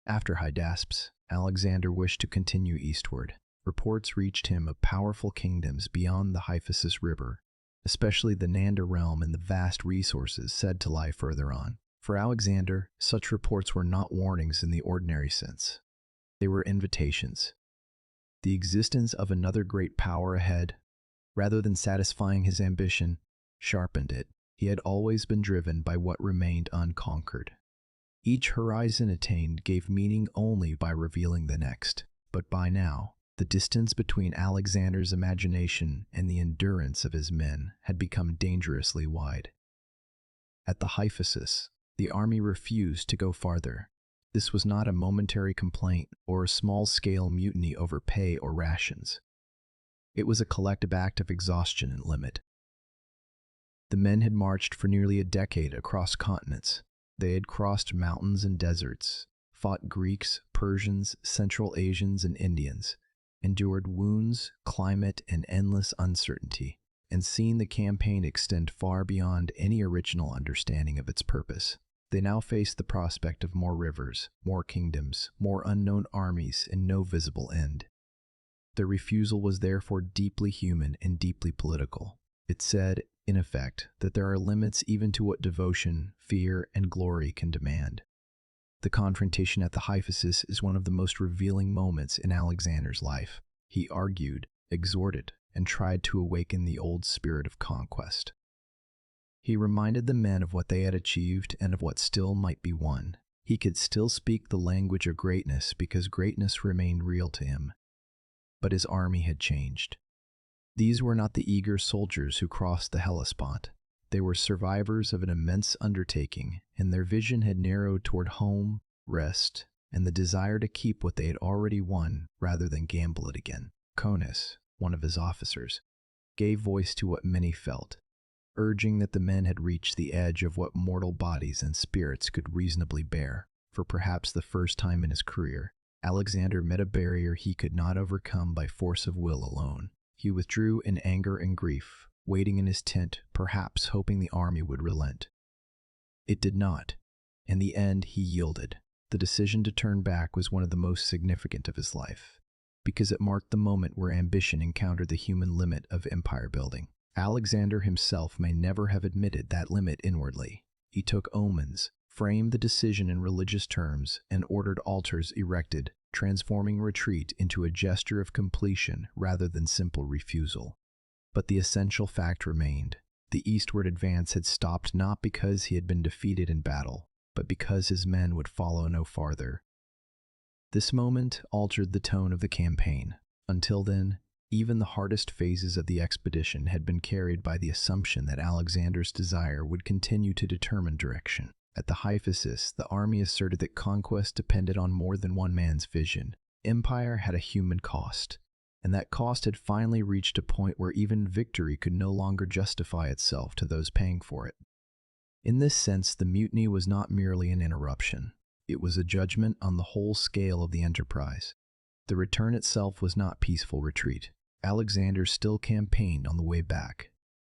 After Hydaspes, Alexander wished to continue eastward. Reports reached him of powerful kingdoms beyond the Hyphasis River, especially the Nanda realm and the vast resources said to lie further on. For Alexander, such reports were not warnings in the ordinary sense. They were invitations. The existence of another great power ahead, rather than satisfying his ambition, sharpened it. He had always been driven by what remained unconquered. Each horizon attained gave meaning only by revealing the next. But by now, the distance between Alexander's imagination and the endurance of his men had become dangerously wide. At the Hyphasis, the army refused to go farther. This was not a momentary complaint or a small-scale mutiny over pay or rations. It was a collective act of exhaustion and limit. The men had marched for nearly a decade across continents. They had crossed mountains and deserts, fought Greeks, Persians, Central Asians, and Indians, endured wounds, climate, and endless uncertainty, and seen the campaign extend far beyond any original understanding of its purpose. They now faced the prospect of more rivers, more kingdoms, more unknown armies, and no visible end. Their refusal was therefore deeply human and deeply political. It said, in effect, that there are limits even to what devotion, fear, and glory can demand. The confrontation at the Hyphasis is one of the most revealing moments in Alexander's life. He argued, exhorted, and tried to awaken the old spirit of conquest. He reminded the men of what they had achieved and of what still might be won. He could still speak the language of greatness because greatness remained real to him. But his army had changed. These were not the eager soldiers who crossed the Hellespont. They were survivors of an immense undertaking, and their vision had narrowed toward home, rest, and the desire to keep what they had already won rather than gamble it again. Conus, one of his officers, gave voice to what many felt, urging that the men had reached the edge of what mortal bodies and spirits could reasonably bear. For perhaps the first time in his career, Alexander met a barrier he could not overcome by force of will alone. He withdrew in anger and grief, waiting in his tent, perhaps hoping the army would relent. It did not. In the end, he yielded. The decision to turn back was one of the most significant of his life, because it marked the moment where ambition encountered the human limit of empire building. Alexander himself may never have admitted that limit inwardly. He took omens, framed the decision in religious terms, and ordered altars erected, transforming retreat into a gesture of completion rather than simple refusal. But the essential fact remained. The eastward advance had stopped not because he had been defeated in battle, but because his men would follow no farther. This moment altered the tone of the campaign. Until then, even the hardest phases of the expedition had been carried by the assumption that Alexander's desire would continue to determine direction. At the Hyphasis, the army asserted that conquest depended on more than one man's vision. Empire had a human cost, and that cost had finally reached a point where even victory could no longer justify itself to those paying for it. In this sense, the mutiny was not merely an interruption. It was a judgment on the whole scale of the enterprise. The return itself was not peaceful retreat. Alexander still campaigned on the way back,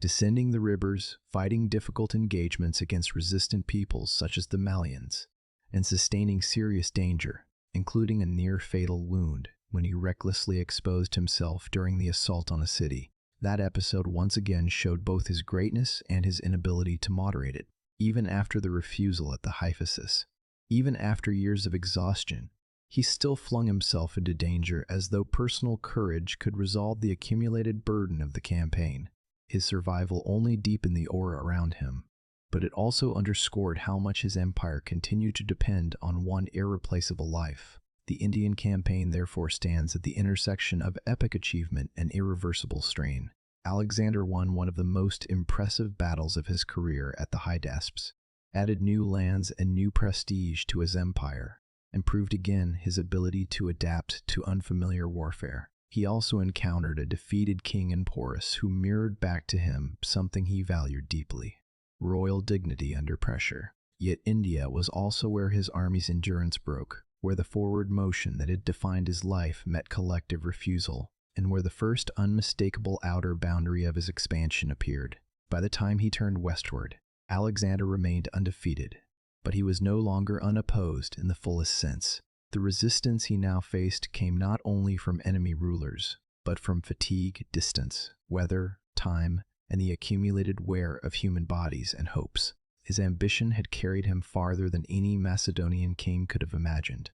descending the rivers, fighting difficult engagements against resistant peoples such as the Malians, and sustaining serious danger, including a near-fatal wound when he recklessly exposed himself during the assault on a city. That episode once again showed both his greatness and his inability to moderate it, even after the refusal at the Hyphasis. Even after years of exhaustion, he still flung himself into danger as though personal courage could resolve the accumulated burden of the campaign. His survival only deepened the aura around him, but it also underscored how much his empire continued to depend on one irreplaceable life. The Indian campaign therefore stands at the intersection of epic achievement and irreversible strain. Alexander won one of the most impressive battles of his career at the Hydaspes, added new lands and new prestige to his empire, and proved again his ability to adapt to unfamiliar warfare. He also encountered a defeated king in Porus who mirrored back to him something he valued deeply: royal dignity under pressure. Yet India was also where his army's endurance broke, where the forward motion that had defined his life met collective refusal, and where the first unmistakable outer boundary of his expansion appeared. By the time he turned westward, Alexander remained undefeated, but he was no longer unopposed in the fullest sense. The resistance he now faced came not only from enemy rulers, but from fatigue, distance, weather, time, and the accumulated wear of human bodies and hopes. His ambition had carried him farther than any Macedonian king could have imagined.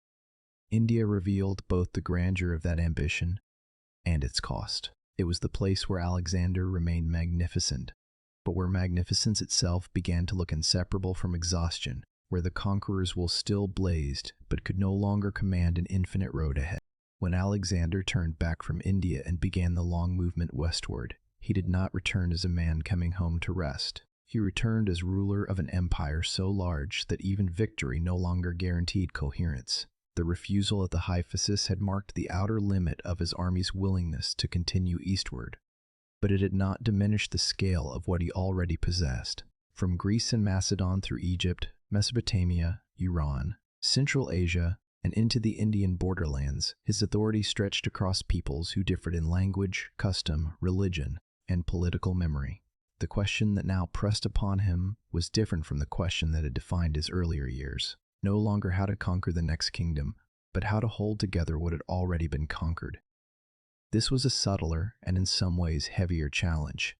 India revealed both the grandeur of that ambition and its cost. It was the place where Alexander remained magnificent, but where magnificence itself began to look inseparable from exhaustion, where the conqueror's will still blazed but could no longer command an infinite road ahead. When Alexander turned back from India and began the long movement westward, he did not return as a man coming home to rest. He returned as ruler of an empire so large that even victory no longer guaranteed coherence. The refusal of the Hyphasis had marked the outer limit of his army's willingness to continue eastward, but it had not diminished the scale of what he already possessed. From Greece and Macedon through Egypt, Mesopotamia, Iran, Central Asia, and into the Indian borderlands, his authority stretched across peoples who differed in language, custom, religion, and political memory. The question that now pressed upon him was different from the question that had defined his earlier years. No longer how to conquer the next kingdom, but how to hold together what had already been conquered. This was a subtler and in some ways heavier challenge.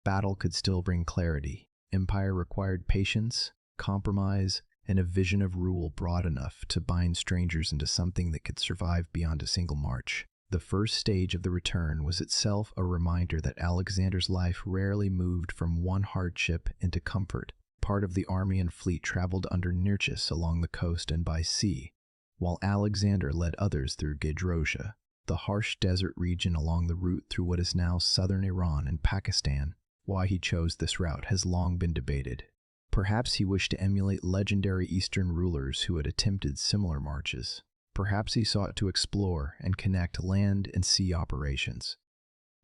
Battle could still bring clarity. Empire required patience, compromise, and a vision of rule broad enough to bind strangers into something that could survive beyond a single march. The first stage of the return was itself a reminder that Alexander's life rarely moved from one hardship into comfort. Part of the army and fleet traveled under Nearchus along the coast and by sea, while Alexander led others through Gedrosia, the harsh desert region along the route through what is now southern Iran and Pakistan. Why he chose this route has long been debated. Perhaps he wished to emulate legendary Eastern rulers who had attempted similar marches. Perhaps he sought to explore and connect land and sea operations.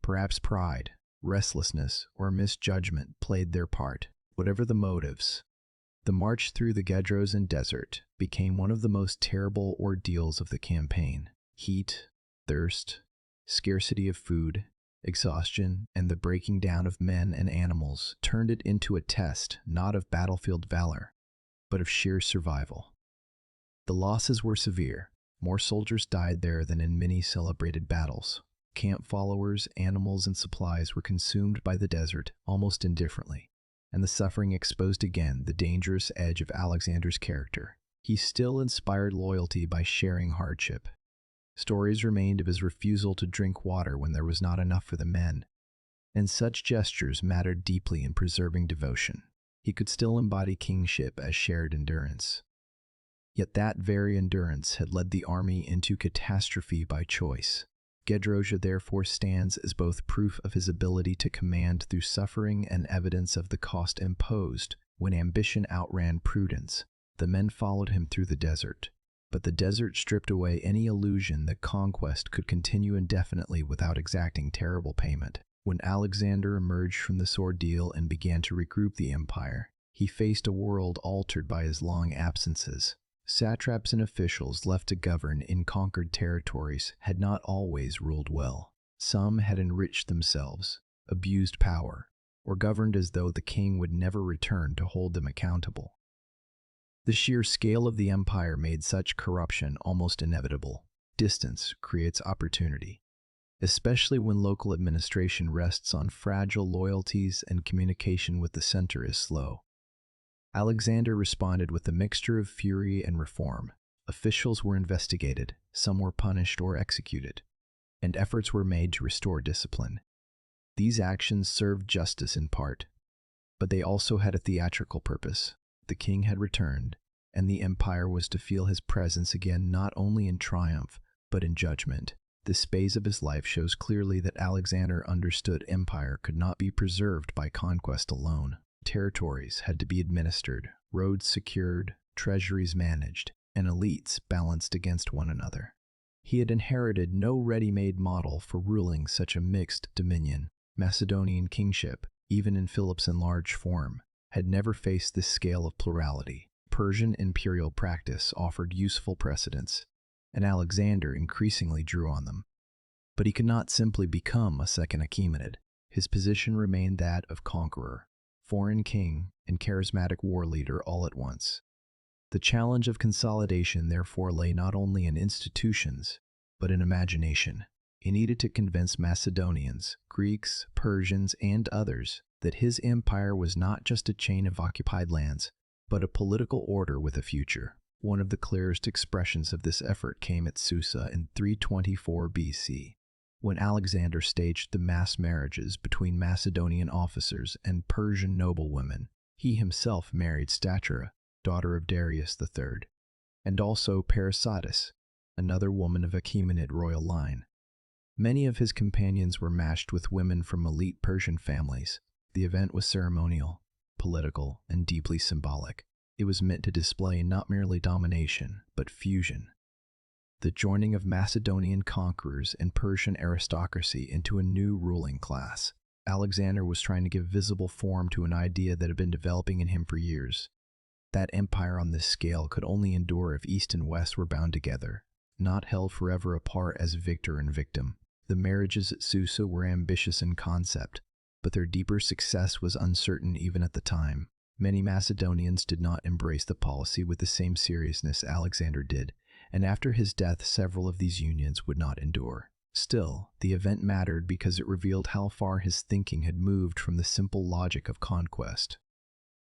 Perhaps pride, restlessness, or misjudgment played their part. Whatever the motives, the march through the Gedrosan desert became one of the most terrible ordeals of the campaign. Heat, thirst, scarcity of food, exhaustion, and the breaking down of men and animals turned it into a test not of battlefield valor, but of sheer survival. The losses were severe. More soldiers died there than in many celebrated battles. Camp followers, animals, and supplies were consumed by the desert almost indifferently, and the suffering exposed again the dangerous edge of Alexander's character. He still inspired loyalty by sharing hardship. Stories remained of his refusal to drink water when there was not enough for the men, and such gestures mattered deeply in preserving devotion. He could still embody kingship as shared endurance. Yet that very endurance had led the army into catastrophe by choice. Gedrosia therefore stands as both proof of his ability to command through suffering and evidence of the cost imposed when ambition outran prudence. The men followed him through the desert, but the desert stripped away any illusion that conquest could continue indefinitely without exacting terrible payment. When Alexander emerged from this ordeal and began to regroup the empire, he faced a world altered by his long absences. Satraps and officials left to govern in conquered territories had not always ruled well. Some had enriched themselves, abused power, or governed as though the king would never return to hold them accountable. The sheer scale of the empire made such corruption almost inevitable. Distance creates opportunity, especially when local administration rests on fragile loyalties and communication with the center is slow. Alexander responded with a mixture of fury and reform. Officials were investigated, some were punished or executed, and efforts were made to restore discipline. These actions served justice in part, but they also had a theatrical purpose. The king had returned, and the empire was to feel his presence again not only in triumph, but in judgment. This phase of his life shows clearly that Alexander understood empire could not be preserved by conquest alone. Territories had to be administered, roads secured, treasuries managed, and elites balanced against one another. He had inherited no ready-made model for ruling such a mixed dominion. Macedonian kingship, even in Philip's enlarged form, had never faced this scale of plurality. Persian imperial practice offered useful precedents, and Alexander increasingly drew on them. But he could not simply become a second Achaemenid. His position remained that of conqueror, foreign king, and charismatic war leader all at once. The challenge of consolidation therefore lay not only in institutions, but in imagination. He needed to convince Macedonians, Greeks, Persians, and others that his empire was not just a chain of occupied lands, but a political order with a future. One of the clearest expressions of this effort came at Susa in 324 BC, when Alexander staged the mass marriages between Macedonian officers and Persian noblewomen. He himself married Statira, daughter of Darius III, and also Parysatis, another woman of Achaemenid royal line. Many of his companions were matched with women from elite Persian families. The event was ceremonial, political, and deeply symbolic. It was meant to display not merely domination, but fusion. The joining of Macedonian conquerors and Persian aristocracy into a new ruling class. Alexander was trying to give visible form to an idea that had been developing in him for years. That empire on this scale could only endure if East and West were bound together, not held forever apart as victor and victim. The marriages at Susa were ambitious in concept, but their deeper success was uncertain even at the time. Many Macedonians did not embrace the policy with the same seriousness Alexander did, and after his death several of these unions would not endure. Still, the event mattered because it revealed how far his thinking had moved from the simple logic of conquest.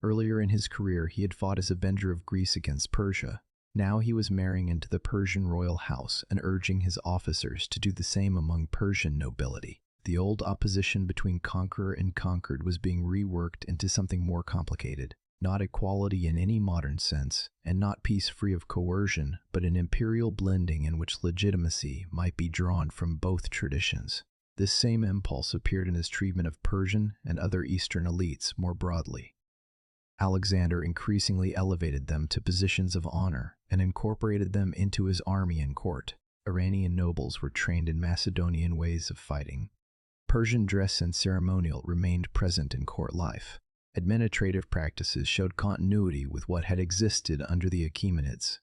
Earlier in his career, he had fought as avenger of Greece against Persia. Now he was marrying into the Persian royal house and urging his officers to do the same among Persian nobility. The old opposition between conqueror and conquered was being reworked into something more complicated. Not equality in any modern sense, and not peace free of coercion, but an imperial blending in which legitimacy might be drawn from both traditions. This same impulse appeared in his treatment of Persian and other Eastern elites more broadly. Alexander increasingly elevated them to positions of honor and incorporated them into his army and court. Iranian nobles were trained in Macedonian ways of fighting. Persian dress and ceremonial remained present in court life. Administrative practices showed continuity with what had existed under the Achaemenids.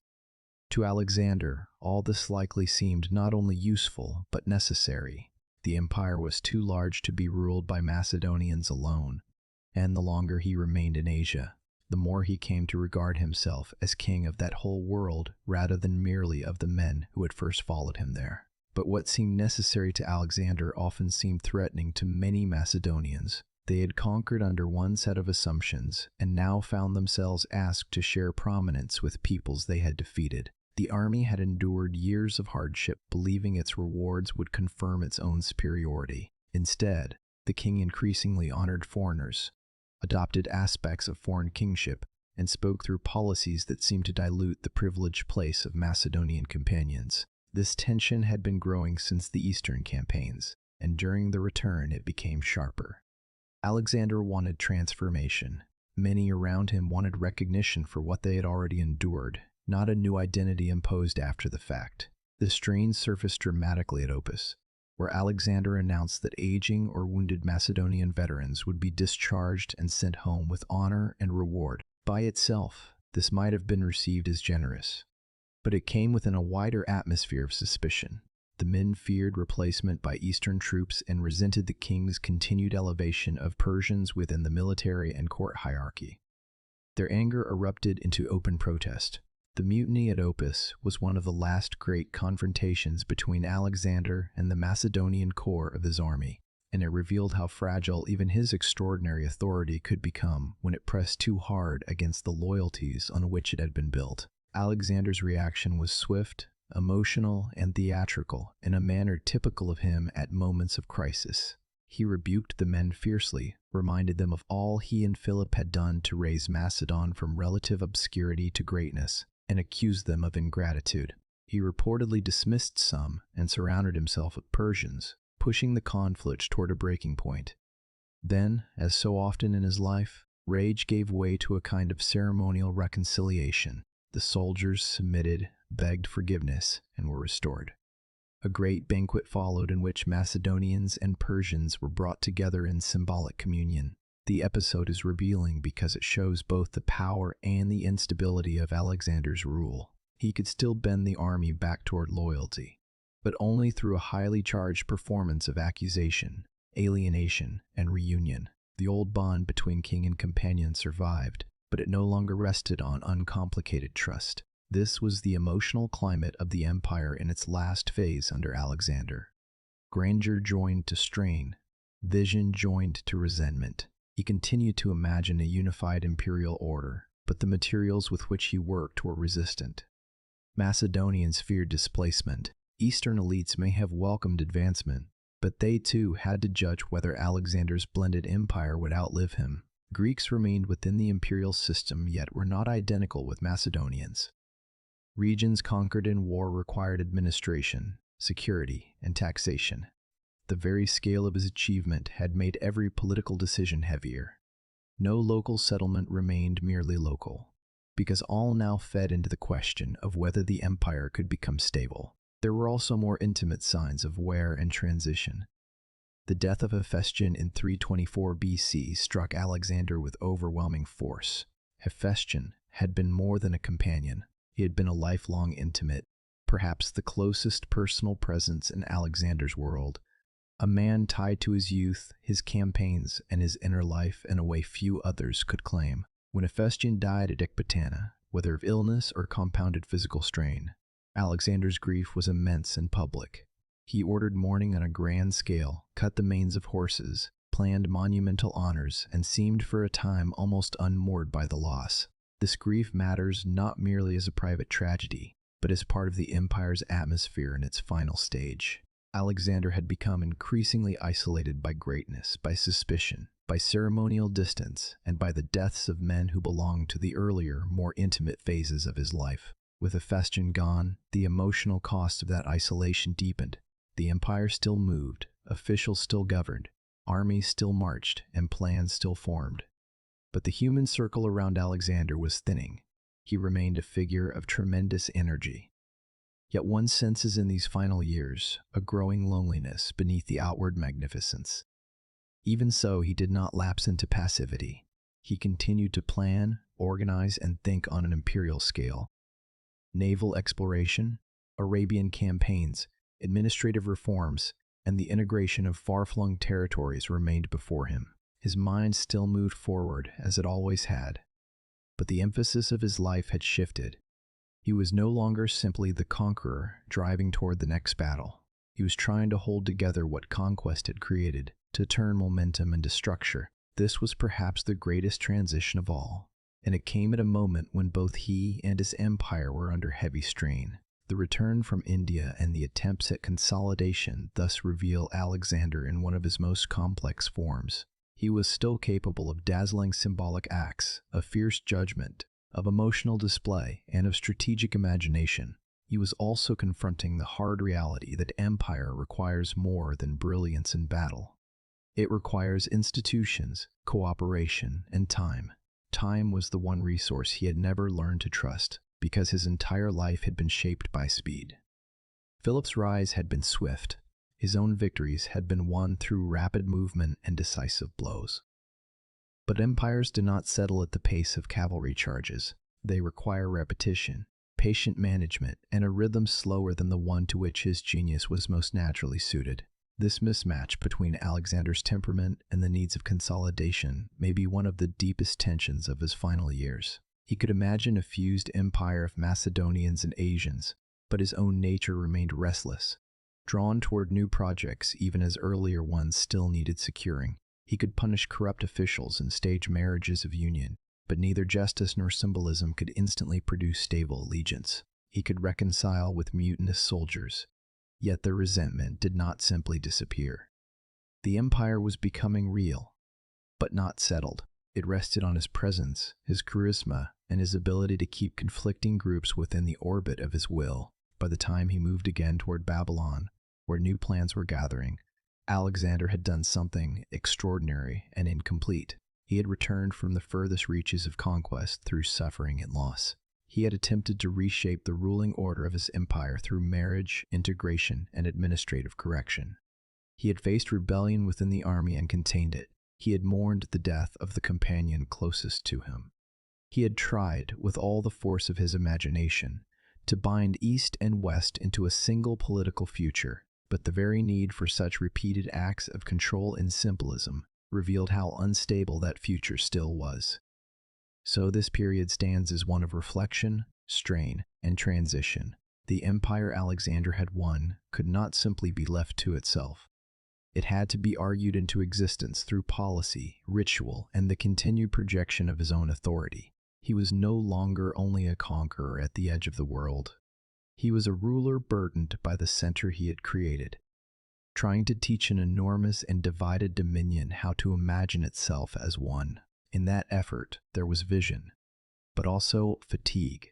To Alexander, all this likely seemed not only useful but necessary. The empire was too large to be ruled by Macedonians alone, and the longer he remained in Asia, the more he came to regard himself as king of that whole world rather than merely of the men who had first followed him there. But what seemed necessary to Alexander often seemed threatening to many Macedonians. They had conquered under one set of assumptions and now found themselves asked to share prominence with peoples they had defeated. The army had endured years of hardship, believing its rewards would confirm its own superiority. Instead, the king increasingly honored foreigners, adopted aspects of foreign kingship, and spoke through policies that seemed to dilute the privileged place of Macedonian companions. This tension had been growing since the Eastern campaigns, and during the return it became sharper. Alexander wanted transformation. Many around him wanted recognition for what they had already endured, not a new identity imposed after the fact. The strain surfaced dramatically at Opus, where Alexander announced that aging or wounded Macedonian veterans would be discharged and sent home with honor and reward. By itself, this might have been received as generous, but it came within a wider atmosphere of suspicion. The men feared replacement by Eastern troops and resented the king's continued elevation of Persians within the military and court hierarchy. Their anger erupted into open protest. The mutiny at Opus was one of the last great confrontations between Alexander and the Macedonian core of his army, and it revealed how fragile even his extraordinary authority could become when it pressed too hard against the loyalties on which it had been built. Alexander's reaction was swift, emotional, and theatrical, in a manner typical of him at moments of crisis. He rebuked the men fiercely, reminded them of all he and Philip had done to raise Macedon from relative obscurity to greatness, and accused them of ingratitude. He reportedly dismissed some and surrounded himself with Persians, pushing the conflict toward a breaking point. Then, as so often in his life, rage gave way to a kind of ceremonial reconciliation. The soldiers submitted, begged forgiveness, and were restored. A great banquet followed in which Macedonians and Persians were brought together in symbolic communion. The episode is revealing because it shows both the power and the instability of Alexander's rule. He could still bend the army back toward loyalty, but only through a highly charged performance of accusation, alienation, and reunion. The old bond between king and companion survived, but it no longer rested on uncomplicated trust. This was the emotional climate of the empire in its last phase under Alexander. Grandeur joined to strain, vision joined to resentment. He continued to imagine a unified imperial order, but the materials with which he worked were resistant. Macedonians feared displacement. Eastern elites may have welcomed advancement, but they too had to judge whether Alexander's blended empire would outlive him. Greeks remained within the imperial system yet were not identical with Macedonians. Regions conquered in war required administration, security, and taxation. The very scale of his achievement had made every political decision heavier. No local settlement remained merely local, because all now fed into the question of whether the empire could become stable. There were also more intimate signs of wear and transition. The death of Hephaestion in 324 BC struck Alexander with overwhelming force. Hephaestion had been more than a companion. He had been a lifelong intimate, perhaps the closest personal presence in Alexander's world. A man tied to his youth, his campaigns, and his inner life in a way few others could claim. When Hephaestion died at Ecbatana, whether of illness or compounded physical strain, Alexander's grief was immense and public. He ordered mourning on a grand scale, cut the manes of horses, planned monumental honors, and seemed for a time almost unmoored by the loss. This grief matters not merely as a private tragedy, but as part of the empire's atmosphere in its final stage. Alexander had become increasingly isolated by greatness, by suspicion, by ceremonial distance, and by the deaths of men who belonged to the earlier, more intimate phases of his life. With Hephaestion gone, the emotional cost of that isolation deepened. The empire still moved, officials still governed, armies still marched, and plans still formed. But the human circle around Alexander was thinning. He remained a figure of tremendous energy. Yet one senses in these final years a growing loneliness beneath the outward magnificence. Even so, he did not lapse into passivity. He continued to plan, organize, and think on an imperial scale. Naval exploration, Arabian campaigns, administrative reforms, and the integration of far-flung territories remained before him. His mind still moved forward, as it always had, but the emphasis of his life had shifted. He was no longer simply the conqueror driving toward the next battle. He was trying to hold together what conquest had created, to turn momentum into structure. This was perhaps the greatest transition of all, and it came at a moment when both he and his empire were under heavy strain. The return from India and the attempts at consolidation thus reveal Alexander in one of his most complex forms. He was still capable of dazzling symbolic acts, of fierce judgment, of emotional display, and of strategic imagination. He was also confronting the hard reality that empire requires more than brilliance in battle. It requires institutions, cooperation, and time. Time was the one resource he had never learned to trust, because his entire life had been shaped by speed. Philip's rise had been swift. His own victories had been won through rapid movement and decisive blows. But empires do not settle at the pace of cavalry charges. They require repetition, patient management, and a rhythm slower than the one to which his genius was most naturally suited. This mismatch between Alexander's temperament and the needs of consolidation may be one of the deepest tensions of his final years. He could imagine a fused empire of Macedonians and Asians, but his own nature remained restless, drawn toward new projects even as earlier ones still needed securing. He could punish corrupt officials and stage marriages of union, but neither justice nor symbolism could instantly produce stable allegiance. He could reconcile with mutinous soldiers, yet their resentment did not simply disappear. The empire was becoming real, but not settled. It rested on his presence, his charisma, and his ability to keep conflicting groups within the orbit of his will. By the time he moved again toward Babylon, where new plans were gathering, Alexander had done something extraordinary and incomplete. He had returned from the furthest reaches of conquest through suffering and loss. He had attempted to reshape the ruling order of his empire through marriage, integration, and administrative correction. He had faced rebellion within the army and contained it. He had mourned the death of the companion closest to him. He had tried, with all the force of his imagination, to bind East and West into a single political future, but the very need for such repeated acts of control and symbolism revealed how unstable that future still was. So this period stands as one of reflection, strain, and transition. The empire Alexander had won could not simply be left to itself. It had to be argued into existence through policy, ritual, and the continued projection of his own authority. He was no longer only a conqueror at the edge of the world. He was a ruler burdened by the center he had created, trying to teach an enormous and divided dominion how to imagine itself as one. In that effort, there was vision, but also fatigue.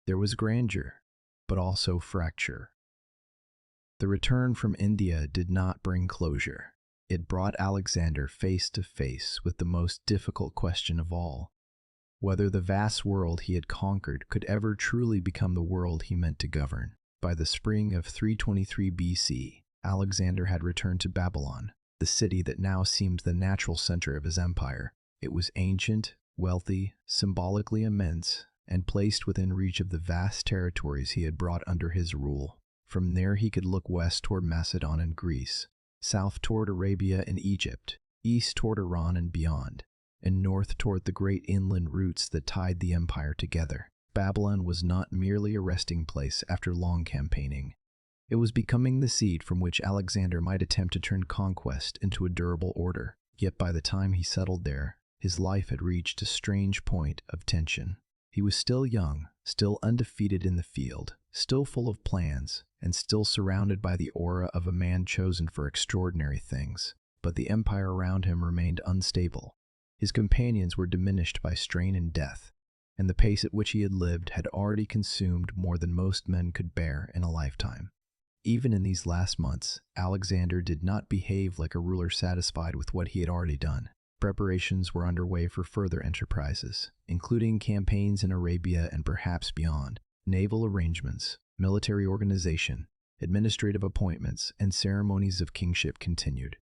There was grandeur, but also fracture. The return from India did not bring closure. It brought Alexander face to face with the most difficult question of all: whether the vast world he had conquered could ever truly become the world he meant to govern. By the spring of 323 BC, Alexander had returned to Babylon, the city that now seemed the natural center of his empire. It was ancient, wealthy, symbolically immense, and placed within reach of the vast territories he had brought under his rule. From there he could look west toward Macedon and Greece, south toward Arabia and Egypt, east toward Iran and beyond, and north toward the great inland routes that tied the empire together. Babylon was not merely a resting place after long campaigning. It was becoming the seat from which Alexander might attempt to turn conquest into a durable order. Yet by the time he settled there, his life had reached a strange point of tension. He was still young, still undefeated in the field, still full of plans, and still surrounded by the aura of a man chosen for extraordinary things. But the empire around him remained unstable. His companions were diminished by strain and death, and the pace at which he had lived had already consumed more than most men could bear in a lifetime. Even in these last months, Alexander did not behave like a ruler satisfied with what he had already done. Preparations were underway for further enterprises, including campaigns in Arabia and perhaps beyond. Naval arrangements, military organization, administrative appointments, and ceremonies of kingship continued.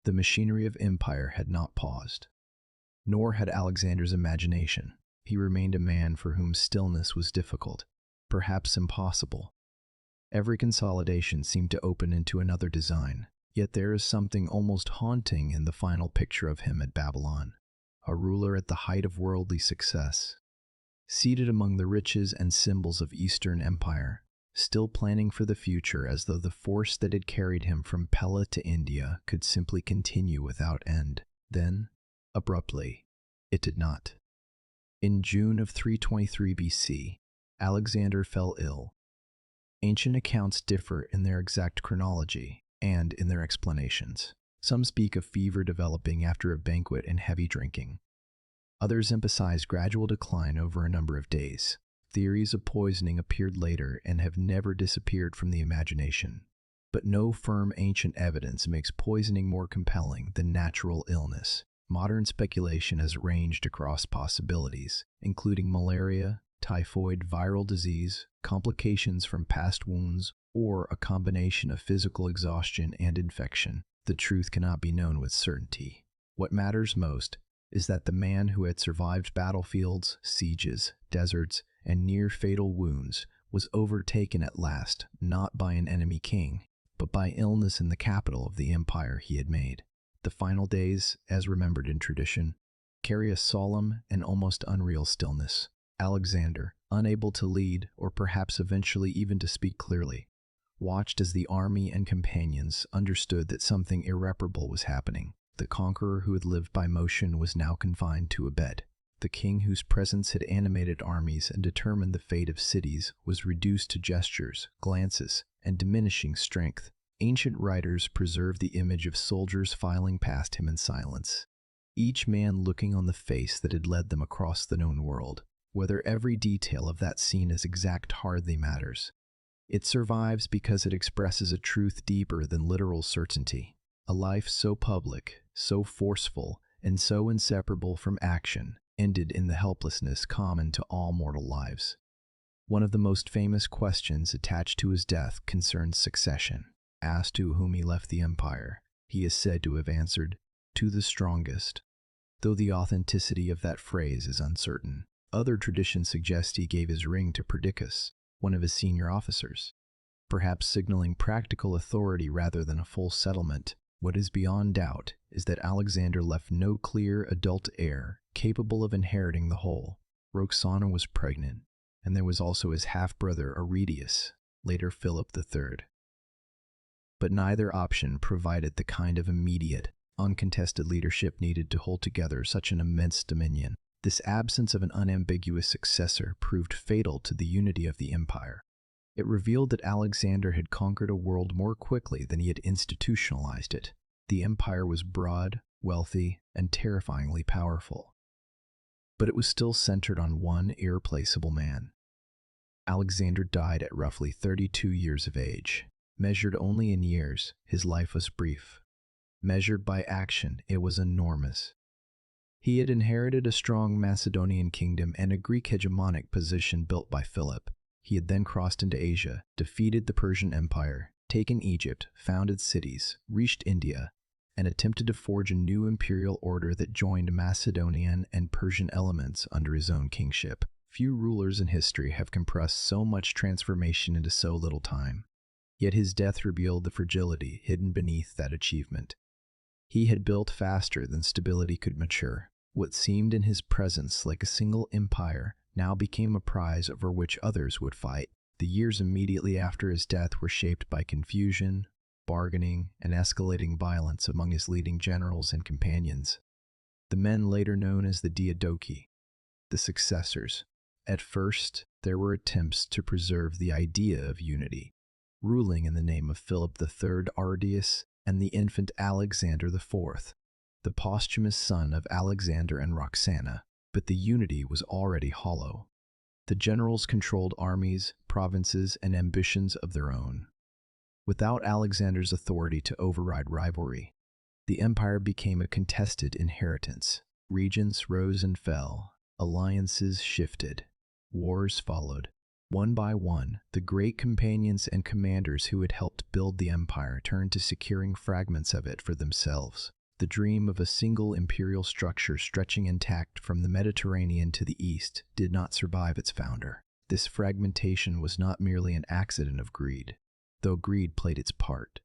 The machinery of empire had not paused. Nor had Alexander's imagination. He remained a man for whom stillness was difficult, perhaps impossible. Every consolidation seemed to open into another design. Yet there is something almost haunting in the final picture of him at Babylon, a ruler at the height of worldly success, seated among the riches and symbols of Eastern Empire, still planning for the future as though the force that had carried him from Pella to India could simply continue without end. Then, abruptly, it did not. In June of 323 BC, Alexander fell ill. Ancient accounts differ in their exact chronology and in their explanations. Some speak of fever developing after a banquet and heavy drinking. Others emphasize gradual decline over a number of days. Theories of poisoning appeared later and have never disappeared from the imagination. But no firm ancient evidence makes poisoning more compelling than natural illness. Modern speculation has ranged across possibilities, including malaria, typhoid, viral disease, complications from past wounds, or a combination of physical exhaustion and infection. The truth cannot be known with certainty. What matters most is that the man who had survived battlefields, sieges, deserts, and near-fatal wounds was overtaken at last not by an enemy king, but by illness in the capital of the empire he had made. The final days, as remembered in tradition, carry a solemn and almost unreal stillness. Alexander, unable to lead or perhaps eventually even to speak clearly, watched as the army and companions understood that something irreparable was happening. The conqueror who had lived by motion was now confined to a bed. The king whose presence had animated armies and determined the fate of cities was reduced to gestures, glances, and diminishing strength. Ancient writers preserve the image of soldiers filing past him in silence, each man looking on the face that had led them across the known world. Whether every detail of that scene is exact hardly matters. It survives because it expresses a truth deeper than literal certainty. A life so public, so forceful, and so inseparable from action, ended in the helplessness common to all mortal lives. One of the most famous questions attached to his death concerns succession. Asked to whom he left the empire, he is said to have answered, "To the strongest," though the authenticity of that phrase is uncertain. Other traditions suggest he gave his ring to Perdiccas, one of his senior officers, perhaps signaling practical authority rather than a full settlement. What is beyond doubt is that Alexander left no clear adult heir capable of inheriting the whole. Roxana was pregnant, and there was also his half-brother Aridius, later Philip III. But neither option provided the kind of immediate, uncontested leadership needed to hold together such an immense dominion. This absence of an unambiguous successor proved fatal to the unity of the empire. It revealed that Alexander had conquered a world more quickly than he had institutionalized it. The empire was broad, wealthy, and terrifyingly powerful. But it was still centered on one irreplaceable man. Alexander died at roughly 32 years of age. Measured only in years, his life was brief. Measured by action, it was enormous. He had inherited a strong Macedonian kingdom and a Greek hegemonic position built by Philip. He had then crossed into Asia, defeated the Persian Empire, taken Egypt, founded cities, reached India, and attempted to forge a new imperial order that joined Macedonian and Persian elements under his own kingship. Few rulers in history have compressed so much transformation into so little time. Yet his death revealed the fragility hidden beneath that achievement. He had built faster than stability could mature. What seemed in his presence like a single empire now became a prize over which others would fight. The years immediately after his death were shaped by confusion, bargaining, and escalating violence among his leading generals and companions. The men later known as the Diadochi, the successors. At first, there were attempts to preserve the idea of unity, ruling in the name of Philip III Aridius and the infant Alexander IV, the posthumous son of Alexander and Roxana. But the unity was already hollow. The generals controlled armies, provinces, and ambitions of their own. Without Alexander's authority to override rivalry, the empire became a contested inheritance. Regions rose and fell, alliances shifted, wars followed. One by one, the great companions and commanders who had helped build the empire turned to securing fragments of it for themselves. The dream of a single imperial structure stretching intact from the Mediterranean to the east did not survive its founder. This fragmentation was not merely an accident of greed, though greed played its part.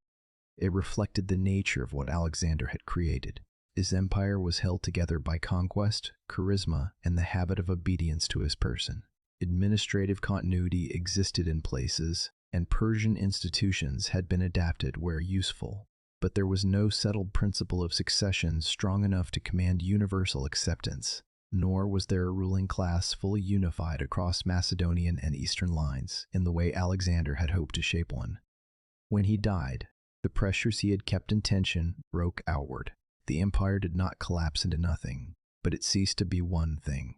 It reflected the nature of what Alexander had created. His empire was held together by conquest, charisma, and the habit of obedience to his person. Administrative continuity existed in places, and Persian institutions had been adapted where useful. But there was no settled principle of succession strong enough to command universal acceptance, nor was there a ruling class fully unified across Macedonian and Eastern lines in the way Alexander had hoped to shape one. When he died, the pressures he had kept in tension broke outward. The empire did not collapse into nothing, but it ceased to be one thing.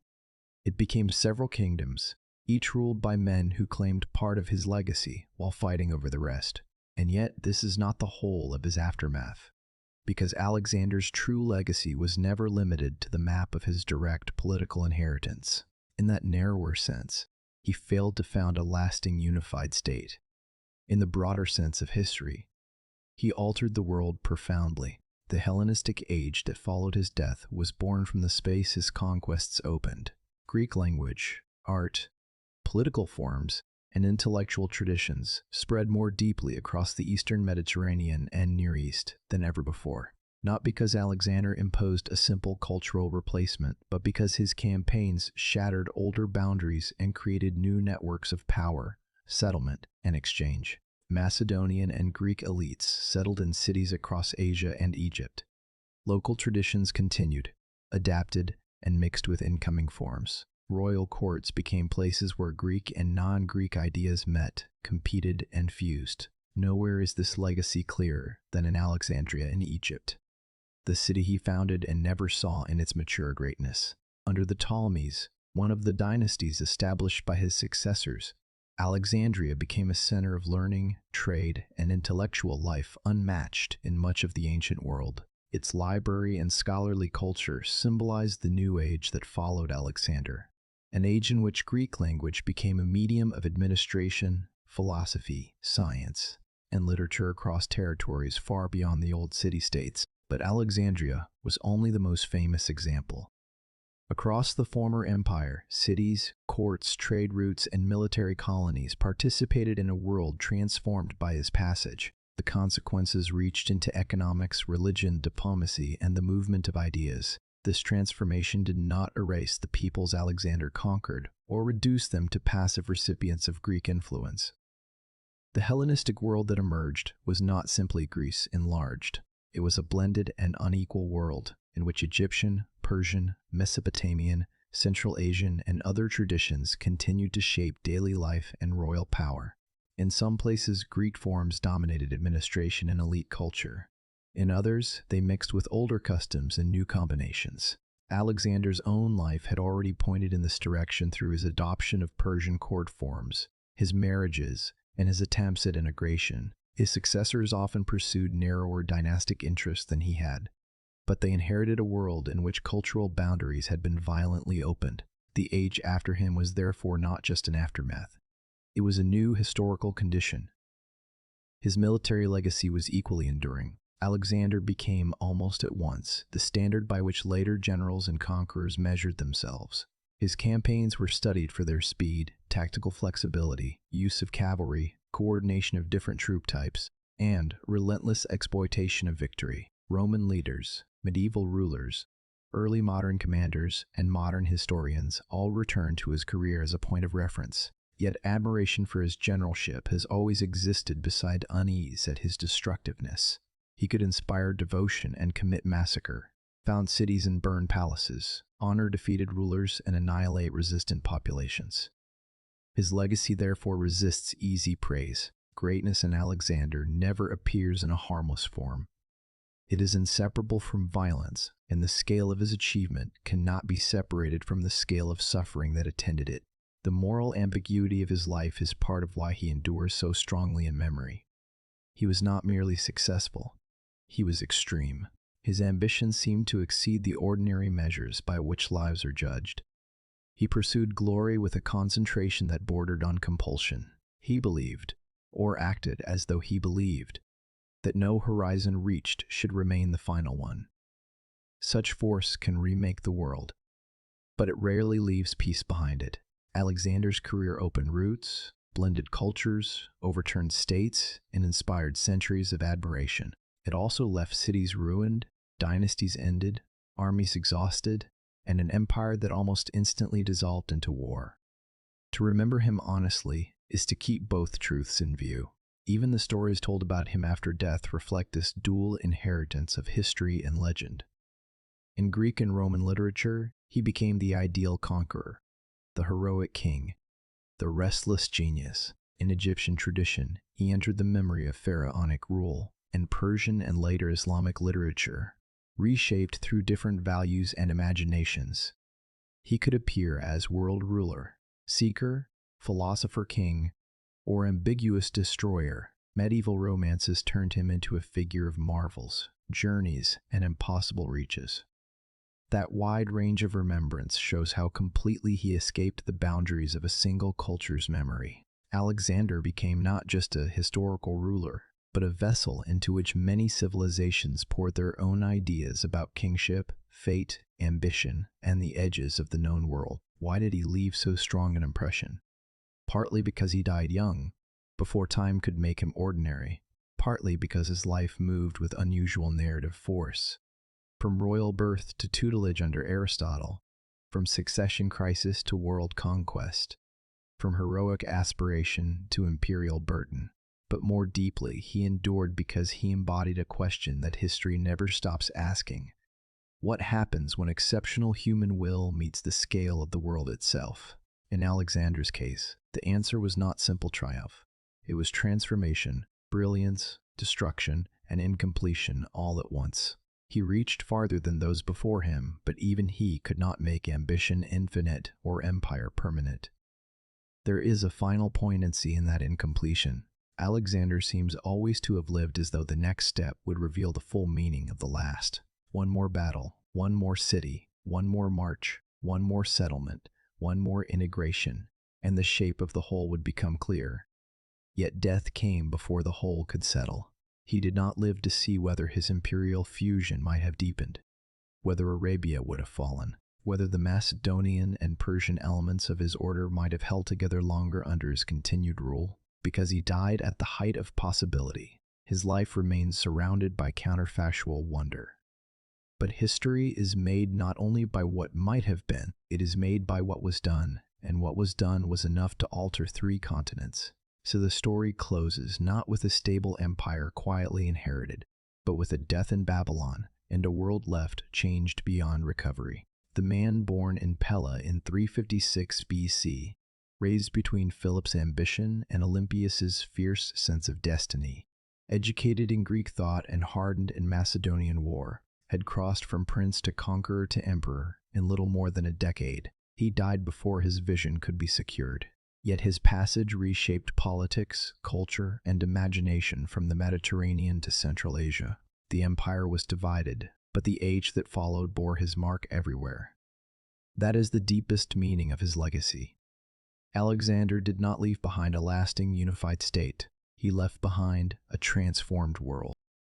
It became several kingdoms, each ruled by men who claimed part of his legacy while fighting over the rest. And yet this is not the whole of his aftermath, because Alexander's true legacy was never limited to the map of his direct political inheritance. In that narrower sense, he failed to found a lasting unified state. In the broader sense of history, he altered the world profoundly. The Hellenistic age that followed his death was born from the space his conquests opened. Greek language, art, political forms, and intellectual traditions spread more deeply across the Eastern Mediterranean and Near East than ever before. Not because Alexander imposed a simple cultural replacement, but because his campaigns shattered older boundaries and created new networks of power, settlement, and exchange. Macedonian and Greek elites settled in cities across Asia and Egypt. Local traditions continued, adapted, and mixed with incoming forms. Royal courts became places where Greek and non-Greek ideas met, competed, and fused. Nowhere is this legacy clearer than in Alexandria in Egypt, the city he founded and never saw in its mature greatness. Under the Ptolemies, one of the dynasties established by his successors, Alexandria became a center of learning, trade, and intellectual life unmatched in much of the ancient world. Its library and scholarly culture symbolized the new age that followed Alexander, an age in which Greek language became a medium of administration, philosophy, science, and literature across territories far beyond the old city-states. But Alexandria was only the most famous example. Across the former empire, cities, courts, trade routes, and military colonies participated in a world transformed by his passage. The consequences reached into economics, religion, diplomacy, and the movement of ideas. This transformation did not erase the peoples Alexander conquered or reduce them to passive recipients of Greek influence. The Hellenistic world that emerged was not simply Greece enlarged. It was a blended and unequal world in which Egyptian, Persian, Mesopotamian, Central Asian, and other traditions continued to shape daily life and royal power. In some places, Greek forms dominated administration and elite culture. In others, they mixed with older customs and new combinations. Alexander's own life had already pointed in this direction through his adoption of Persian court forms, his marriages, and his attempts at integration. His successors often pursued narrower dynastic interests than he had, but they inherited a world in which cultural boundaries had been violently opened. The age after him was therefore not just an aftermath. It was a new historical condition. His military legacy was equally enduring. Alexander became almost at once the standard by which later generals and conquerors measured themselves. His campaigns were studied for their speed, tactical flexibility, use of cavalry, coordination of different troop types, and relentless exploitation of victory. Roman leaders, medieval rulers, early modern commanders, and modern historians all return to his career as a point of reference. Yet admiration for his generalship has always existed beside unease at his destructiveness. He could inspire devotion and commit massacre, found cities and burn palaces, honor defeated rulers, and annihilate resistant populations. His legacy therefore resists easy praise. Greatness in Alexander never appears in a harmless form. It is inseparable from violence, and the scale of his achievement cannot be separated from the scale of suffering that attended it. The moral ambiguity of his life is part of why he endures so strongly in memory. He was not merely successful, he was extreme. His ambition seemed to exceed the ordinary measures by which lives are judged. He pursued glory with a concentration that bordered on compulsion. He believed, or acted as though he believed, that no horizon reached should remain the final one. Such force can remake the world, but it rarely leaves peace behind it. Alexander's career opened routes, blended cultures, overturned states, and inspired centuries of admiration. It also left cities ruined, dynasties ended, armies exhausted, and an empire that almost instantly dissolved into war. To remember him honestly is to keep both truths in view. Even the stories told about him after death reflect this dual inheritance of history and legend. In Greek and Roman literature, he became the ideal conqueror, the heroic king, the restless genius. In Egyptian tradition, he entered the memory of pharaonic rule. In Persian and later Islamic literature, reshaped through different values and imaginations, he could appear as world ruler, seeker, philosopher king, or ambiguous destroyer. Medieval romances turned him into a figure of marvels, journeys, and impossible reaches. That wide range of remembrance shows how completely he escaped the boundaries of a single culture's memory. Alexander became not just a historical ruler, but a vessel into which many civilizations poured their own ideas about kingship, fate, ambition, and the edges of the known world. Why did he leave so strong an impression? Partly because he died young, before time could make him ordinary, partly because his life moved with unusual narrative force. From royal birth to tutelage under Aristotle, from succession crisis to world conquest, from heroic aspiration to imperial burden. But more deeply, he endured because he embodied a question that history never stops asking. What happens when exceptional human will meets the scale of the world itself? In Alexander's case, the answer was not simple triumph. It was transformation, brilliance, destruction, and incompletion all at once. He reached farther than those before him, but even he could not make ambition infinite or empire permanent. There is a final poignancy in that incompletion. Alexander seems always to have lived as though the next step would reveal the full meaning of the last. One more battle, one more city, one more march, one more settlement, one more integration, and the shape of the whole would become clear. Yet death came before the whole could settle. He did not live to see whether his imperial fusion might have deepened, whether Arabia would have fallen, whether the Macedonian and Persian elements of his order might have held together longer under his continued rule. Because he died at the height of possibility, his life remains surrounded by counterfactual wonder. But history is made not only by what might have been, it is made by what was done, and what was done was enough to alter 3 continents. So the story closes not with a stable empire quietly inherited, but with a death in Babylon and a world left changed beyond recovery. The man born in Pella in 356 BC, raised between Philip's ambition and Olympias's fierce sense of destiny, educated in Greek thought and hardened in Macedonian war, had crossed from prince to conqueror to emperor in little more than a decade. He died before his vision could be secured. Yet his passage reshaped politics, culture, and imagination from the Mediterranean to Central Asia. The empire was divided, but the age that followed bore his mark everywhere. That is the deepest meaning of his legacy. Alexander did not leave behind a lasting unified state. He left behind a transformed world.